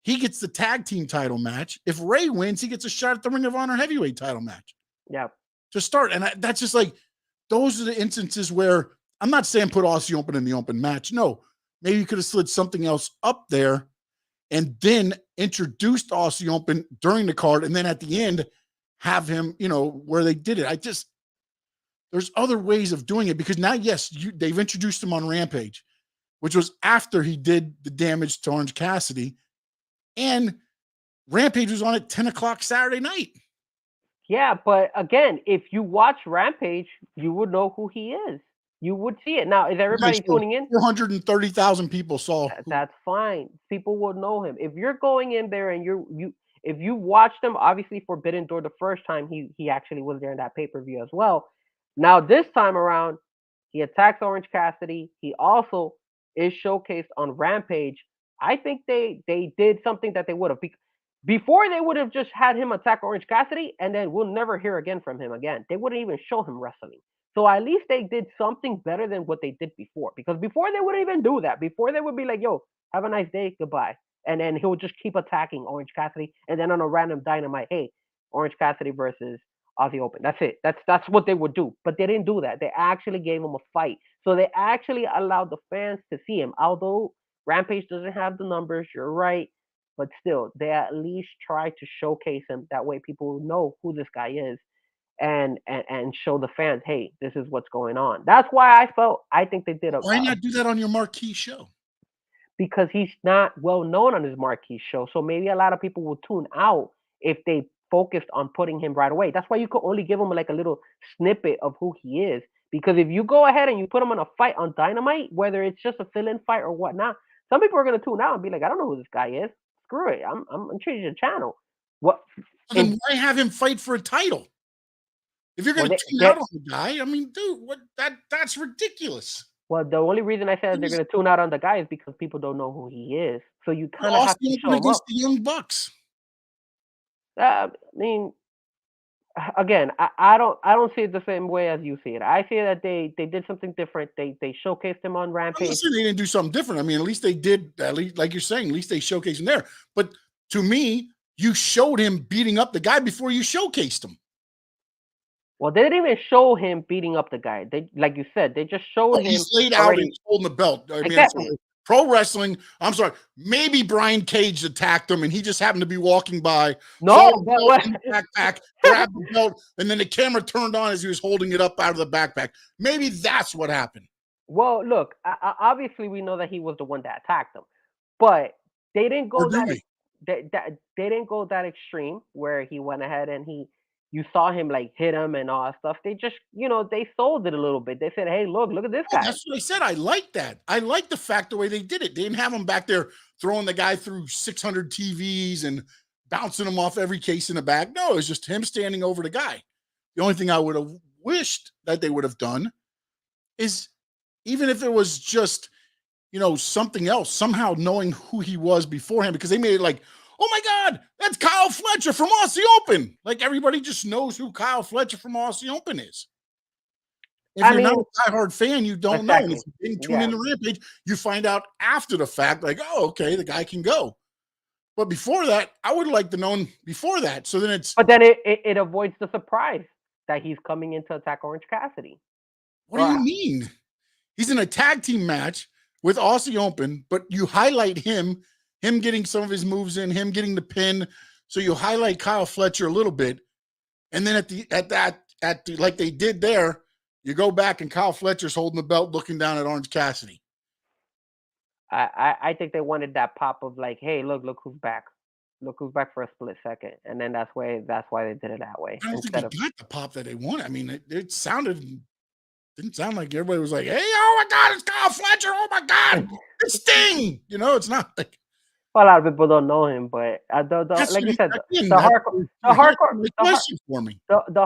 he gets the tag team title match. If Ray wins, he gets a shot at the Ring of Honor heavyweight title match. Yeah. To start. And that's just like, those are the instances where I'm not saying put Aussie Open in the open match. No, maybe you could have slid something else up there and then introduced Aussie Open during the card. And then at the end, have him, where they did it. There's other ways of doing it because now, yes, they've introduced him on Rampage, which was after he did the damage to Orange Cassidy. And Rampage was on at 10 o'clock Saturday night. Yeah, but again, if you watch Rampage, you would know who he is. You would see it. Now, is Okay, everybody so tuning in? 430,000 people saw. That's fine. People will know him. If you're going in there and if you watched him, obviously Forbidden Door the first time he actually was there in that pay-per-view as well. Now this time around, he attacks Orange Cassidy. He also is showcased on Rampage. I think they did something that they would have before they would have just had him attack Orange Cassidy and then we'll never hear again from him again. They wouldn't even show him wrestling. So at least they did something better than what they did before. Because before they wouldn't even do that. Before they would be like, yo, have a nice day, goodbye. And then he'll just keep attacking Orange Cassidy. And then on a random dynamite, hey, Orange Cassidy versus Aussie Open. That's it. That's what they would do. But they didn't do that. They actually gave him a fight. So they actually allowed the fans to see him. Although Rampage doesn't have the numbers, you're right. But still, they at least try to showcase him. That way people know who this guy is and show the fans, hey, this is what's going on. That's why I think they did Why not do that on your marquee show? because he's not well known on his marquee show. So maybe a lot of people will tune out if they focused on putting him right away. That's why you could only give him like a little snippet of who he is. Because if you go ahead and you put him on a fight on Dynamite, whether it's just a fill-in fight or whatnot, some people are gonna tune out and be like, I don't know who this guy is. Screw it. I'm changing the channel. What? So then why have him fight for a title? If you're going to tune out on the guy, I mean, dude, that's ridiculous. Well, the only reason I said they're going to tune out on the guy is because people don't know who he is. So you kind of have to show him against up. the Young Bucks. I mean, again, I don't see it the same way as you see it. I see that they did something different. They showcased him on Rampage. I'm not saying they didn't do something different. I mean, at least they did. At least, like you're saying, at least they showcased him there. But to me, you showed him beating up the guy before you showcased him. Well, they didn't even show him beating up the guy. They, like you said, they just showed him. He's laid out and holding the belt. I mean, exactly. Pro wrestling. I'm sorry. Maybe Brian Cage attacked him, and he just happened to be walking by. No, in the backpack, grabbed the belt, and then the camera turned on as he was holding it up out of the backpack. Maybe that's what happened. Well, look. Obviously, we know that he was the one that attacked him, but they didn't go they didn't go that extreme where he went ahead and you saw him like hit him and all that stuff. They just, they sold it a little bit. They said, hey, look at this guy. That's what I said. I like that. I like the fact the way they did it. They didn't have him back there throwing the guy through 600 TVs and bouncing him off every case in the back. No, it was just him standing over the guy. The only thing I would have wished that they would have done is even if it was just, something else, somehow knowing who he was beforehand, because they made it like, oh my God, that's Kyle Fletcher from Aussie Open. Like everybody just knows who Kyle Fletcher from Aussie Open is. If you're not a diehard fan, you don't know. And if you didn't tune in to Rampage, you find out after the fact, like, oh, okay, the guy can go. But before that, I would like to know before that. So then But then it avoids the surprise that he's coming in to attack Orange Cassidy. What do you mean? He's in a tag team match with Aussie Open, but you highlight him getting some of his moves in, him getting the pin. So you highlight Kyle Fletcher a little bit. And then like they did there, you go back and Kyle Fletcher's holding the belt looking down at Orange Cassidy. I think they wanted that pop of like, hey, look who's back. Look who's back for a split second. And then that's why they did it that way. I don't think they got the pop that they wanted. I mean, it didn't sound like everybody was like, hey, oh my God, it's Kyle Fletcher. Oh my God, it's Sting. It's not like. Well, a lot of people don't know him, but like you said, the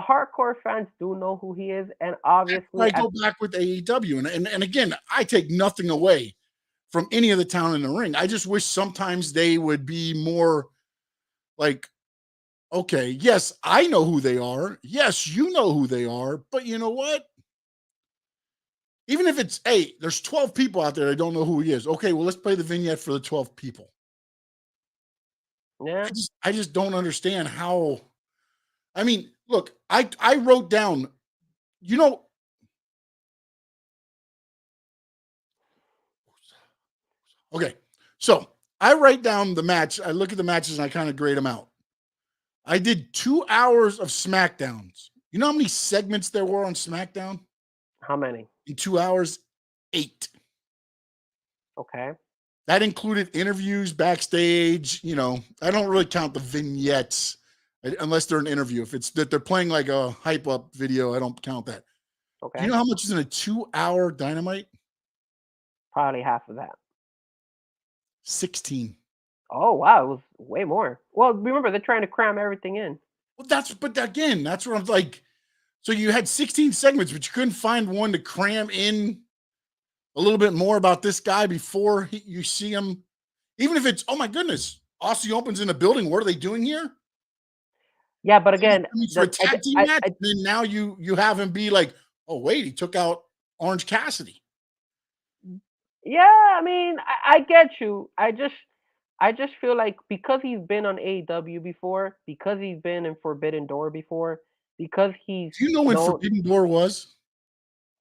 hardcore fans do know who he is, and obviously, I go back with AEW, and again, I take nothing away from any of the talent in the ring. I just wish sometimes they would be more like, okay, yes, I know who they are. Yes, you know who they are, but you know what? Even if it's 8, there's 12 people out there that don't know who he is. Okay, well, let's play the vignette for the 12 people. Yeah. I just don't understand how. I mean, look, I wrote down, okay, so I write down the match. I look at the matches and I kind of grade them out. I did 2 hours of SmackDowns. You know how many segments there were on SmackDown? How many? In 2 hours, 8. Okay. That included interviews backstage. I don't really count the vignettes. unless they're an interview. If it's that they're playing like a hype up video, I don't count that. Okay. Do you know how much is in a 2-hour Dynamite? Probably half of that. 16. Oh wow, it was way more. Well, remember they're trying to cram everything in. Well, but again, that's where I'm like, so you had 16 segments, but you couldn't find one to cram in a little bit more about this guy before you see him. Even if it's, oh my goodness, Aussie Open's in the building. What are they doing here? Yeah, but again, For a tag team match, then now you have him be like, oh wait, he took out Orange Cassidy. Yeah, I mean, I get you. I just feel like because he's been on AEW before, because he's been in Forbidden Door before, because he's Do you know when Forbidden Door was?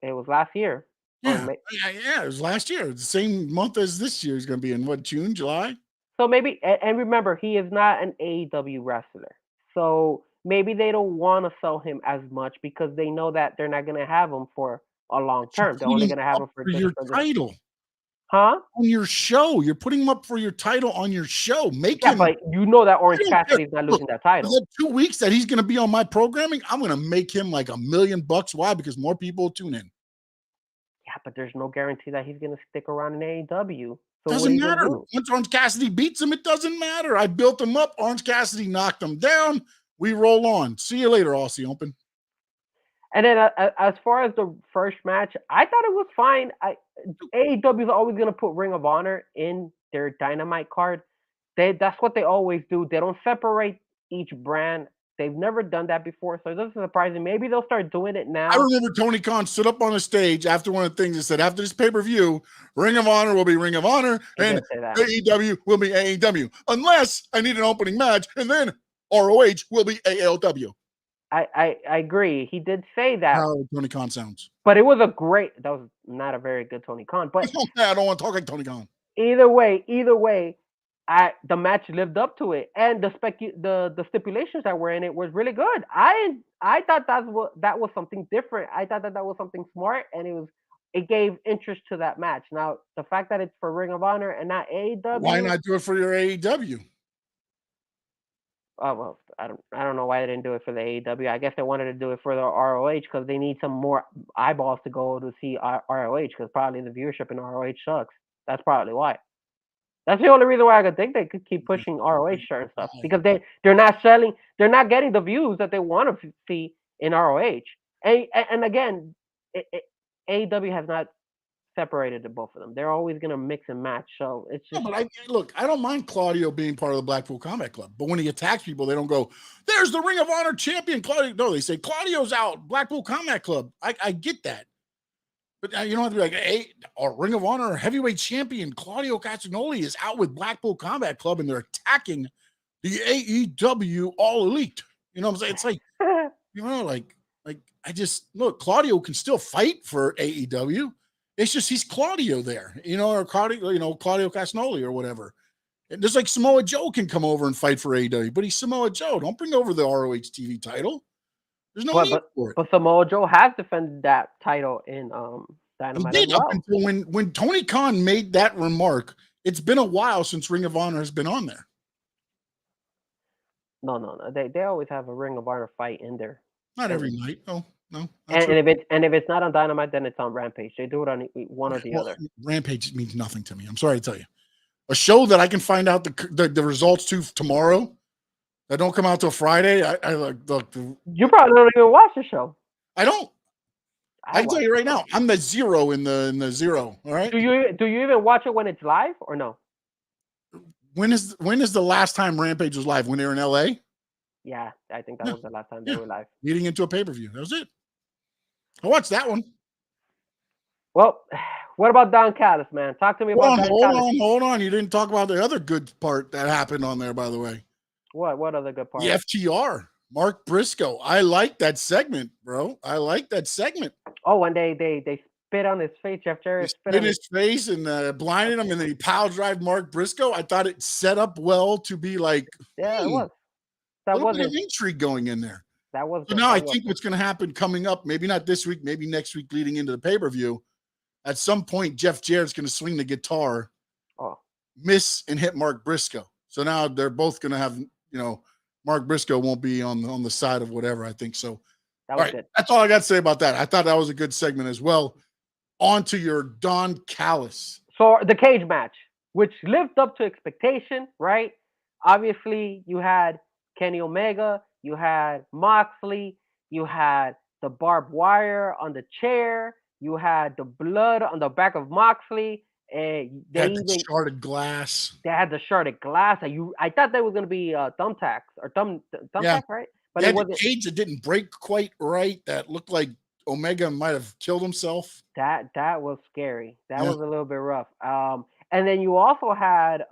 It was last year. Yeah, it was last year. It's the same month as this year is going to be in June, July. So maybe, and remember, he is not an AEW wrestler. So maybe they don't want to sell him as much because they know that they're not going to have him for a long term. They're only going to have him for your title. Huh? On your show. You're putting him up for your title on your show. Make him. But you know that Orange Cassidy is not losing that title. The 2 weeks that he's going to be on my programming, I'm going to make him like $1 million. Why? Because more people will tune in. Yeah, but there's no guarantee that he's going to stick around in AEW. So doesn't matter. Once Orange Cassidy beats him, it doesn't matter. I built him up. Orange Cassidy knocked him down. We roll on. See you later, Aussie Open. And then as far as the first match, I thought it was fine. AEW is always going to put Ring of Honor in their Dynamite card. That's what they always do. They don't separate each brand. They've never done that before, so it doesn't surprise me. Maybe they'll start doing it now. I remember Tony Khan stood up on the stage after one of the things and said, after this pay-per-view, Ring of Honor will be Ring of Honor, and AEW will be AEW, unless I need an opening match, and then ROH will be ALW. I agree. He did say that. How Tony Khan sounds. But it was that was not a very good Tony Khan. But I don't want to talk like Tony Khan. Either way, the match lived up to it, and the stipulations that were in it was really good. I thought that was something different. I thought that was something smart, and it gave interest to that match. Now the fact that it's for Ring of Honor and not AEW, why not do it for your AEW? Oh well, I don't know why they didn't do it for the AEW. I guess they wanted to do it for the ROH because they need some more eyeballs to go to see ROH because probably the viewership in ROH sucks. That's probably why. That's the only reason why I could think they could keep pushing ROH certain stuff because they're not getting the views that they want to see in ROH. And again, AEW has not separated the both of them. They're always going to mix and match. So it's just. Yeah, but I don't mind Claudio being part of the Blackpool Combat Club. But when he attacks people, they don't go, there's the Ring of Honor champion, Claudio. No, they say, Claudio's out, Blackpool Combat Club. I get that. But you don't have to be like, hey, our Ring of Honor heavyweight champion, Claudio Castagnoli, is out with Blackpool Combat Club, and they're attacking the AEW All Elite. You know what I'm saying? It's like, I just, look, Claudio can still fight for AEW. It's just he's Claudio there, or Claudio Castagnoli or whatever. And just like Samoa Joe can come over and fight for AEW, but he's Samoa Joe. Don't bring over the ROH TV title. There's no need for it. But Samoa Joe has defended that title in Dynamite. He did up until when Tony Khan made that remark. It's been a while since Ring of Honor has been on there. No. They always have a Ring of Honor fight in there. Not every night. No. And if it's not on Dynamite, then it's on Rampage. They do it on one or the other. Rampage means nothing to me. I'm sorry to tell you. A show that I can find out the results to tomorrow that don't come out till Friday. You probably don't even watch the show. I don't. I can tell you right now, I'm the zero in the zero. All right. Do you even watch it when it's live or no? When is the last time Rampage was live? When they were in LA? Yeah, I think that was the last time they were live. Leading into a pay-per-view. That was it. I watched that one. Well, what about Don Callis, man? Talk to me about Don Callis. Hold on. You didn't talk about the other good part that happened on there, by the way. What other good part? The FTR. Mark Briscoe. I like that segment, bro. I like that segment. Oh, when they spit on his face. Jeff Jarrett spit in his face and blinded him, and then he pile drive Mark Briscoe. I thought it set up well to be like, it was. That was an intrigue going in there. That was. So now I think what's going to happen coming up, maybe not this week, maybe next week, leading into the pay-per-view. At some point, Jeff Jarrett's going to swing the guitar, miss and hit Mark Briscoe. So now they're both going to have Mark Briscoe won't be on the side of whatever. I think so. That All was right, good. that's all I got to say about that. I thought that was a good segment as well. On to your Don Callis. So the cage match, which lived up to expectation, right? Obviously, you had Kenny Omega, you had Moxley, you had the barbed wire on the chair, you had the blood on the back of Moxley, and they Had the even sharded glass. they had the sharded glass. I thought that was gonna be thumbtacks or Yeah, thumbtack, right? But they it had the wasn't. cage that didn't break quite right. That looked like Omega might have killed himself. That was scary. That Yeah. was a little bit rough. And then you also had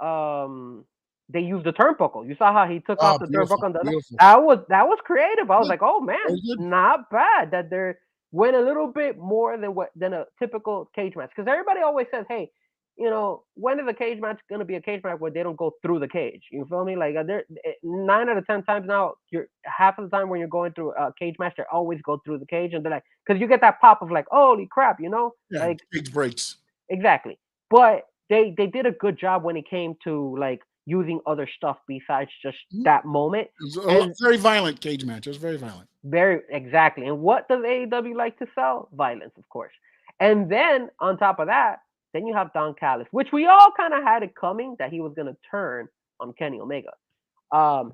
they used the turnbuckle. You saw how he took off Oh, the beautiful, turnbuckle on the left. beautiful. That was creative. I was Yeah, like, oh man, very good. not bad. That they went a little bit more than a typical cage match. Because everybody always says, hey, when is a cage match gonna be a cage match where they don't go through the cage? You feel me? Like 9 out of 10 times now, you're half of the time when you're going through a cage match, they always go through the cage, and they're like, because you get that pop of like, holy crap, Yeah, like cage breaks. exactly. But they did a good job when it came to like using other stuff besides just that moment. It was And very violent cage match. It was very violent. very exactly. And what does AEW like to sell? Violence, of course. And then on top of that, then you have Don Callis, which we all kind of had it coming that he was going to turn on Kenny Omega.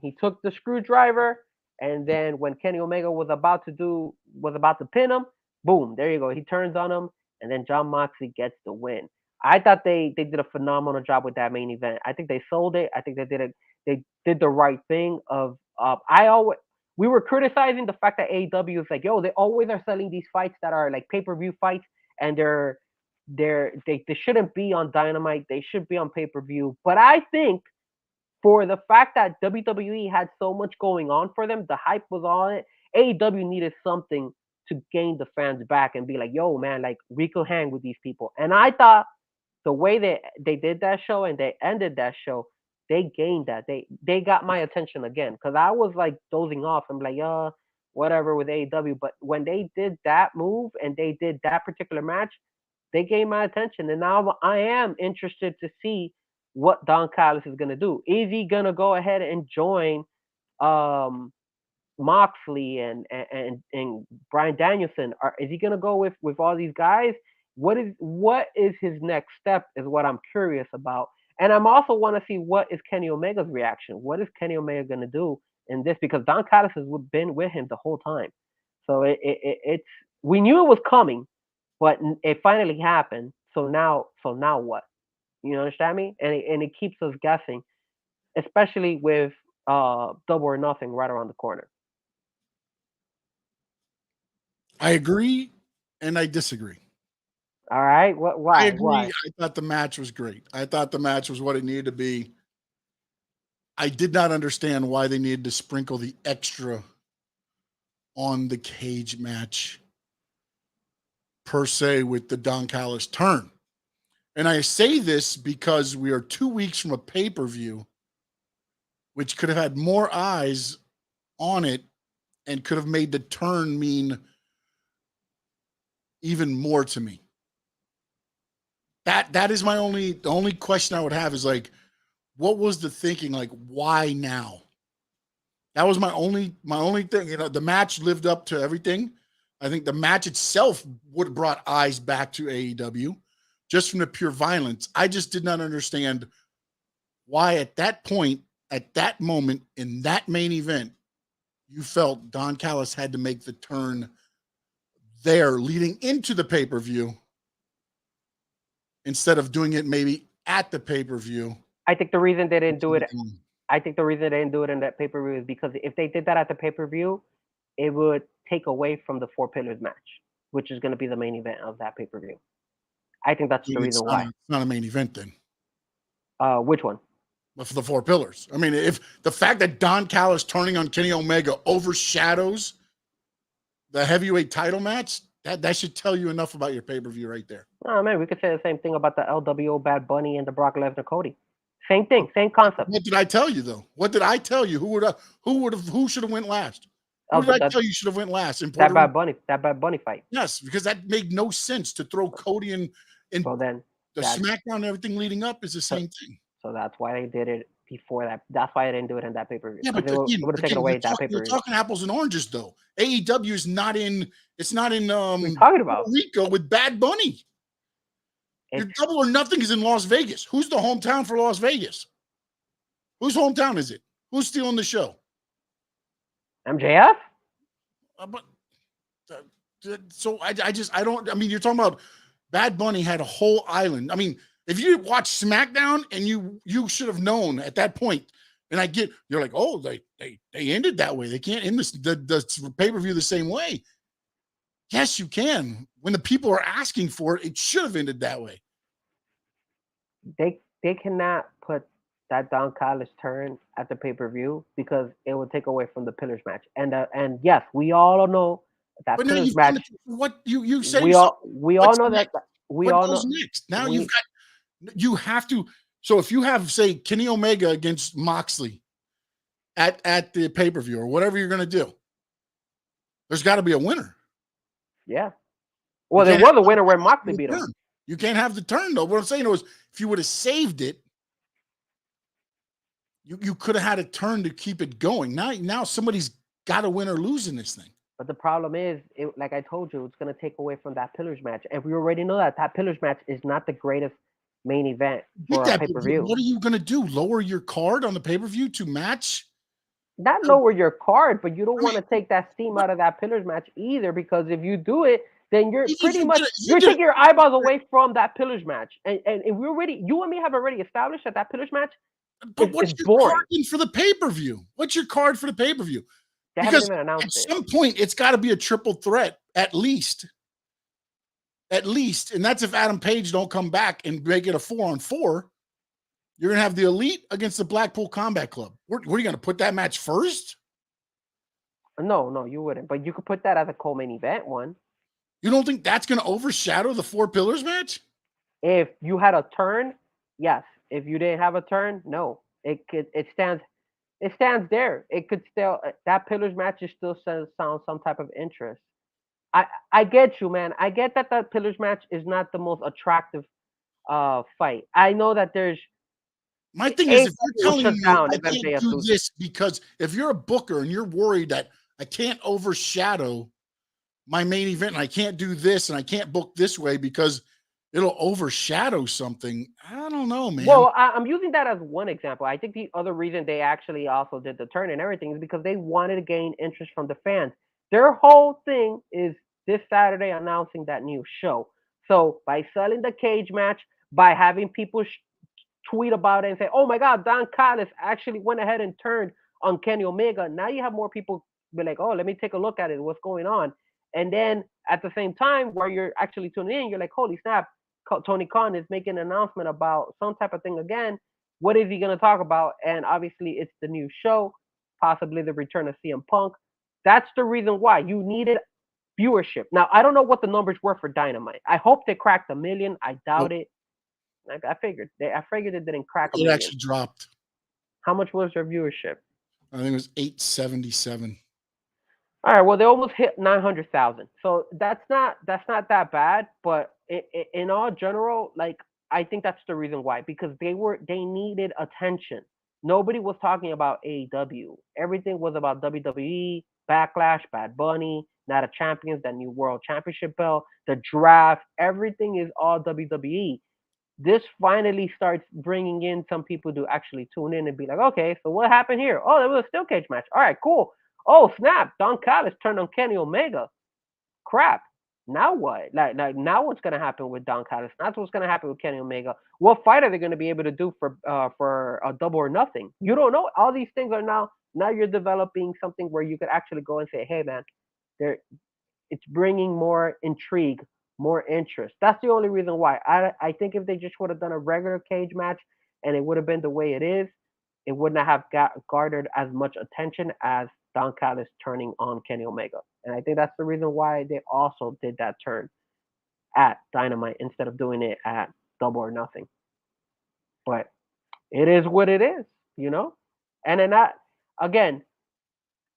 He took the screwdriver, and then when Kenny Omega was about to pin him, boom, there you go. He turns on him, and then John Moxley gets the win. I thought they did a phenomenal job with that main event. I think they sold it. I think they did the right thing. We were criticizing the fact that AEW is like, yo, they always are selling these fights that are like pay-per-view fights, and they shouldn't be on Dynamite. They should be on pay-per-view. But I think for the fact that WWE had so much going on for them, the hype was on it. AEW needed something to gain the fans back and be like, yo, man, like we could hang with these people. And I thought the way they did that show and they ended that show, they gained that. They got my attention again. Cause I was like dozing off and like, whatever with AEW. But when they did that move and they did that particular match, they gained my attention. And now I am interested to see what Don Callis is gonna do. Is he gonna go ahead and join Moxley and Brian Danielson? Or is he gonna go with all these guys? What is his next step is what I'm curious about. And I'm also want to see what is Kenny Omega's reaction. What is Kenny Omega gonna do in this? Because Don Callis has been with him the whole time. So it's we knew it was coming, but it finally happened. So now what? You understand me? And it keeps us guessing, especially with Double or Nothing right around the corner. I agree and I disagree. All right. Why? I agree. Why? I thought the match was great. I thought the match was what it needed to be. I did not understand why they needed to sprinkle the extra on the cage match per se with the Don Callis turn. And I say this because we are 2 weeks from a pay-per-view, which could have had more eyes on it and could have made the turn mean even more to me. That is the only question I would have is like, what was the thinking? Like, why now? That was my only thing. The match lived up to everything. I think the match itself would have brought eyes back to AEW just from the pure violence. I just did not understand why at that point, at that moment, in that main event, you felt Don Callis had to make the turn there leading into the pay-per-view instead of doing it maybe at the pay-per-view. I think the reason they didn't do it. I think the reason they didn't do it in that pay-per-view is because if they did that at the pay-per-view, it would take away from the Four Pillars match, which is going to be the main event of that pay-per-view. I think that's the reason why. It's not a main event then. Which one? For the Four Pillars. I mean, if the fact that Don Callis turning on Kenny Omega overshadows the heavyweight title match, that should tell you enough about your pay-per-view right there. Oh man, we could say the same thing about the LWO Bad Bunny and the Brock Lesnar Cody. Same thing, same concept. What did I tell you though? What did I tell you? Who should have went last? Who did I tell you should have went last in Puerto Rico? That Bad Bunny fight. Yes, because that made no sense to throw Cody in well, then the SmackDown and everything leading up is the same thing. So that's why they did it before that. That's why I didn't do it in that pay-per-view. Yeah, but It would have taken away that you're pay-per-view. talking apples and oranges, though. AEW is not in. It's not in What are you talking about? Puerto Rico with Bad Bunny. Your Double or Nothing is in Las Vegas. Who's the hometown for Las Vegas? Whose hometown is it? Who's stealing the show? MJF? So I don't. I mean, you're talking about Bad Bunny had a whole island. I mean, if you watch SmackDown and you should have known at that point. And I get you're like, oh, they ended that way. They can't end the pay-per-view the same way. Yes, you can. When the people are asking for it, it should have ended that way. They cannot put that Don Callis turn at the pay-per-view because it would take away from the Pillars match. And yes, we all know that But Pillars match. What you say? We all know that. We all know next. Now you have to. So if you have, say, Kenny Omega against Moxley at the pay-per-view or whatever you're going to do, there's got to be a winner. Yeah. Well, there was a winner where Moxley beat him. You can't have the turn, though. What I'm saying was, if you would have saved it, you could have had a turn to keep it going. Now somebody's got to win or lose in this thing. But the problem is, like I told you, it's going to take away from that Pillars match. And we already know that Pillars match is not the greatest main event for a pay-per-view. What are you going to do? Lower your card on the pay-per-view to match? Not lower your card, but you don't want to take that steam out of that Pillars match either, because if you do it, then you're pretty much taking your eyeballs away from that Pillars match. And you and me have already established that Pillars match. But what's your card for the pay-per-view? What's your card for the pay-per-view? Because at some point it's got to be a triple threat at least. At least, and that's if Adam Page don't come back and make it a 4-on-4. You're gonna have the Elite against the Blackpool Combat Club. What are you gonna put that match first? No, you wouldn't. But you could put that as a co-main event one. You don't think that's gonna overshadow the Four Pillars match? If you had a turn, yes. If you didn't have a turn, no. It stands there. It could still that Pillars match is still sound some type of interest. I get you, man. I get that Pillars match is not the most attractive fight. I know that there's. My thing is, if you're telling me I can't do this because if you're a booker and you're worried that I can't overshadow my main event and I can't do this and I can't book this way because it'll overshadow something, I don't know, man. Well, I'm using that as one example. I think the other reason they actually also did the turn and everything is because they wanted to gain interest from the fans. Their whole thing is this Saturday announcing that new show. So by selling the cage match, by having people tweet about it and say, oh my God, Don Callis actually went ahead and turned on Kenny Omega. Now you have more people be like, oh, let me take a look at it. What's going on? And then at the same time, while you're actually tuning in, you're like, holy snap, Tony Khan is making an announcement about some type of thing again. What is he going to talk about? And obviously it's the new show, possibly the return of CM Punk. That's the reason why you needed viewership. Now, I don't know what the numbers were for Dynamite. I hope they cracked 1 million. I doubt it. I figured it didn't crack 1 million. It actually dropped. How much was their viewership? I think it was 877. All right, well, they almost hit 900,000. So that's not that bad, but in all general, like, I think that's the reason why, because they needed attention. Nobody was talking about AEW. Everything was about WWE, Backlash, Bad Bunny, Night of Champions, that new World Championship belt, the draft. Everything is all WWE. This finally starts bringing in some people to actually tune in and be like, okay, so what happened here? Oh, there was a steel cage match. All right, cool. Oh, snap. Don Callis turned on Kenny Omega. Crap. Now what? Like now what's going to happen with Don Callis? That's what's going to happen with Kenny Omega. What fight are they going to be able to do for a Double or Nothing? You don't know. All these things are now you're developing something where you could actually go and say, hey, man, it's bringing more intrigue, more interest. That's the only reason why. I think if they just would have done a regular cage match and it would have been the way it is, it wouldn't have garnered as much attention as Don Callis turning on Kenny Omega. And I think that's the reason why they also did that turn at Dynamite instead of doing it at Double or Nothing. But it is what it is, you know? And then again,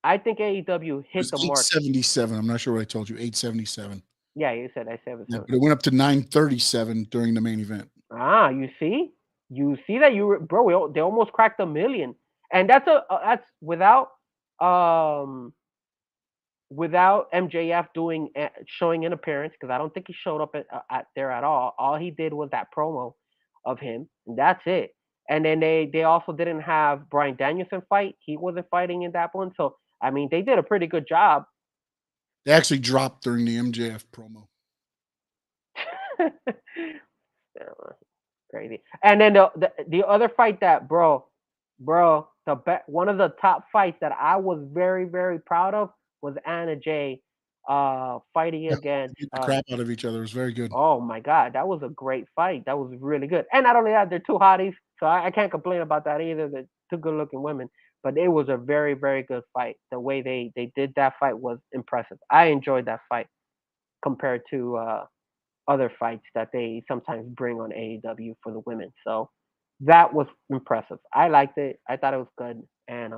I think AEW hit the mark. 877. I'm not sure what I told you. 877. Yeah, you said 877. Yeah, but it went up to 937 during the main event. Ah, you see? you see that they almost cracked 1 million, and that's without MJF showing an appearance, because I don't think he showed up at there at all. All he did was that promo of him, and that's it. And then they also didn't have Bryan Danielson fight. He wasn't fighting in that one, so I mean they did a pretty good job. They actually dropped during the MJF promo. Crazy. And then the other fight that one of the top fights that I was very very proud of was Anna Jay fighting against Beat the crap out of each other. It was very good. oh my god, that was a great fight. That was really good. And not only that, they're two hotties, so I can't complain about that either. They're two good looking women. But it was a very very good fight. The way they did that fight was impressive. I enjoyed that fight compared to other fights that they sometimes bring on AEW for the women. So that was impressive. I liked it. I thought it was good, and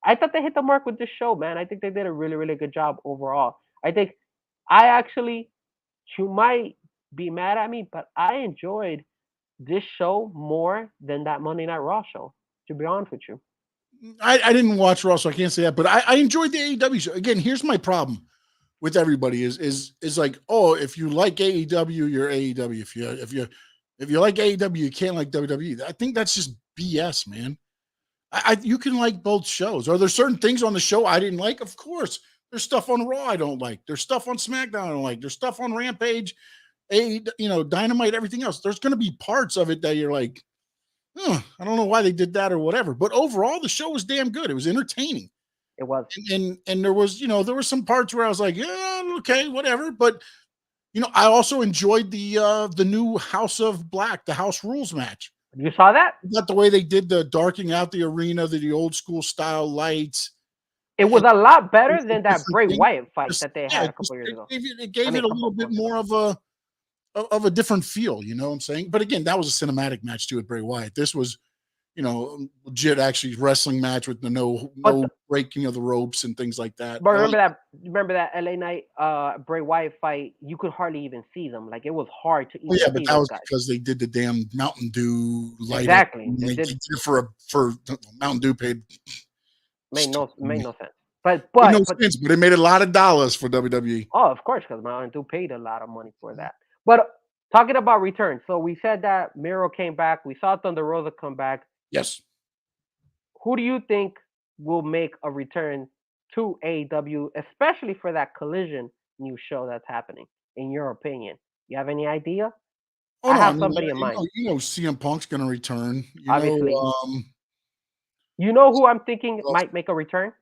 I thought they hit the mark with this show, man. I think they did a really really good job overall. I think I actually, you might be mad at me, but I enjoyed this show more than that Monday Night Raw show. To be honest with you, I didn't watch Raw, so I can't say that, but I enjoyed the AEW show. Again, here's my problem with everybody is like, oh, if you like AEW, you're AEW. If you like AEW, you can't like WWE. I think that's just BS, man. You can like both shows. Are there certain things on the show I didn't like? Of course. There's stuff on Raw I don't like. There's stuff on SmackDown I don't like. There's stuff on Rampage, Dynamite, everything else. There's going to be parts of it that you're like, I don't know why they did that or whatever. But overall, the show was damn good. It was entertaining. it was. And there was, there were some parts where I was like, yeah, okay, whatever. But I also enjoyed the new House of Black, the House Rules match. You saw that? Not the way they did the darking out the arena, the old school style lights. It was a lot better than that Bray Wyatt fight that they had a couple years ago. It gave it a little bit more of a different feel, you know what I'm saying? But again, that was a cinematic match too with Bray Wyatt. This was, legit actually wrestling match with no breaking of the ropes and things like that. But remember that LA Knight Bray Wyatt fight, you could hardly even see them. Like, it was hard to even see but that was guys. because they did the damn Mountain Dew light. Exactly. They did it for Mountain Dew paid. Made no sense. But it made a lot of dollars for WWE. Oh, of course, because Mountain Dew paid a lot of money for that. But talking about returns, so we said that Miro came back. We saw Thunder Rosa come back. Yes. Who do you think will make a return to AEW, especially for that Collision new show that's happening, in your opinion? You have any idea? I have somebody in mind. CM Punk's going to return. Obviously. You know who I'm thinking might make a return?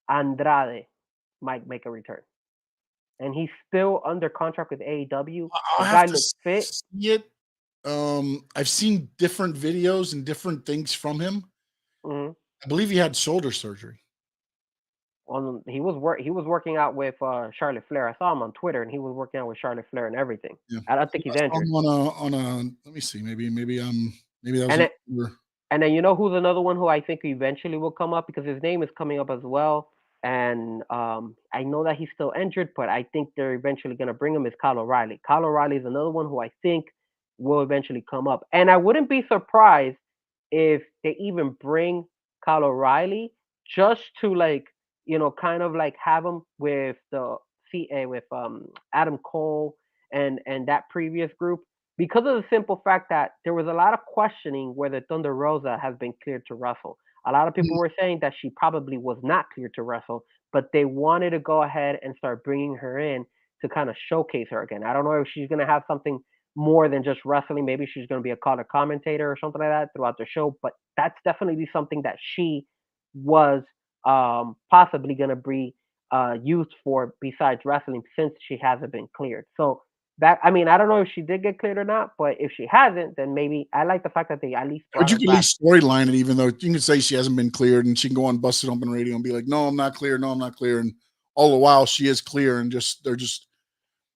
Andrade might make a return. And he's still under contract with AEW. The guy looks fit. See it. I've seen different videos and different things from him. Mm-hmm. I believe he had shoulder surgery. He was working out with Charlotte Flair. I saw him on Twitter, and he was working out with Charlotte Flair and everything. Yeah. I don't think he's injured. Let me see. Maybe that was. And then you know who's another one who I think eventually will come up, because his name is coming up as well. And I know that he's still injured, but I think they're eventually going to bring him, is Kyle O'Reilly. Kyle O'Reilly is another one who I think will eventually come up. And I wouldn't be surprised if they even bring Kyle O'Reilly just to kind of like have him with Adam Cole and that previous group, because of the simple fact that there was a lot of questioning whether Thunder Rosa has been cleared to wrestle. A lot of people were saying that she probably was not cleared to wrestle, but they wanted to go ahead and start bringing her in to kind of showcase her again. I don't know if she's going to have something more than just wrestling. Maybe she's going to be a color commentator or something like that throughout the show, but that's definitely something that she was possibly going to be used for besides wrestling, since she hasn't been cleared. So that, I don't know if she did get cleared or not, but if she hasn't, then maybe I like the fact that they at least. But you can at least storyline it, even though you can say she hasn't been cleared, and she can go on Busted Open Radio and be like, "No, I'm not clear. No, I'm not clear." And all the while she is clear, and they're just,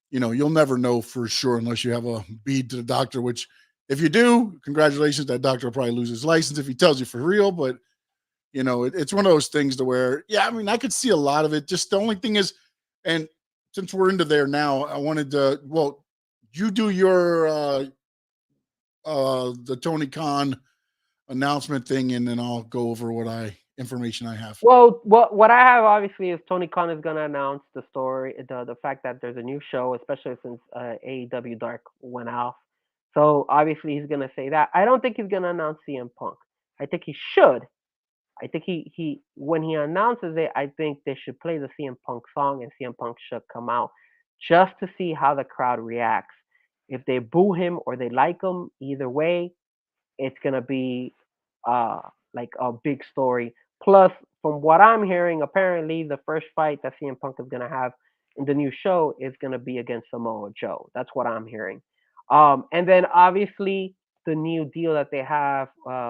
you'll never know for sure unless you have a bead to the doctor. Which, if you do, congratulations, that doctor will probably lose his license if he tells you for real. But it's one of those things to where, I could see a lot of it. Just the only thing is, and since we're into there now, I wanted to, you do your the Tony Khan announcement thing, and then I'll go over what information I have. Well, what I have obviously is Tony Khan is gonna announce the story, the fact that there's a new show, especially since AEW Dark went off. So obviously he's gonna say that. I don't think he's gonna announce CM Punk. I think he should. I think he when he announces it, I think they should play the CM Punk song and CM Punk should come out just to see how the crowd reacts. If they boo him or they like him, either way, it's gonna be like a big story. Plus, from what I'm hearing, apparently the first fight that CM Punk is gonna have in the new show is gonna be against Samoa Joe. That's what I'm hearing. And then obviously the new deal that they have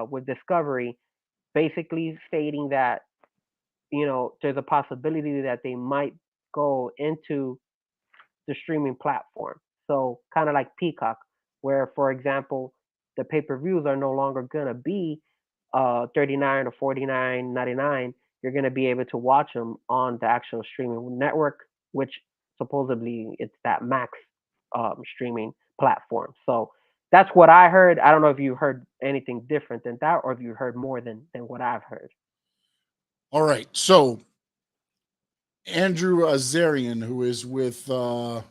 with Discovery, basically stating that there's a possibility that they might go into the streaming platform. So kind of like Peacock, where for example, the pay-per-views are no longer gonna be 39 or 49.99. You're gonna be able to watch them on the actual streaming network, which supposedly it's that Max streaming platform. So that's what I heard. I don't know if you heard anything different than that, or if you heard more than what I've heard. All right, so Andrew Azarian, who is with, I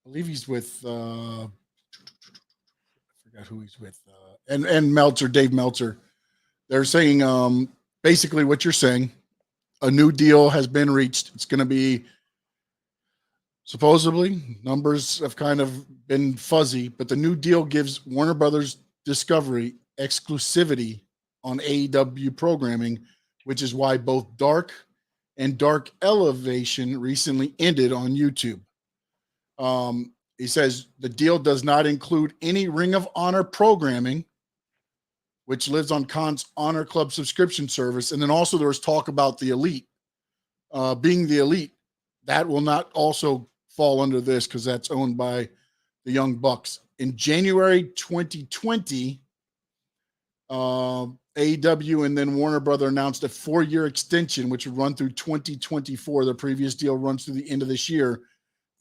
believe he's with, I forgot who he's with, and Meltzer, Dave Meltzer. They're saying basically what you're saying. A new deal has been reached. It's going to be supposedly, numbers have kind of been fuzzy, but the new deal gives Warner Brothers Discovery exclusivity on AEW programming, which is why both Dark and Dark Elevation recently ended on YouTube. He says the deal does not include any Ring of Honor programming, which lives on Khan's Honor Club subscription service. And then also there was talk about the Elite being the Elite. That will not also fall under this because that's owned by the Young Bucks. In January 2020, AEW and then Warner Brother announced a 4-year extension, which would run through 2024. The previous deal runs through the end of this year.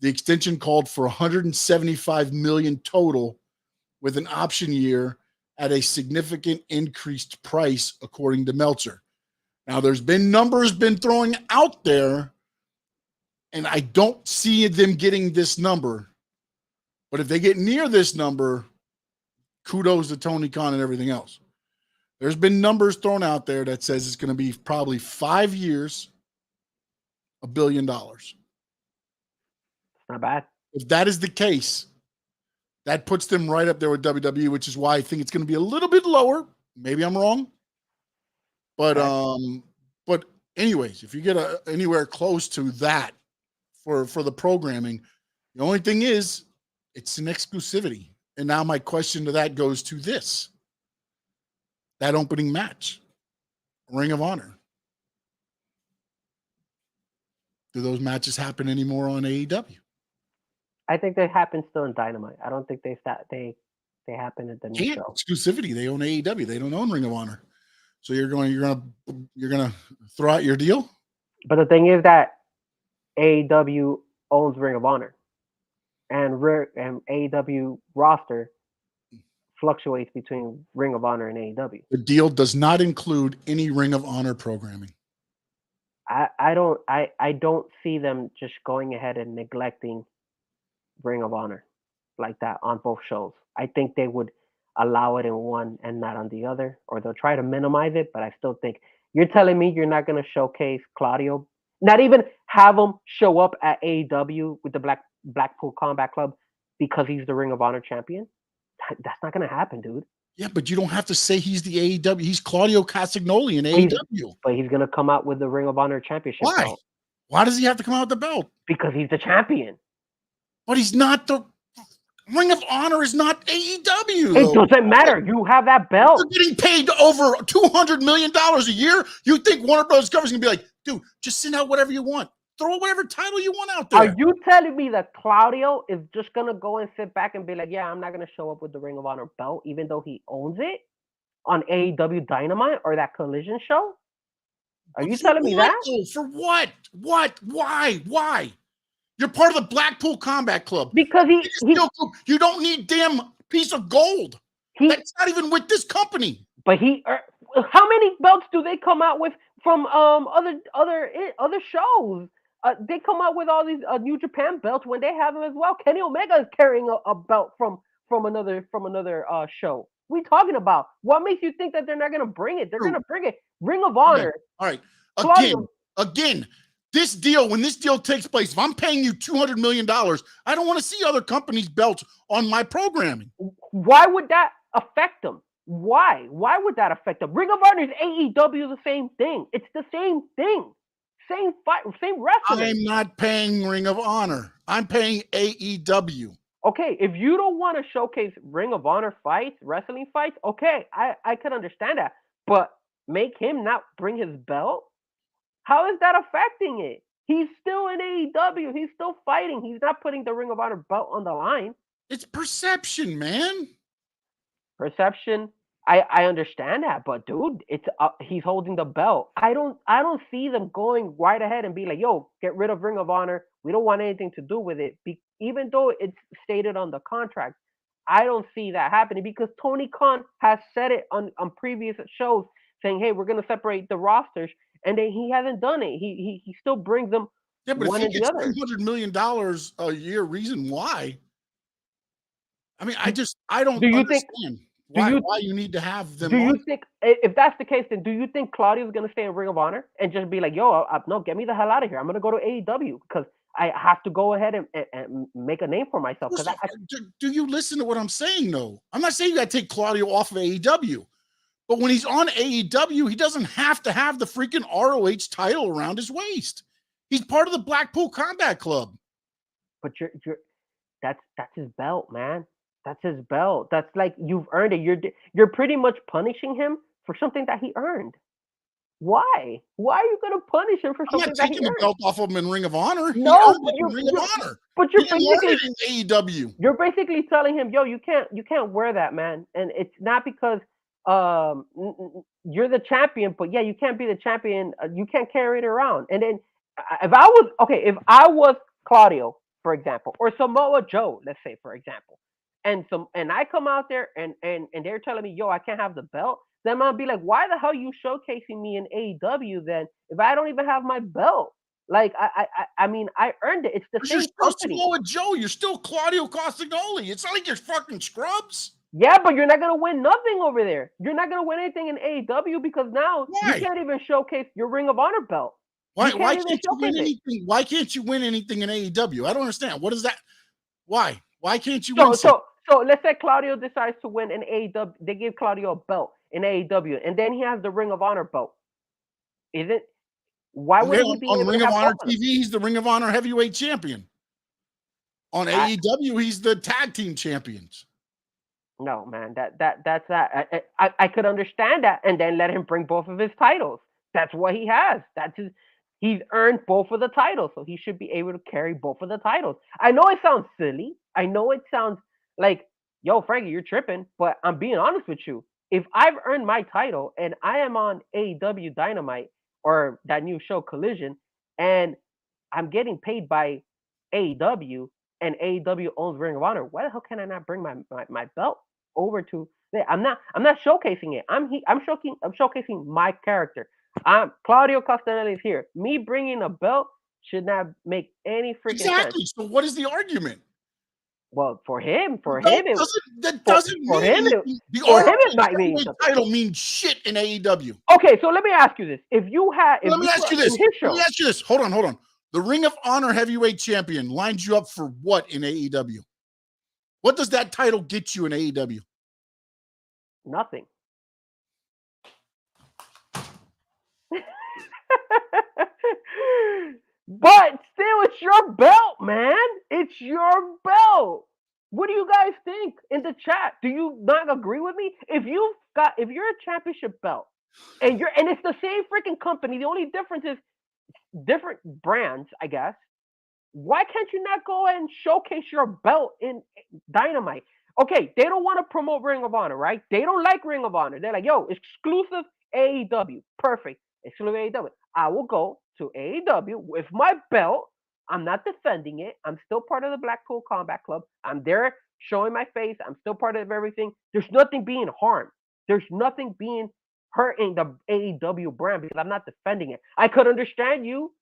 The extension called for $175 million total with an option year at a significant increased price, according to Meltzer. Now, there's been numbers been throwing out there, and I don't see them getting this number. But if they get near this number, kudos to Tony Khan and everything else. There's been numbers thrown out there that says it's going to be probably 5 years, $1 billion. Not bad. If that is the case, that puts them right up there with WWE, which is why I think it's going to be a little bit lower. Maybe I'm wrong. But anyways, if you get anywhere close to that for the programming, the only thing is it's an exclusivity. And now my question to that goes to this. That opening match, Ring of Honor. Do those matches happen anymore on AEW? I think they happen still in Dynamite. I don't think they happen at the new show. Exclusivity. They own AEW. They don't own Ring of Honor. So you're gonna throw out your deal? But the thing is that AEW owns Ring of Honor, and AEW roster fluctuates between Ring of Honor and AEW. The deal does not include any Ring of Honor programming. I don't see them just going ahead and neglecting Ring of Honor like that on both shows. I think they would allow it in one and not on the other, or they'll try to minimize it. But I still think you're telling me you're not going to showcase Claudio, not even have him show up at AEW with the Blackpool Combat Club because he's the Ring of Honor champion. That's not going to happen, dude. Yeah, but you don't have to say he's the AEW. He's Claudio Castagnoli in AEW. But he's going to come out with the Ring of Honor championship. Why? Belt. Why does he have to come out with the belt? Because he's the champion. But he's not the Ring of Honor is not AEW. It doesn't matter. You have that belt. You're getting paid over $200 million a year. You think Warner Bros. Discovery's going to be like, dude, just send out whatever you want. Throw whatever title you want out there. Are you telling me that Claudio is just going to go and sit back and be like, yeah, I'm not going to show up with the Ring of Honor belt, even though he owns it on AEW Dynamite or that Collision show? Are you telling me that? For what? What? Why? You're part of the Blackpool Combat Club. Because you don't need damn piece of gold. That's not even with this company. But how many belts do they come out with from other shows? They come out with all these New Japan belts when they have them as well. Kenny Omega is carrying a belt from another show. We talking about? What makes you think that they're not gonna bring it? They're gonna bring it. Ring of Honor. Okay. All right. Again, this deal, when this deal takes place, if I'm paying you $200 million, I don't want to see other companies' belts on my programming. Why would that affect them? Why? Why would that affect them? Ring of Honor is AEW, the same thing. It's the same thing. Same fight, same wrestling. I'm not paying Ring of Honor. I'm paying AEW. Okay, if you don't want to showcase Ring of Honor fights, wrestling fights, okay, I can understand that. But make him not bring his belt? How is that affecting it? He's still in AEW. He's still fighting. He's not putting the Ring of Honor belt on the line. It's perception, man. Perception. I understand that, but dude, it's he's holding the belt. I don't see them going right ahead and be like, yo, get rid of Ring of Honor. We don't want anything to do with it. Even though it's stated on the contract, I don't see that happening because Tony Khan has said it on previous shows saying, hey, we're going to separate the rosters. And then he hasn't done it. He still brings them one and the other. $200 million a year, reason why? I mean, I don't understand why you need to have them. Do you think, if that's the case, then do you think Claudio's going to stay in Ring of Honor and just be like, yo, no, get me the hell out of here. I'm going to go to AEW because I have to go ahead and make a name for myself. Do you listen to what I'm saying, though? I'm not saying you got to take Claudio off of AEW. But when he's on AEW, he doesn't have to have the freaking ROH title around his waist. He's part of the Blackpool Combat Club. But that's his belt, man. That's his belt. That's like you've earned it. You're pretty much punishing him for something that he earned. Why? Why are you gonna punish him for something that he earned? I'm not taking the belt off of him in Ring of Honor. No, but you're basically in AEW. You're basically telling him, yo, you can't wear that, man. And it's not because you're the champion, but yeah, you can't be the champion. You can't carry it around. And then if I was Claudio, for example, or Samoa Joe, let's say, for example, and I come out there and they're telling me, yo, I can't have the belt, then I'll be like, why the hell are you showcasing me in AEW then if I don't even have my belt? Like I mean, I earned it. It's the same company. Samoa Joe, you're still Claudio Castagnoli. It's not like you're fucking scrubs. Yeah, but you're not gonna win nothing over there. You're not gonna win anything in AEW because now you can't even showcase your Ring of Honor belt. Why can't you win anything? Why can't you win anything in AEW? I don't understand. What is that? Why? Why can't you win? So let's say Claudio decides to win in AEW. They give Claudio a belt in AEW, and then he has the Ring of Honor belt. Is it? Why would he be on Ring of Honor TV? He's the Ring of Honor heavyweight champion. On AEW, he's the tag team champions. No, man, that's that. I could understand that, and then let him bring both of his titles. That's what he has. He's earned both of the titles, so he should be able to carry both of the titles. I know it sounds silly. I know it sounds like, yo, Frankie, you're tripping, but I'm being honest with you. If I've earned my title and I am on AEW Dynamite or that new show Collision, and I'm getting paid by AEW, and AEW owns Ring of Honor, why the hell can I not bring my belt over to there? I'm not showcasing it. I'm showcasing my character. Claudio Castagnoli is here. Me bringing a belt should not make any freaking sense. So what is the argument? Well, for him, it might mean something. Title means shit in AEW. Okay, so let me ask you this: let me ask you this. Hold on. The Ring of Honor heavyweight champion lines you up for what in AEW? What does that title get you in AEW? Nothing. But still, it's your belt, man. It's your belt. What do you guys think in the chat? Do you not agree with me? If you're a championship belt and it's the same freaking company, the only difference is different brands, I guess. Why can't you not go and showcase your belt in Dynamite? Okay, they don't want to promote Ring of Honor, right? They don't like Ring of Honor. They're like, yo, exclusive AEW. Perfect. Exclusive AEW. I will go to AEW with my belt. I'm not defending it. I'm still part of the Blackpool Combat Club. I'm there showing my face. I'm still part of everything. There's nothing being harmed. There's nothing being hurting the AEW brand because I'm not defending it. I could understand you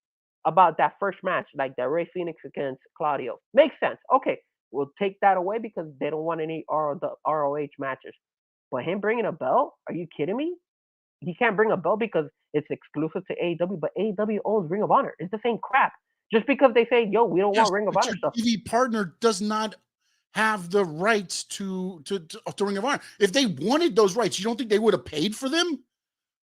about that first match, like that Ray Phoenix against Claudio. Makes sense. Okay, we'll take that away because they don't want any ROH matches. But him bringing a belt? Are you kidding me? He can't bring a belt because it's exclusive to AEW, but AEW owns Ring of Honor. It's the same crap. Just because they say, yo, we don't want Ring of Honor your stuff. TV partner does not have the rights to Ring of Honor. If they wanted those rights, you don't think they would have paid for them?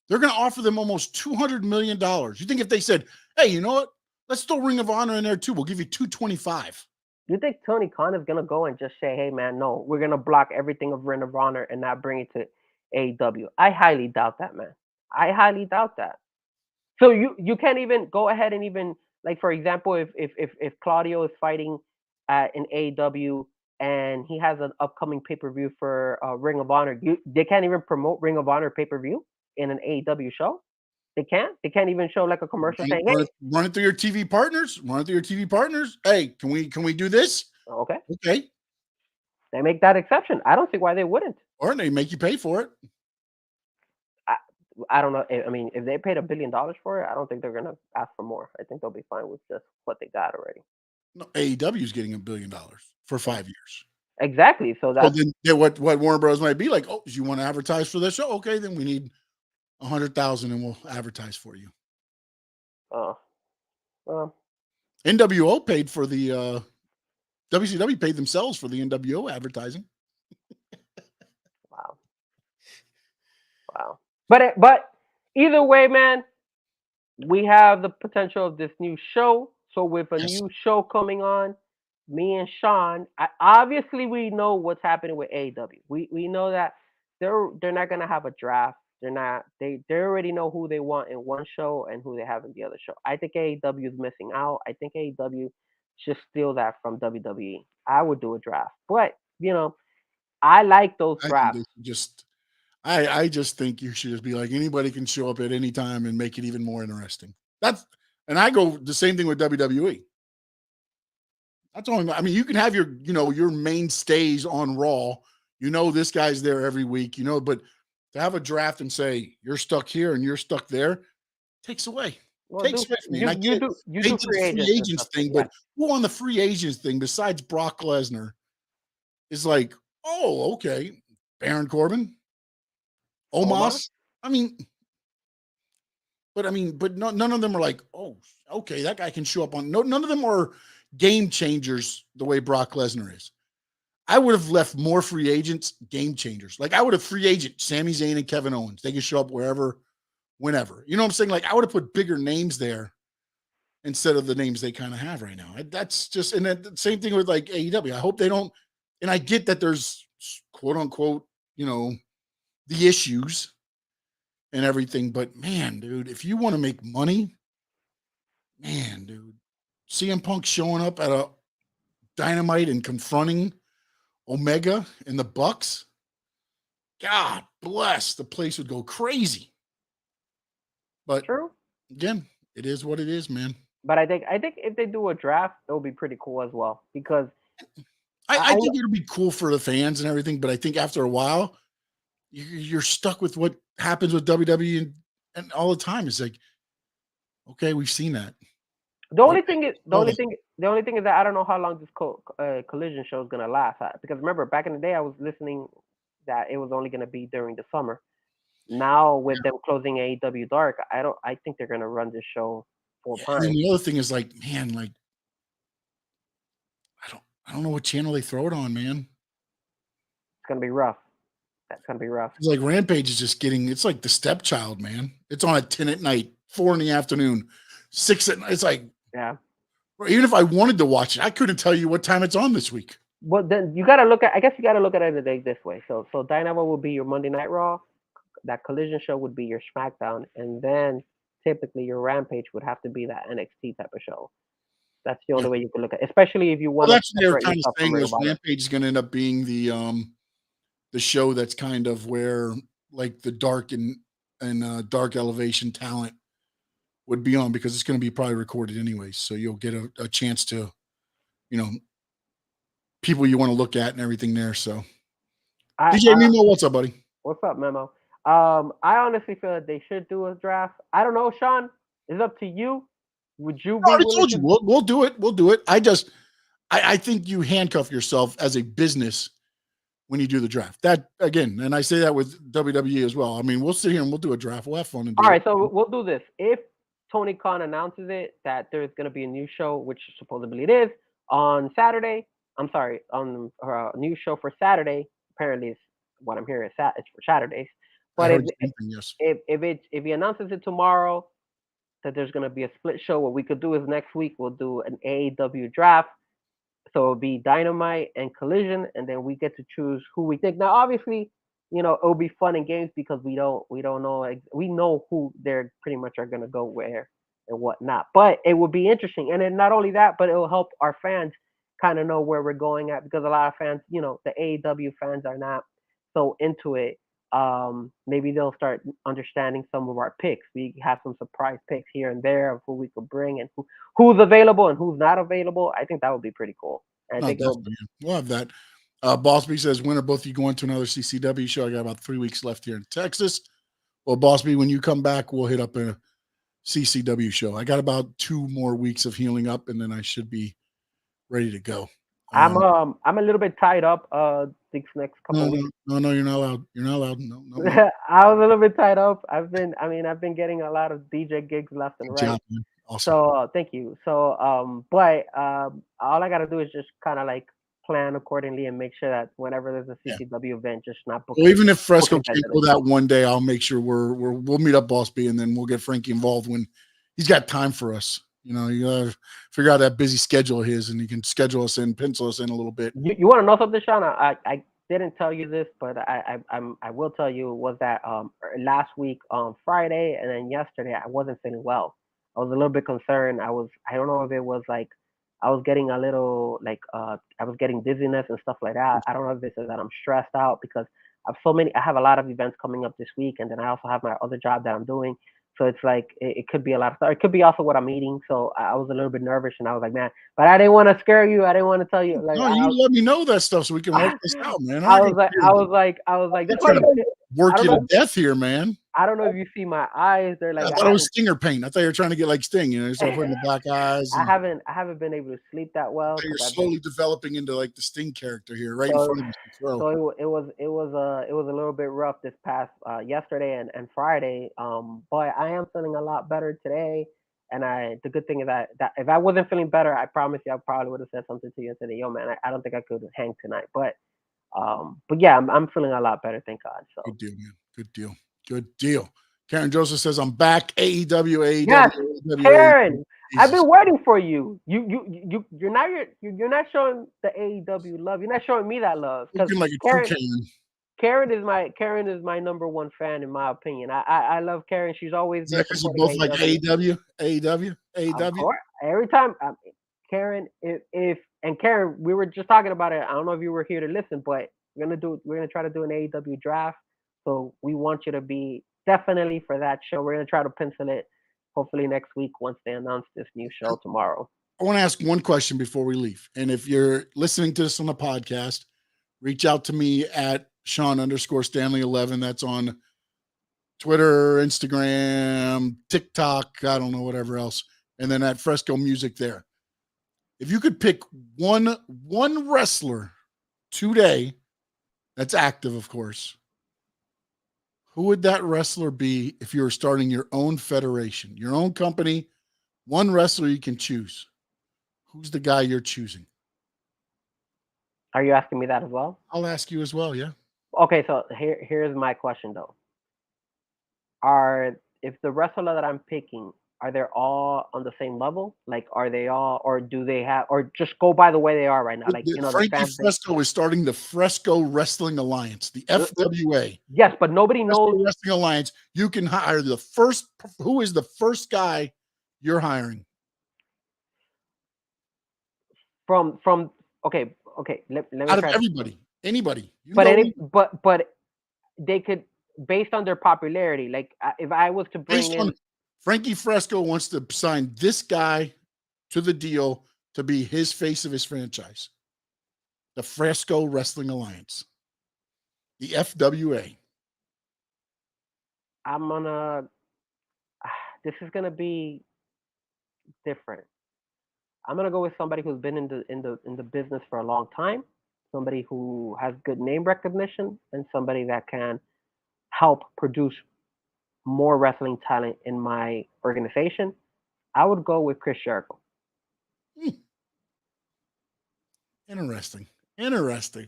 They're going to offer them almost $200 million. You think if they said, hey, you know what? Let's throw Ring of Honor in there too. We'll give you $225. You think Tony Khan is going to go and just say, hey, man, no, we're going to block everything of Ring of Honor and not bring it to AEW? I highly doubt that, man. I highly doubt that. So you can't even go ahead and even, like, for example, if Claudio is fighting in AEW and he has an upcoming pay-per-view for Ring of Honor, they can't even promote Ring of Honor pay-per-view in an AEW show? They can't? They can't even show like a commercial saying, hey. Run it through your TV partners. Run it through your TV partners. Hey, can we do this? Okay. Okay. They make that exception. I don't see why they wouldn't. Or they make you pay for it. I don't know. I mean, if they paid $1 billion for it, I don't think they're going to ask for more. I think they'll be fine with just what they got already. No, AEW is getting $1 billion for 5 years. Exactly. So that's what Warner Bros. Might be like, oh, do you want to advertise for this show? Okay, then we need 100,000 and we'll advertise for you. NWO paid for the WCW paid themselves for the NWO advertising. Wow. But either way, man, we have the potential of this new show. So with a new show coming on, me and Sean, obviously we know what's happening with AEW. We know that they're not gonna have a draft. They already know who they want in one show and who they have in the other show. I think AEW is missing out. I think AEW should steal that from WWE. I would do a draft, but I like those drafts. I just think you should just be like, anybody can show up at any time and make it even more interesting. And I go the same thing with WWE. That's all. I mean, you can have your mainstays on Raw. This guy's there every week. But to have a draft and say you're stuck here and you're stuck there takes away. Takes away from me. You do free agents thing, but who on the free agents thing besides Brock Lesnar is like, oh, okay, Baron Corbin. Omos. But none of them are like, oh, okay, that guy can show up on. No, none of them are game changers the way Brock Lesnar is. I would have left more free agents game changers. Like I would have free agent Sami Zayn and Kevin Owens. They can show up wherever, whenever. You know what I'm saying? Like I would have put bigger names there instead of the names they kind of have right now. That's just, and then the same thing with like AEW. I hope they don't. And I get that there's quote unquote, the issues and everything, but man, dude, if you want to make money, man, dude, CM Punk showing up at a Dynamite and confronting Omega and the Bucks, God bless, the place would go crazy. But true. Again, it is what it is, man. But I think if they do a draft, it'll be pretty cool as well because I think it'll be cool for the fans and everything. But I think after a while, you're stuck with what happens with WWE and all the time. It's like, okay, we've seen that. The only thing is that I don't know how long this collision show is gonna last. Because remember, back in the day, I was listening that it was only gonna be during the summer. Now with them closing AEW Dark, I think they're gonna run this show full time. And the other thing is like, man, like I don't know what channel they throw it on, man. It's gonna be rough. That's gonna be rough. It's like Rampage is just it's like the stepchild, man. It's on at 10 at night, 4 in the afternoon, 6 at night. It's like, yeah. Even if I wanted to watch it, I couldn't tell you what time it's on this week. Well, then you gotta look at it this way. So Dynamite will be your Monday Night Raw. That Collision show would be your SmackDown, and then typically your Rampage would have to be that NXT type of show. That's the only way you can look at it, especially if you want to. That's what they're kind of saying is Rampage is going to end up being the show that's kind of where like the dark and dark elevation talent would be on, because it's going to be probably recorded anyways. So you'll get a chance to, people you want to look at and everything there. So, I, DJ Mimo, what's up, buddy? what's up, Memo? I honestly feel that they should do a draft. I don't know, Sean. It's up to you. Would you I be already willing told to? you we'll do it. We'll do it. I think you handcuff yourself as a business when you do the draft. That again, and I say that with WWE as well. I mean, we'll sit here and we'll do a draft. We'll have fun and do All it. right, so we'll do this. If Tony Khan announces it that there's going to be a new show, which supposedly it is on Saturday. I'm sorry, on a new show for Saturday. Apparently, it's what I'm hearing. It's for Saturdays. I But heard the same thing, yes. if he announces it tomorrow that there's going to be a split show, what we could do is next week we'll do an AEW draft. So it'll be Dynamite and Collision, and then we get to choose who we think. Now, obviously, it'll be fun and games because we don't know, we know who they're pretty much are gonna go where and whatnot. But it would be interesting, and then not only that, but it will help our fans kind of know where we're going at, because a lot of fans, the AEW fans are not so into it. Maybe they'll start understanding some of our picks. We have some surprise picks here and there of who we could bring and who's available and who's not available. I think that would be pretty cool. And I think we'll have that. Boss B says, when are both of you going to another CCW show? I got about 3 weeks left here in Texas. Well, Boss B, when you come back, we'll hit up a CCW show. I got about 2 more weeks of healing up, and then I should be ready to go. I'm a little bit tied up these next couple weeks. No, you're not allowed. You're not allowed. No. I was a little bit tied up. I've been getting a lot of DJ gigs left and right. Awesome. So thank you. So but all I gotta do is just kind of like plan accordingly and make sure that whenever there's a CCW event, just not book. Well, even if Fresco can't go that one day, I'll make sure we'll meet up, Boss B, and then we'll get Frankie involved when he's got time for us. You gotta figure out that busy schedule of his, and he can schedule us in, pencil us in a little bit. You want to know something, Sean? I didn't tell you this, but I will tell you, was that last week on Friday and then yesterday I wasn't feeling well. I was a little bit concerned. I don't know if it was like I was getting a little like I was getting dizziness and stuff like that. I don't know if this is that I'm stressed out because I have a lot of events coming up this week, and then I also have my other job that I'm doing. So it's like it could be a lot of stuff. It could be also what I'm eating. So I was a little bit nervous, and I was like, man, but I didn't want to scare you. I didn't want to tell you. Like, no, you let me know that stuff so we can work this out, man. I was like, that's why work you to death here, man. I don't know if you see my eyes. They're like, I thought it was stinger pain. I thought you were trying to get like Sting, start putting the black eyes. I haven't been able to sleep that well. You're slowly developing into like the Sting character here, right in front of you. So it was a little bit rough this past yesterday and Friday. But I am feeling a lot better today. And the good thing is that if I wasn't feeling better, I promise you I probably would have said something to you and said, yo, man, I don't think I could hang tonight. But yeah, I'm feeling a lot better, thank God. So good deal, man. Good deal. Karen Joseph says, I'm back. AEW. Yes, Karen, I've been waiting for you. You're not showing the AEW love. You're not showing me that love. Like Karen is my number one fan in my opinion. I love Karen. She's always there. Because you both like AEW. Every time, Karen, Karen, we were just talking about it. I don't know if you were here to listen, but we're gonna try to do an AEW draft. So we want you to be definitely for that show. We're gonna try to pencil it hopefully next week once they announce this new show tomorrow. I want to ask one question before we leave. And if you're listening to this on the podcast, reach out to me at Sean_Stanley11. That's on Twitter, Instagram, TikTok, I don't know, whatever else. And then at Fresco Music there. If you could pick one wrestler today that's active, of course, who would that wrestler be if you were starting your own federation, your own company? One wrestler you can choose. Who's the guy you're choosing? Are you asking me that as well? I'll ask you as well, yeah. Okay, so here's my question though. If the wrestler that I'm picking, are they all on the same level? Like, are they all, or do they have, or just go by the way they are right now? Like, Frankie Fresco is starting the Fresco Wrestling Alliance, the FWA. Yes, but nobody knows Wrestling Alliance. You can hire who is the first guy you're hiring? From okay. Let me out of anybody. But they could, based on their popularity. Like if I was to bring in Frankie Fresco wants to sign this guy to the deal to be his face of his franchise. the Fresco Wrestling Alliance, the FWA. I'm gonna. This is gonna be different. I'm gonna go with somebody who's been in the business for a long time, somebody who has good name recognition, and somebody that can help produce more wrestling talent in my organization. I would go with Chris Jericho. Hmm. Interesting. Interesting.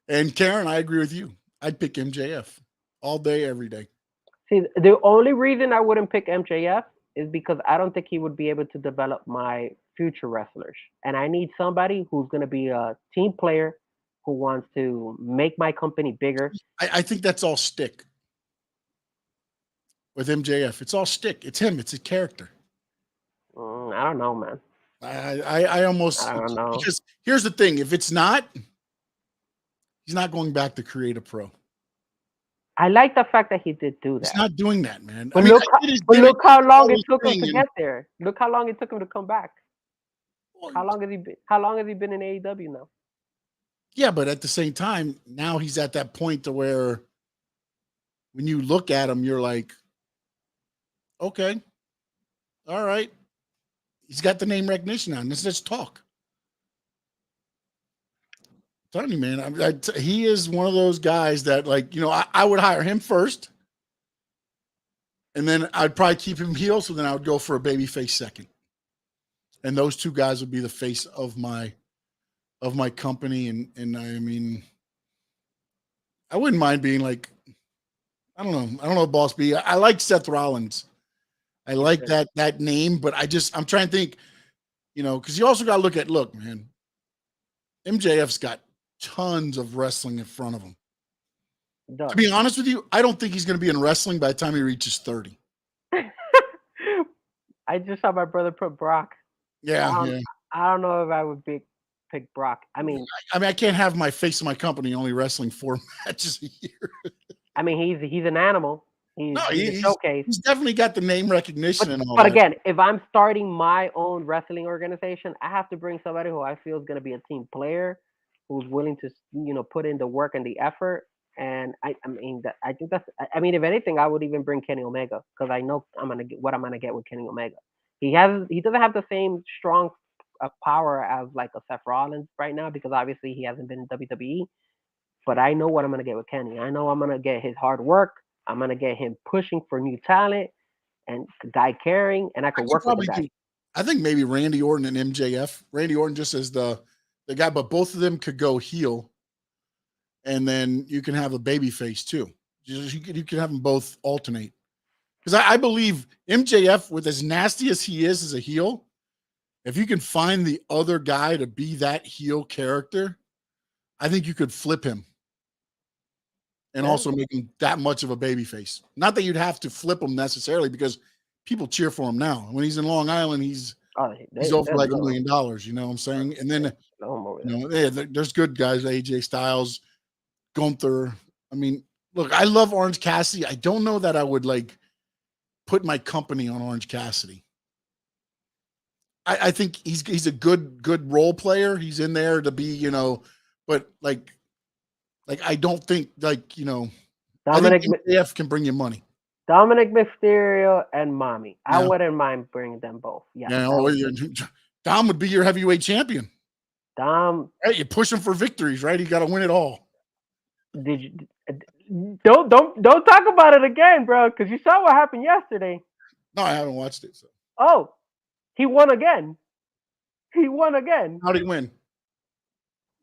And Karen, I agree with you. I'd pick MJF all day, every day. See, the only reason I wouldn't pick MJF is because I don't think he would be able to develop my future wrestlers. And I need somebody who's going to be a team player who wants to make my company bigger. I think that's all stick with MJF. It's all stick. It's him. It's a character. I don't know, man. I almost, I don't know. because here's the thing. If it's not, he's not going back to create a pro. I like the fact that he did do that. He's not doing that, man. But look how long it took him to get there. Look how long it took him to come back. How long has he been in AEW now? Yeah, but at the same time, now he's at that point to where when you look at him, you're like, okay, all right. He's got the name recognition now. Let's just talk. I'm telling you, man, he is one of those guys that, like, I would hire him first, and then I'd probably keep him heel. So then I would go for a baby face second, and those two guys would be the face of my company. And I mean, I wouldn't mind being like, I don't know, Boss B. I like Seth Rollins. I like that name, but I'm trying to think, because you also got to look, man, MJF's got tons of wrestling in front of him. To be honest with you, I don't think he's going to be in wrestling by the time he reaches 30. I just saw my brother put Brock. Yeah. I don't know if I would pick Brock. I mean, I can't have my face of my company only wrestling 4 matches a year. I mean, he's an animal. He's a showcase. He's definitely got the name recognition and all that. But that. again, if I'm starting my own wrestling organization, I have to bring somebody who I feel is going to be a team player, who's willing to put in the work and the effort. And I think that's. I mean, if anything, I would even bring Kenny Omega because I know I'm gonna get with Kenny Omega. He doesn't have the same strong power as like a Seth Rollins right now because obviously he hasn't been in WWE. But I know what I'm gonna get with Kenny. I know I'm gonna get his hard work. I'm gonna get him pushing for new talent and guy caring, and I could work with the guy. I think maybe Randy Orton and MJF. Randy Orton just as the guy, but both of them could go heel, and then you can have a baby face too. You can have them both alternate. Because I believe MJF, with as nasty as he is as a heel, if you can find the other guy to be that heel character, I think you could flip him. And also make him that much of a baby face. Not that you'd have to flip him necessarily because people cheer for him now. When he's in Long Island, he's over like $1 million. You know what I'm saying? And then, there's good guys, AJ Styles, Gunther. I mean, look, I love Orange Cassidy. I don't know that I would like put my company on Orange Cassidy. I think he's a good role player. He's in there to be, but like I don't think Dominic MJF can bring you money. Dominic Mysterio and Mommy. I wouldn't mind bringing them both. Yeah. Dom would be your heavyweight champion. Dom, right? You push him for victories, right? You got to win it all. Did you? Don't talk about it again, bro. Because you saw what happened yesterday. No, I haven't watched it. So. Oh, he won again. How'd he win?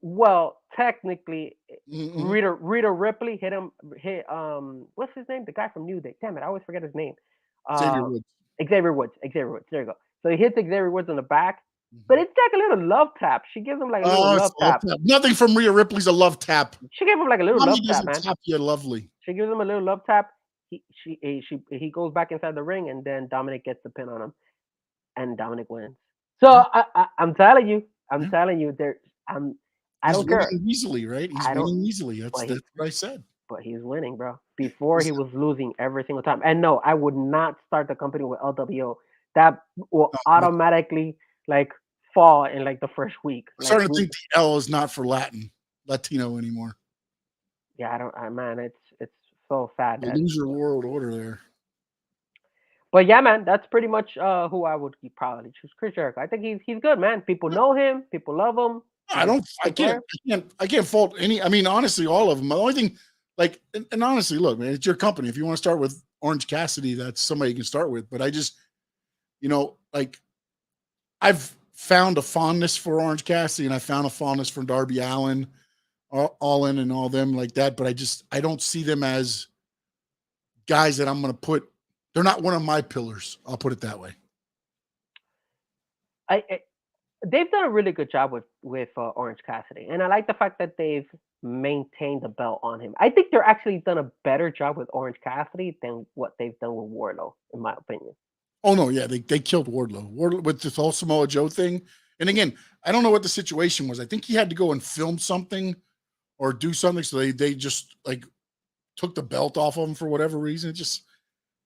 Well, technically, Rita Ripley hit what's his name? The guy from New Day. Damn it, I always forget his name. Xavier Woods. There you go. So he hits Xavier Woods on the back, but it's like a little love tap. She gives him like a little love tap. Nothing from Rhea Ripley's a love tap. She gave him like a little love tap, man. Tap you lovely. She gives him a little love tap. He goes back inside the ring, and then Dominic gets the pin on him, and Dominic wins. So I'm telling you, I don't care. Easily, right? He's winning easily. That's what I said. But he's winning, bro. Before he was losing every single time. And no, I would not start the company with LWO. That will automatically fall in like the first week. I'm Like, starting to think the L is not for Latino anymore. yeah, man, it's so sad You that. lose your world order there. But yeah, man, that's pretty much who I would probably choose. Chris Jericho. I think he's good, man. People know him. People love him. I He's a don't. good player. I can't fault any. I mean, honestly, all of them. The only thing, like, and honestly, look, man, it's your company. If you want to start with Orange Cassidy, that's somebody you can start with. But I just, like, I've found a fondness for Orange Cassidy, and I found a fondness for Darby Allin, Allin, and all them like that. But I don't see them as guys that I'm going to put. They're not one of my pillars. I'll put it that way. They've done a really good job with Orange Cassidy, and I like the fact that they've maintained the belt on him. I think they're actually done a better job with Orange Cassidy than what they've done with Wardlow, in my opinion. Oh no, yeah, they killed Wardlow. Wardlow with this whole Samoa Joe thing. And again, I don't know what the situation was. I think he had to go and film something or do something, so they just like took the belt off of him for whatever reason. It just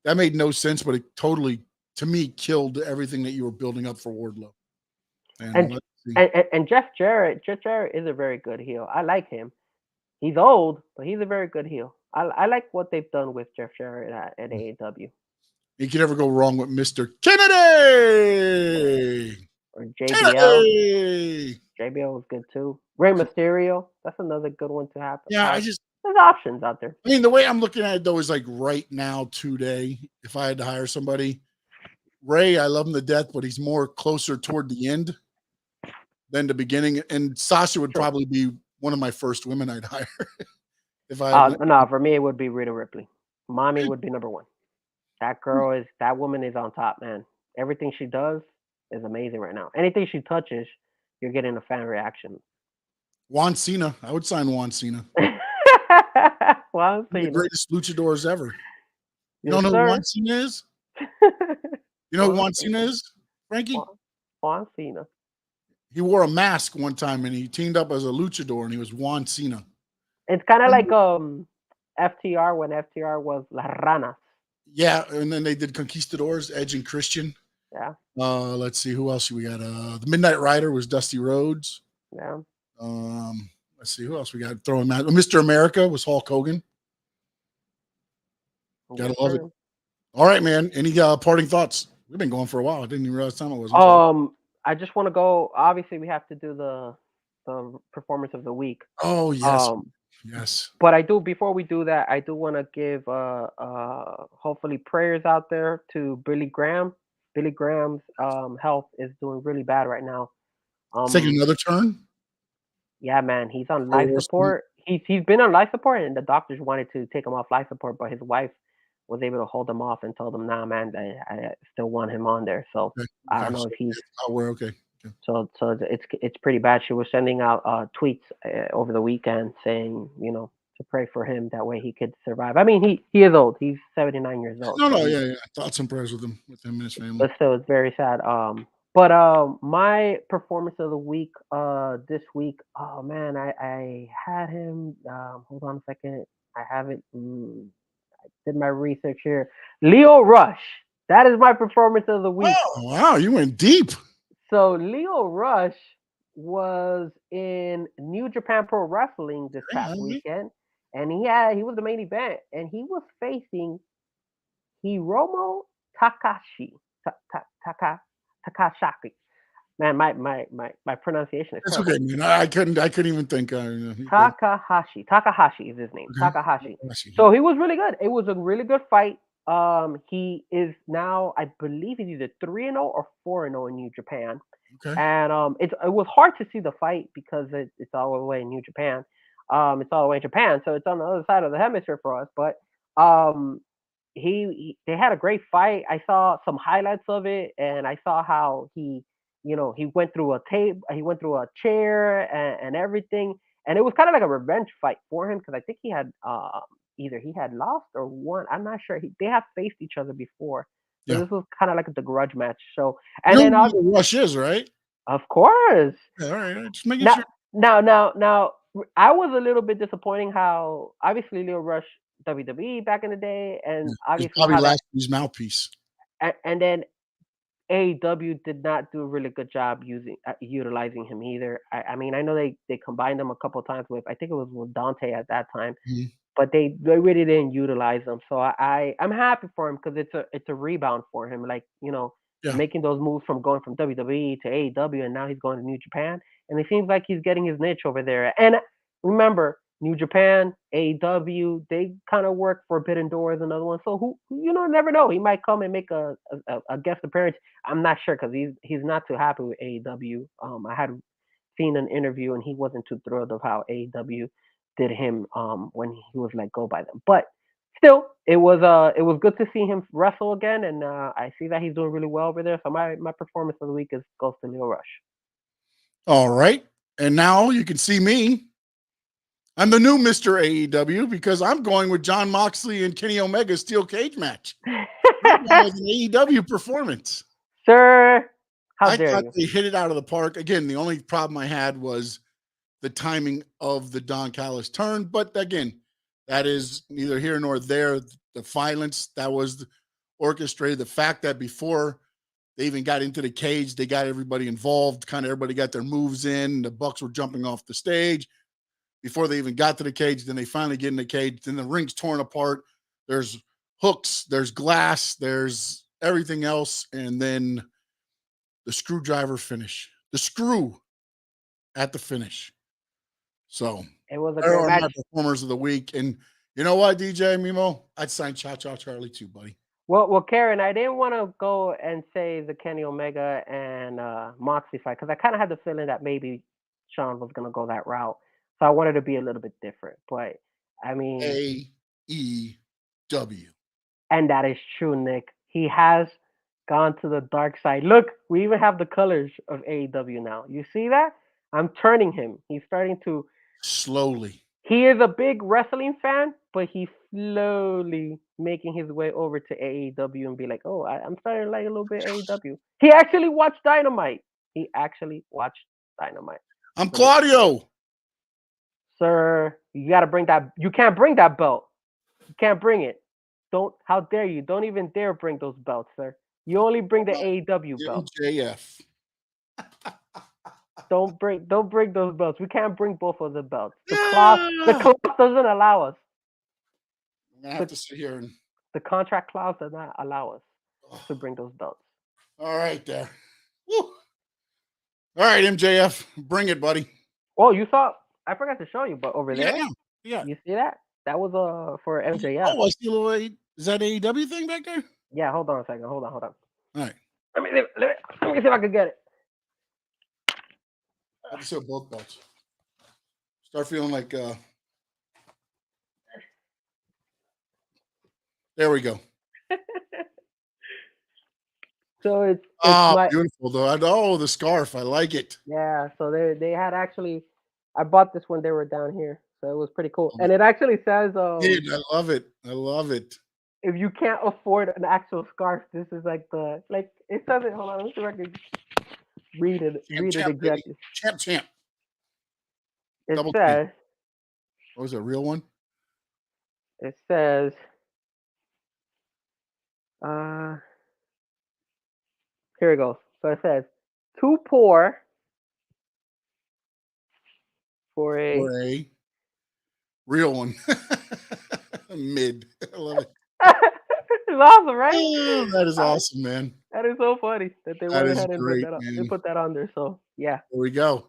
that made no sense, but it totally, to me, killed everything that you were building up for Wardlow. And Jeff Jarrett is a very good heel. I like him. He's old, but he's a very good heel. I like what they've done with Jeff Jarrett at AEW. You can never go wrong with Mr. Kennedy Or JBL. Kennedy. JBL was good too. Rey Mysterio, that's another good one to happen. Yeah, there's options out there. I mean, the way I'm looking at it though is like right now, today, if I had to hire somebody, Ray, I love him to death, but he's more closer toward the end than the beginning. And Sasha would probably be one of my first women I'd hire. If I no, for me it would be Rhea Ripley. Mommy would be number one. That woman is on top, man. Everything she does is amazing right now. Anything she touches, you're getting a fan reaction. Juan Cena. I would sign Juan Cena. Juan Cena. The greatest luchadors ever. You Yes, don't know sir. who Juan Cena is? You know who Juan Cena is, Frankie? Juan Cena. He wore a mask one time and he teamed up as a luchador and he was Juan Cena. It's kind of like FTR when FTR was La Ranas. Yeah, and then they did Conquistadors, Edge and Christian. Yeah. Let's see who else we got. The Midnight Rider was Dusty Rhodes. Yeah. Let's see who else we got. Throwing that. Mr. America was Hulk Hogan. Gotta love it. All right, man. Any parting thoughts? We've been going for a while. I didn't even realize time it was. I just want to go. Obviously, we have to do the performance of the week. Oh yes, yes. But before we do that, I do want to give hopefully prayers out there to Billy Graham. Billy Graham's health is doing really bad right now. Taking another turn. Yeah, man, he's on life support. He's been on life support, and the doctors wanted to take him off life support, but his wife was able to hold him off and told him, "Nah, man, I still want him on there." So I don't know if he's. We're okay. So it's pretty bad. She was sending out tweets over the weekend saying, to pray for him. That way he could survive. I mean, he is old. He's 79 years old. No, yeah. Thoughts and prayers with him and his family. But still, it's very sad. But my performance of the week this week, oh man, I had him. Hold on a second. I have it. I did my research here. Lio Rush. That is my performance of the week. Oh, wow, you went deep. So Lio Rush was in New Japan Pro Wrestling this past weekend, and he was the main event, and he was facing Hiromu Takashi. Takashaki. Man, my pronunciation is That's terrible. okay, man. I couldn't even think. Takahashi is his name. Okay. Takahashi. So he was really good. It was a really good fight. He is now, I believe, he's either 3-0 or 4-0 in New Japan. Okay. And it was hard to see the fight because it's all the way in New Japan. It's all the way in Japan, so it's on the other side of the hemisphere for us. But they had a great fight. I saw some highlights of it, and I saw how he went through a table, he went through a chair and everything, and it was kind of like a revenge fight for him because I think he had either he had lost or won. I'm not sure. They have faced each other before, so this was kind of like the grudge match. So and then Rush is right. Of course. Yeah, all right, just making sure. Now, I was a little bit disappointing how obviously Lio Rush WWE back in the day, and obviously probably last his mouthpiece. And then AEW did not do a really good job utilizing him either. I mean, I know they combined him a couple of times with, I think it was with Dante at that time, Mhm. but they really didn't utilize him. So I'm happy for him because it's a rebound for him. Like, Yeah. making those moves from going from WWE to AEW, and now he's going to New Japan, and it seems like he's getting his niche over there. And remember, New Japan, AEW, they kind of work Forbidden Door as another one. So never know. He might come and make a guest appearance. I'm not sure because he's not too happy with AEW. I had seen an interview and he wasn't too thrilled of how AEW did him when he was let go by them. But still, it was good to see him wrestle again, and I see that he's doing really well over there. So my performance of the week goes to Leo Rush. All right. And now you can see me. I'm the new Mr. AEW because I'm going with John Moxley and Kenny Omega steel cage match. I'm going with an AEW performance. Sir, how I dare thought you? they hit it out of the park. Again, the only problem I had was the timing of the Don Callis turn. But again, that is neither here nor there. The violence that was orchestrated, the fact that before they even got into the cage, they got everybody involved, kind of everybody got their moves in. The Bucks were jumping off the stage before they even got to the cage. Then they finally get in the cage. Then the ring's torn apart. There's hooks, there's glass, there's everything else. And then the screwdriver finish, the screw at the finish. So It was a there great are match. my performers of the week. And you know what, DJ Mimo? I'd sign Cha Cha Charlie too, buddy. Well, Karen, I didn't want to go and say the Kenny Omega and Moxley fight because I kind of had the feeling that maybe Sean was going to go that route. So I wanted to be a little bit different. But I mean, AEW. and that is true, Nick. He has gone to the dark side. Look, we even have the colors of AEW now. You see that? I'm turning him. He's starting to. Slowly. He is a big wrestling fan, but he's slowly making his way over to AEW and be like, oh, I'm starting to like a little bit AEW. He actually watched Dynamite. He actually watched Dynamite. I'm Claudio. Sir, you got to bring that. You can't bring that belt. You can't bring it. Don't. How dare you? Don't even dare bring those belts, sir. You only bring the AEW belt. MJF. Don't bring those belts. We can't bring both of the belts. The clause doesn't allow us. I'm gonna have to sit here and. The contract clause does not allow us to bring those belts. All right, there. Woo. All right, MJF, bring it, buddy. Oh, you saw? I forgot to show you, but over there, Yeah. you see that? That was for MJF. Oh, I see a little. Is that AEW thing back there? Yeah, hold on a second. Hold on. All right. Let me see if I can get it. I have to see both belts. Start feeling like. There we go. So it's beautiful though. The scarf. I like it. Yeah. So they had actually. I bought this when they were down here, so it was pretty cool. And it actually says, Dude, I love it. I love it. If you can't afford an actual scarf, this is like it says it. Hold on, let me see if I can read it. Read it exactly. Champ. It Double says. What was it, a real one? It says. Here it goes. So it says, too poor for a real one. Mid. I love it. It's awesome, right? Oh, that is awesome, man. That is so funny that they went ahead and put that on there. So yeah. There we go.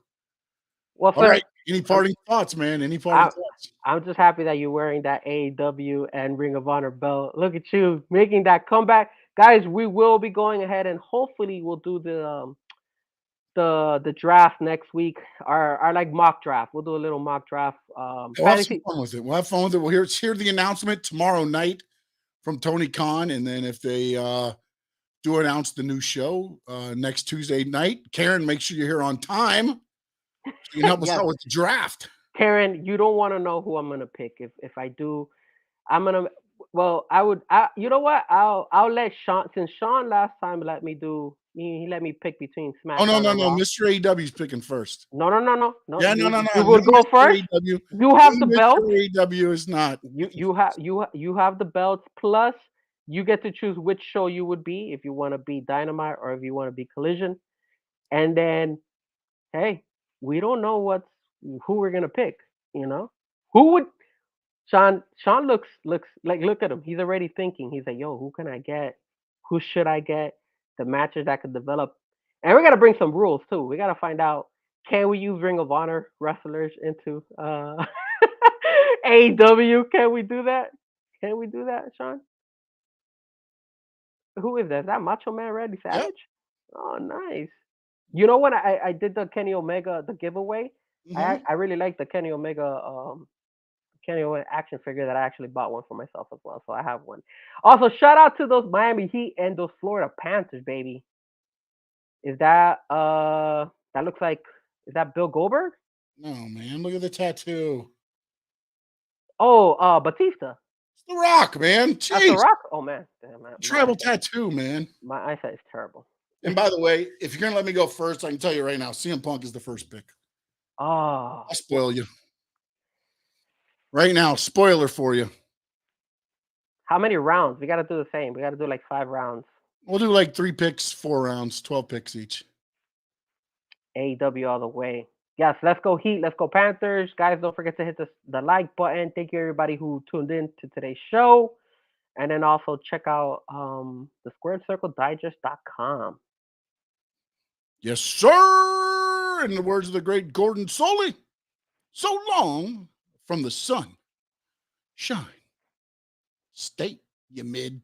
Well, all right. Any parting thoughts, man? Any parting thoughts? I'm just happy that you're wearing that AEW and Ring of Honor belt. Look at you making that comeback. Guys, we will be going ahead and hopefully we'll do the draft next week. Our like mock draft. We'll do a little mock draft. We'll have some fun with it. We'll have fun with it. We'll hear the announcement tomorrow night from Tony Khan, and then if they do announce the new show next Tuesday night, Karen, make sure you're here on time. You can help us out with the draft. Karen, you don't want to know who I'm gonna pick. If I do, I'm gonna. Well, you know what? I'll let Sean. Since Sean last time let me do. He let me pick between SmackDown. Oh no! Mr. AEW's picking first. No. Yeah, no. You will go first. AEW. You have the belt. AEW is not. You have the belts plus You get to choose which show you would be, if you want to be Dynamite or if you want to be Collision. And then, hey, we don't know who we're gonna pick. You know, who would Sean? Sean looks like, look at him. He's already thinking. He's like, yo, who can I get? Who should I get? The matches that could develop, and we gotta bring some rules too. We gotta find out, can we use Ring of Honor wrestlers into AEW? Can we do that? Can we do that, Sean? Who is that? Is that Macho Man Randy Yep. Savage? Oh, nice. You know when I did the Kenny Omega the giveaway, Mhm. I really like the Kenny Omega action figure that I actually bought one for myself as well, so I have one. Also, shout out to those Miami Heat and those Florida Panthers, baby. Is that that looks like, is that Bill Goldberg? No, man. Look at the tattoo. Oh, Batista. It's The Rock, man. That's Jeez. The Rock. Oh man, damn, Tribal tattoo, man. my eyesight is terrible. And by the way, if you're going to let me go first, I can tell you right now, CM Punk is the first pick. Oh, I'll spoil you. Right now, spoiler for you. how many rounds? We got to do the same. We got to do like 5 rounds. We'll do like 3 picks, 4 rounds, 12 picks each. AEW all the way. Yes, let's go Heat. Let's go Panthers. Guys, don't forget to hit the like button. Thank you everybody who tuned in to today's show. And then also check out the squaredcircledigest.com. Yes, sir. In the words of the great Gordon Soley, so long from the sun. Shine. State, you mid.